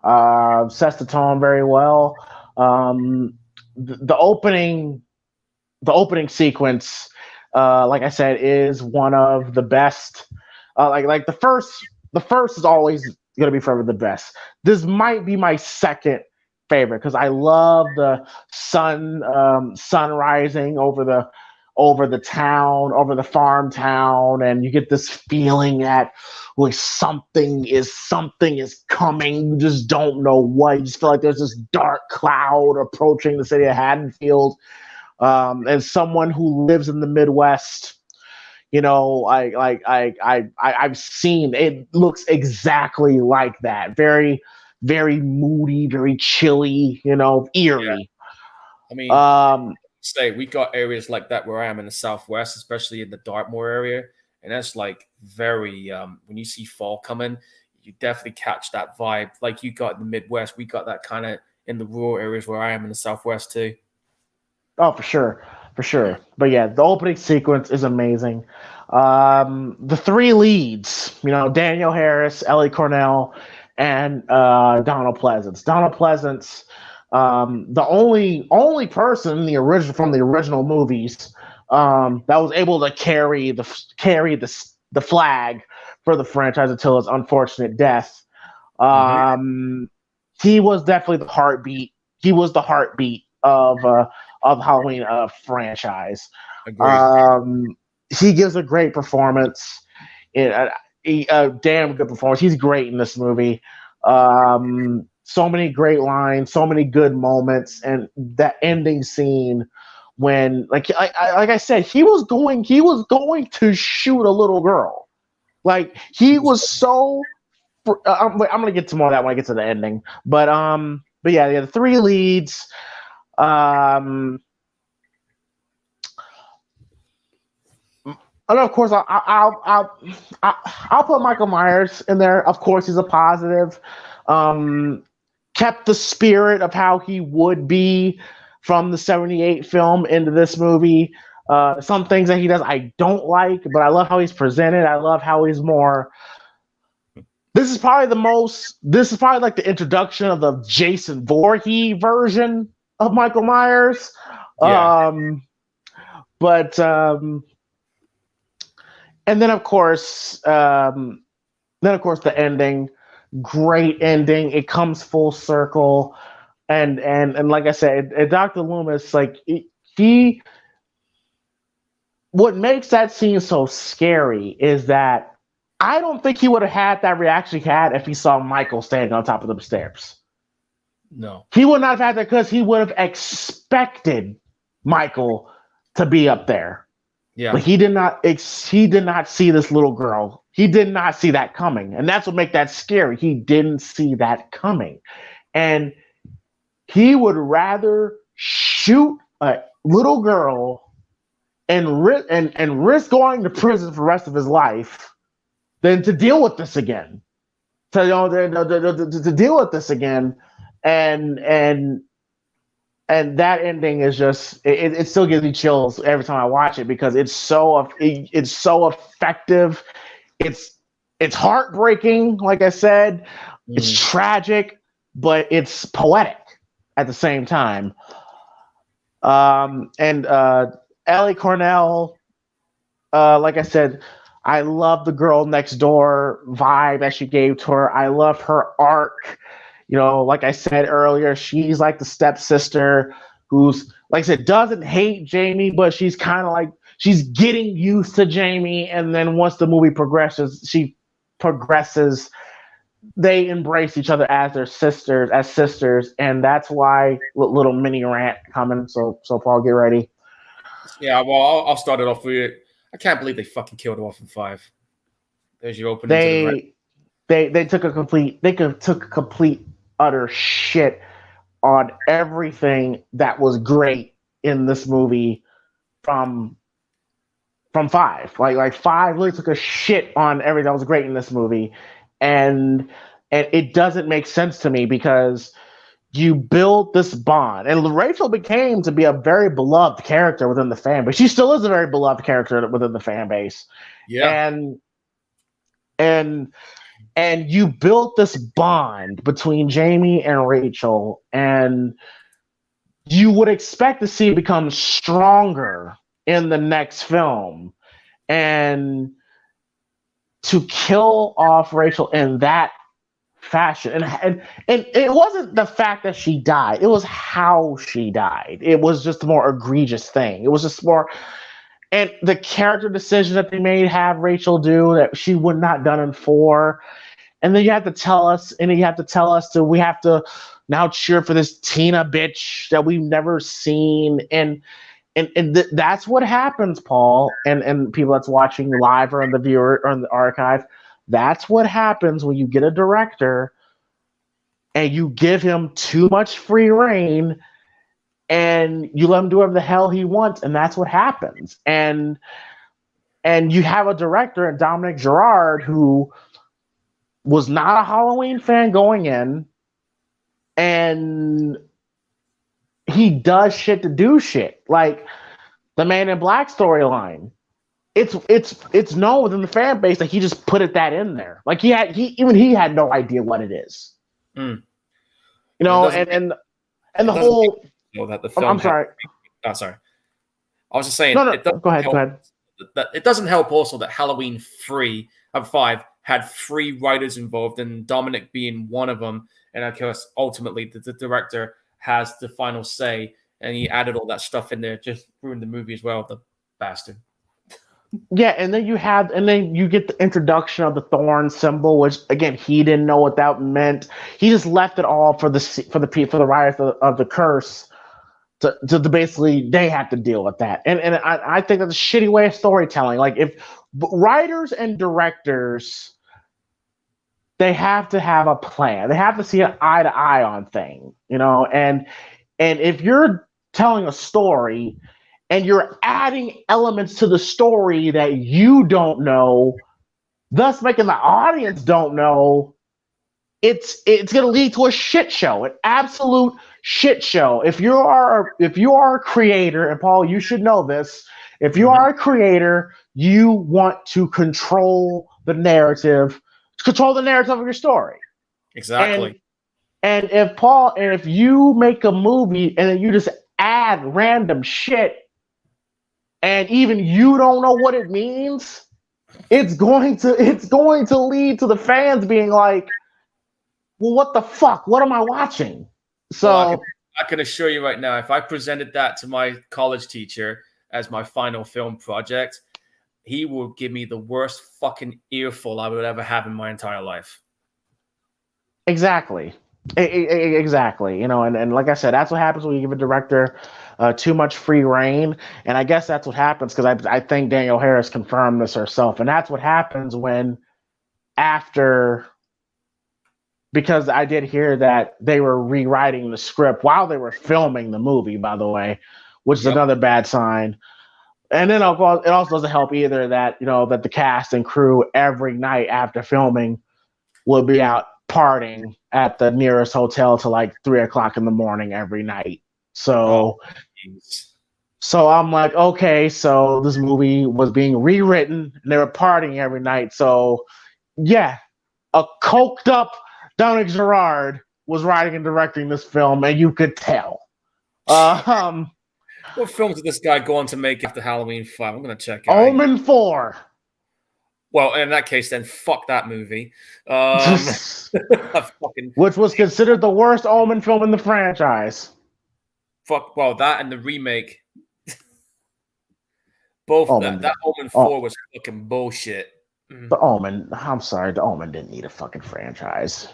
Sets the tone very well. Um, the opening sequence, like I said, is one of the best. Like the first is always gonna be forever the best. This might be my second favorite because I love the sun rising over the town, over the farm town, and you get this feeling that like something is coming. You just don't know what. You just feel like there's this dark cloud approaching the city of Haddonfield. And someone who lives in the Midwest, I've seen it looks exactly like that. Very, very moody, very chilly, Yeah. eerie. I mean, Um, say we got areas like that where I am in the Southwest, especially in the Dartmoor area. And that's like very, when you see fall coming, you definitely catch that vibe. Like you got in the Midwest, we got that kind of in the rural areas where I am in the Southwest too. oh, for sure, for Yeah. sure. But yeah, the opening sequence is amazing. The three leads, Daniel Harris, Ellie Cornell, and Donald Pleasance. Donald Pleasance, the only person in the original from the original movies that was able to carry the flag for the franchise until his unfortunate death. Mm-hmm. Um, he was definitely the heartbeat. He was the heartbeat of Halloween franchise. Agreed. Um, he gives a great performance. A damn good performance. He's great in this movie. So many great lines, so many good moments, and that ending scene when, like I said, he was going to shoot a little girl. Like he was so. I'm gonna get to more of that when I get to the ending, but yeah, the three leads. Um, and of course, I'll put Michael Myers in there. Of course, he's a positive. Um, Kept the spirit of how he would be from the '78 film into this movie. Some things that he does I don't like, but I love how he's presented. I love how he's more. This is probably like the introduction of the Jason Voorhees version of Michael Myers. Yeah. Um, but and then of course the ending, great ending. It comes full circle, and like I said, Dr. Loomis, he, what makes that scene so scary is that I don't think he would have had that reaction he had if he saw Michael standing on top of the stairs. No. He would not have had that because he would have expected Michael to be up there. Yeah. But he did not. He did not see this little girl. He did not see that coming, and that's what makes that scary. He didn't see that coming, and he would rather shoot a little girl and risk going to prison for the rest of his life than to deal with this again. To deal with this again, and that ending is just it still gives me chills every time I watch it because it's so effective. It's heartbreaking, like I said. It's tragic, but it's poetic at the same time. And Ellie Cornell, like I said, I love the girl next door vibe that she gave to her. I love her arc. Like I said earlier, she's like the stepsister who's, like I said, doesn't hate Jamie, but she's kind of like she's getting used to Jamie. And then once the movie progresses, they embrace each other as sisters, and that's why little mini rant coming. So Paul, get ready. Yeah. Well, I'll start it off with you. I can't believe they fucking killed her off in 5. There's your opening to the rant. They took a complete utter shit on everything that was great in this movie from 5. Like 5 really took a shit on everything that was great in this movie, and and it doesn't make sense to me because you build this bond, and Rachel became to be a very beloved character within the fan base. She still is a very beloved character within the fan base, Yeah. and and you built this bond between Jamie and Rachel, and you would expect to see it become stronger in the next film, and to kill off Rachel in that fashion, and it wasn't the fact that she died, it was how she died. It was just a more egregious thing. It was just more, and the character decision that they made have Rachel do that she would not done in 4. And then you have to tell us, that we have to now cheer for this Tina bitch that we've never seen, that's what happens, Paul, and people that's watching live or on the viewer or on the archive. That's what happens when you get a director and you give him too much free reign and you let him do whatever the hell he wants, and that's what happens. And you have a director, Dominic Girard, who was not a Halloween fan going in, and he does shit to do shit. Like the Man in Black storyline. It's known within the fan base that he just put that in there. Like he had no idea what it is. Mm. You know, and the whole. That the film I'm sorry. Sorry. I was just saying. No. Go ahead. It doesn't help also that Halloween 5 had 3 writers involved, and Dominic being one of them. And of course, ultimately, the director has the final say, and he added all that stuff in there, just ruined the movie as well, the bastard. Yeah, and then you get the introduction of the thorn symbol, which again he didn't know what that meant. He just left it all for the writers of the curse to basically they have to deal with that. And I think that's a shitty way of storytelling. Like if writers and directors, they have to have a plan. They have to see an eye to eye on things, you know. And if you're telling a story and you're adding elements to the story that you don't know, thus making the audience don't know, it's going to lead to a shit show, an absolute shit show. If you are a creator, and Paul, you should know this, if you are a creator, you want to control the narrative of your story. Exactly. And if you make a movie and then you just add random shit, and even you don't know what it means, it's going to lead to the fans being like, well, what the fuck? What am I watching? So well, I can assure you right now, if I presented that to my college teacher as my final film project, he will give me the worst fucking earful I would ever have in my entire life. Exactly. Exactly. You know, and like I said, that's what happens when you give a director too much free reign. And I guess that's what happens because I think Danielle Harris confirmed this herself. And that's what happens because I did hear that they were rewriting the script while they were filming the movie, by the way, which is another bad sign. And then it also doesn't help either that, you know, that the cast and crew every night after filming will be out partying at the nearest hotel to like 3:00 in the morning every night. So I'm like, okay, so this movie was being rewritten and they were partying every night. So yeah, a coked up Dominic Girard was writing and directing this film, and you could tell. What films did this guy go on to make after Halloween 5? I'm going to check it. Omen 4. Well, in that case, then fuck that movie. Which was considered the worst Omen film in the franchise. Well, that and the remake. Both that Omen 4 was fucking bullshit. The Omen, I'm sorry, the Omen didn't need a fucking franchise.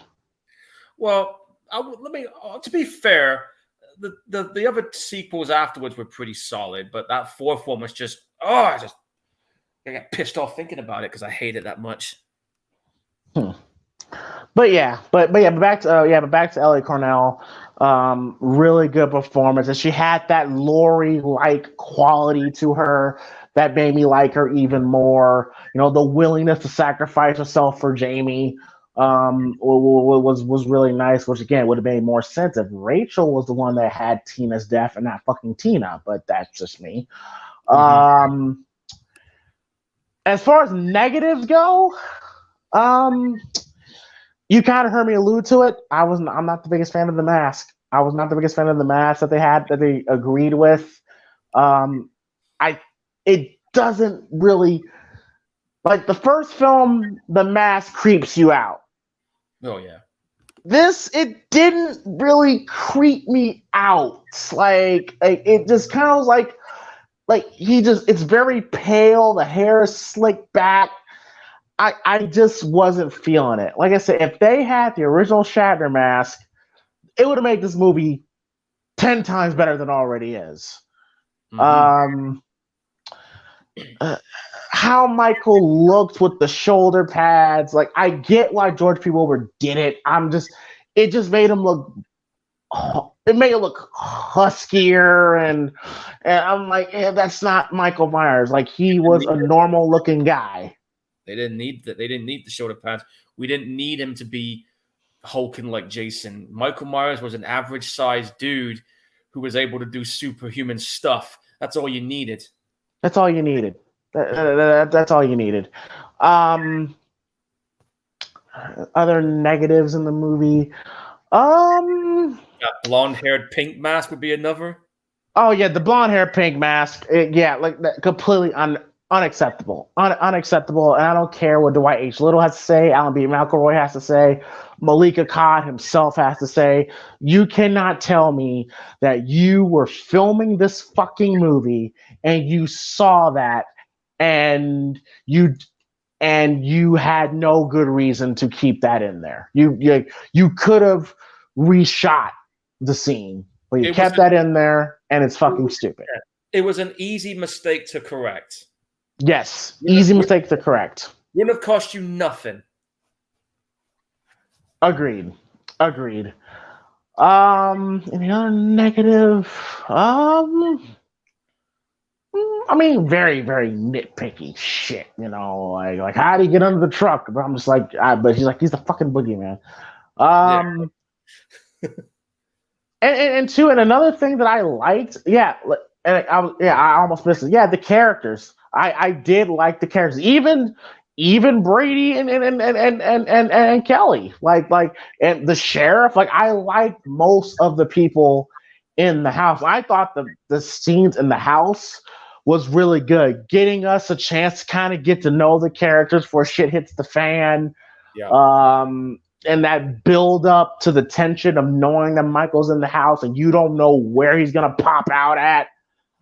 Well, to be fair, the other sequels afterwards were pretty solid, but that 4th one was just I got pissed off thinking about it because I hate it that much. But back to Ellie Cornell. Really good performance, and she had that Laurie-like quality to her that made me like her even more. You know, the willingness to sacrifice herself for Jamie was really nice, which again would have made more sense if Rachel was the one that had Tina's death and not fucking Tina, but that's just me. Mhm. As far as negatives go, um, you kind of heard me allude to it. I'm not the biggest fan of the mask. I was not the biggest fan of the mask that they agreed with. Um, I it doesn't really like the first film. The mask creeps you out. Oh yeah. This it didn't really creep me out. Like it just kind of was like he just it's very pale. The hair is slicked back. I just wasn't feeling it. Like I said, if they had the original Shatner mask, it would have made this movie 10 times better than it already is. Mhm. Um, uh, how Michael looked with the shoulder pads, like I get why George P. Wilbur did it. It just made him look. It made it look huskier, and I'm like, yeah, that's not Michael Myers. Like he was a normal looking guy. They didn't need that. They didn't need the shoulder pads. We didn't need him to be hulking like Jason. Michael Myers was an average sized dude who was able to do superhuman stuff. That's all you needed. That's all you needed. That's all you needed. Um, Other negatives in the movie. Um. That blonde haired pink mask would be another. Oh yeah, the blonde hair, pink mask. Yeah, like that, completely unacceptable. Unacceptable. And I don't care what Dwight H. Little has to say. Alan B. McElroy has to say. Malika Todd himself has to say. You cannot tell me that you were filming this fucking movie and you saw that and you had no good reason to keep that in there. You could have reshot the scene, but you It was kept that in there, and it's fucking stupid. it was an easy mistake to correct. Yes, easy mistake to correct. Wouldn't have cost you nothing. Agreed. Agreed. Any other negative? I mean, very, very nitpicky shit. Like how do you get under the truck? But I'm just like, but he's the fucking boogeyman. Yeah. Um, and two, and another thing that I liked, yeah, I almost missed it. Yeah, the characters. I did like the characters, even Brady and Kelly, and the sheriff. Like I liked most of the people in the house. I thought the scenes in the house was really good, getting us a chance to kind of get to know the characters before shit hits the fan. Yeah. And that build up to the tension of knowing that Michael's in the house and you don't know where he's gonna pop out at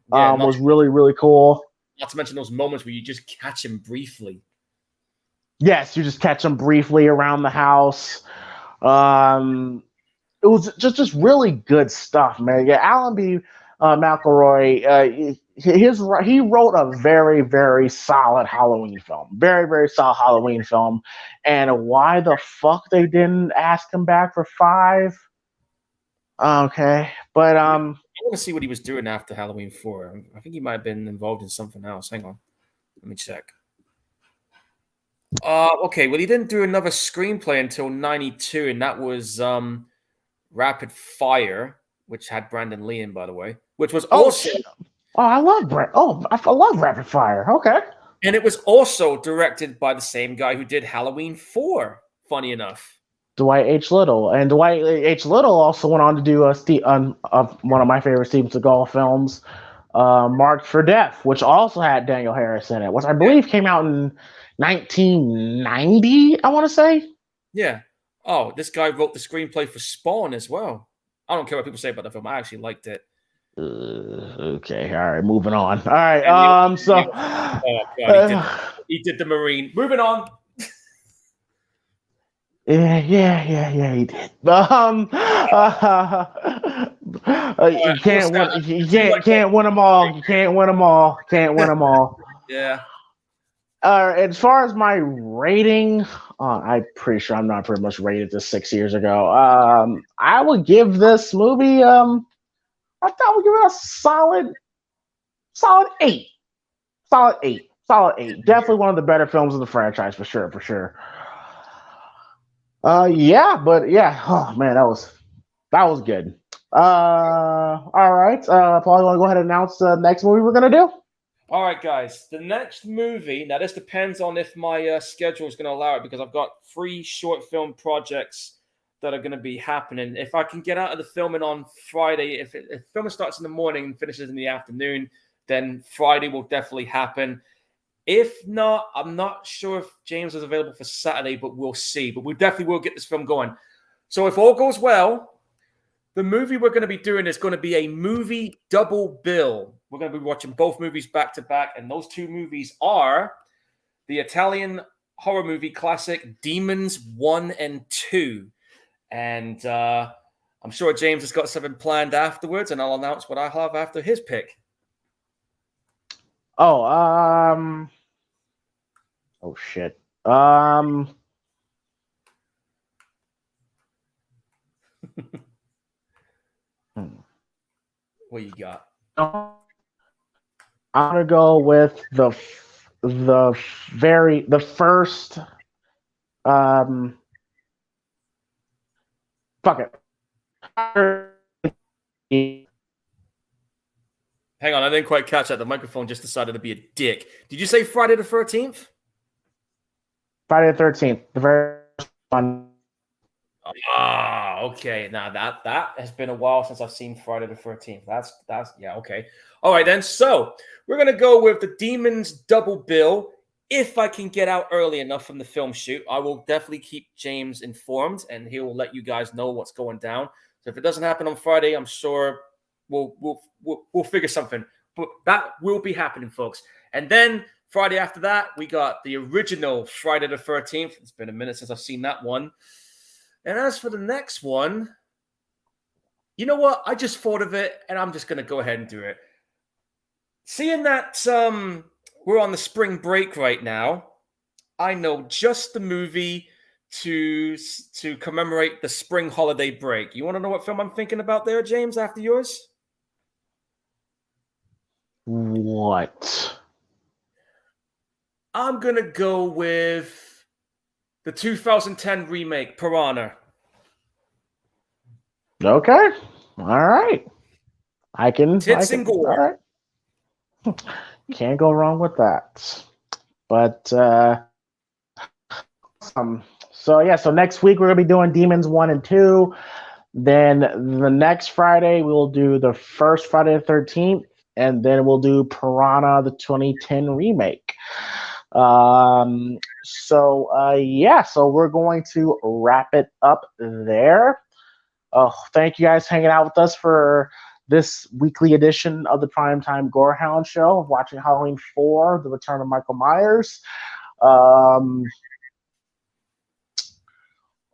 was really, really cool. Not to mention those moments where you just catch him briefly. Yes, you just catch him briefly around the house. It was just really good stuff, man. Yeah, Alan B. McElroy, he wrote a very, very solid Halloween film. Very, very solid Halloween film. And why the fuck they didn't ask him back for 5? Okay, but I want to see what he was doing after Halloween 4. I think he might have been involved in something else. Hang on, let me check. Okay. Well, he didn't do another screenplay until '92, and that was Rapid Fire, which had Brandon Lee in, by the way, which was also. I love I love Rapid Fire. Okay. And it was also directed by the same guy who did Halloween 4. Funny enough. Dwight H. Little. And Dwight H. Little also went on to do one of my favorite Steven Seagal films, Marked for Death, which also had Daniel Harris in it, which I believe came out in 1990, I want to say. Yeah. Oh, this guy wrote the screenplay for Spawn as well. I don't care what people say about the film. I actually liked it. Okay, all right, moving on. All right, so oh God, he did the Marine. Moving on. Yeah, he did. You can't win them all. You can't win them all. Can't win them all. Yeah. As far as my rating, I'm pretty sure I'm not pretty much rated this 6 years ago. I would give this movie, I thought I would give it a solid 8. Solid 8. Definitely one of the better films in the franchise, for sure. Yeah, but yeah. Oh man, that was good. All right. Paul, you want to go ahead and announce the next movie we're gonna do? All right, guys. The next movie. Now, this depends on if my schedule is going to allow it because I've got 3 short film projects that are going to be happening. If I can get out of the filming on Friday, if filming starts in the morning and finishes in the afternoon, then Friday will definitely happen. If not, I'm not sure if James is available for Saturday, but we'll see. But we definitely will get this film going. So if all goes well, the movie we're going to be doing is going to be a movie double bill. We're going to be watching both movies back to back, and those 2 movies are the Italian horror movie classic Demons 1 and 2. And I'm sure James has got something planned afterwards, and I'll announce what I have after his pick. Oh, oh shit. What you got? I'm gonna go with the first. Fuck it. Hang on, I didn't quite catch that. The microphone just decided to be a dick. Did you say Friday the 13th? Friday the 13th, the very first one. Ah, okay. Now that has been a while since I've seen Friday the 13th. That's yeah, okay. All right then. So we're gonna go with the Demons double bill. If I can get out early enough from the film shoot, I will definitely keep James informed, and he will let you guys know what's going down. So if it doesn't happen on Friday, I'm sure we'll figure something. But that will be happening, folks. And then Friday after that, we got the original Friday the 13th. It's been a minute since I've seen that one. And as for the next one, you know what? I just thought of it, and I'm just going to go ahead and do it. Seeing that we're on the spring break right now, I know just the movie to commemorate the spring holiday break. You want to know what film I'm thinking about there, James, after yours? What? I'm going to go with the 2010 remake, Piranha. Okay. All right. I can. And gore. All right. Can't go wrong with that. But so yeah. So next week we're gonna be doing Demons 1 and 2. Then the next Friday we'll do the first Friday the 13th, and then we'll do Piranha, the 2010 remake. Yeah, so we're going to wrap it up there. Thank you guys hanging out with us for this weekly edition of the Primetime Gorehound Show, watching Halloween 4, The Return of Micheal Myers.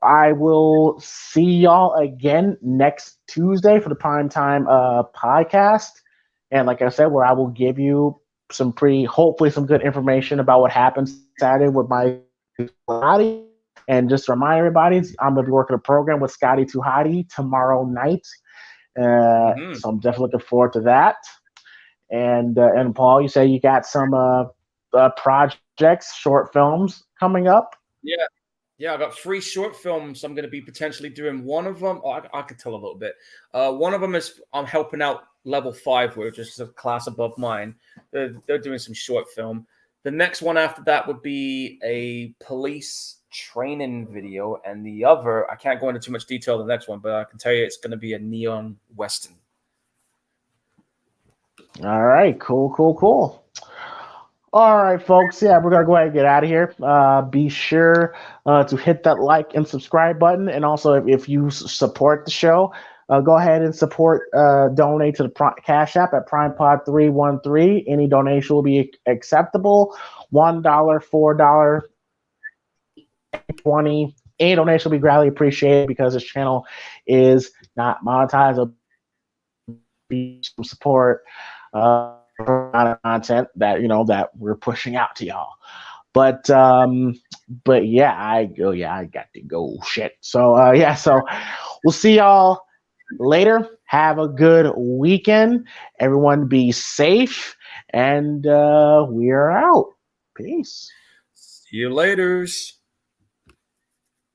I will see y'all again next Tuesday for the Primetime podcast. And like I said, where I will give you hopefully some good information about what happens Saturday with my Scotty. And just to remind everybody, I'm going to be working a program with Scotty Tuhati tomorrow night. So I'm definitely looking forward to that. And Paul, you say you got some projects, short films coming up? Yeah, I got 3 short films I'm going to be potentially doing. One of them, I could tell a little bit. One of them is I'm helping out Level 5, which is a class above mine. They're doing some short film. The next one after that would be a police training video, and the other, I can't go into too much detail the next one, but I can tell you it's going to be a neon western. All right, cool. All right, folks. Yeah, we're gonna go ahead and get out of here. Be sure to hit that like and subscribe button, and also if you support the show, go ahead and donate to the Cash App at PrimePod313. Any donation will be acceptable. $1, $4, $20. Any donation will be greatly appreciated because this channel is not monetized. Be some support. Amount of content that we're pushing out to y'all. But yeah, I got to go. Shit. So so we'll see y'all later. Have a good weekend. Everyone be safe, and we are out. Peace. See you laters.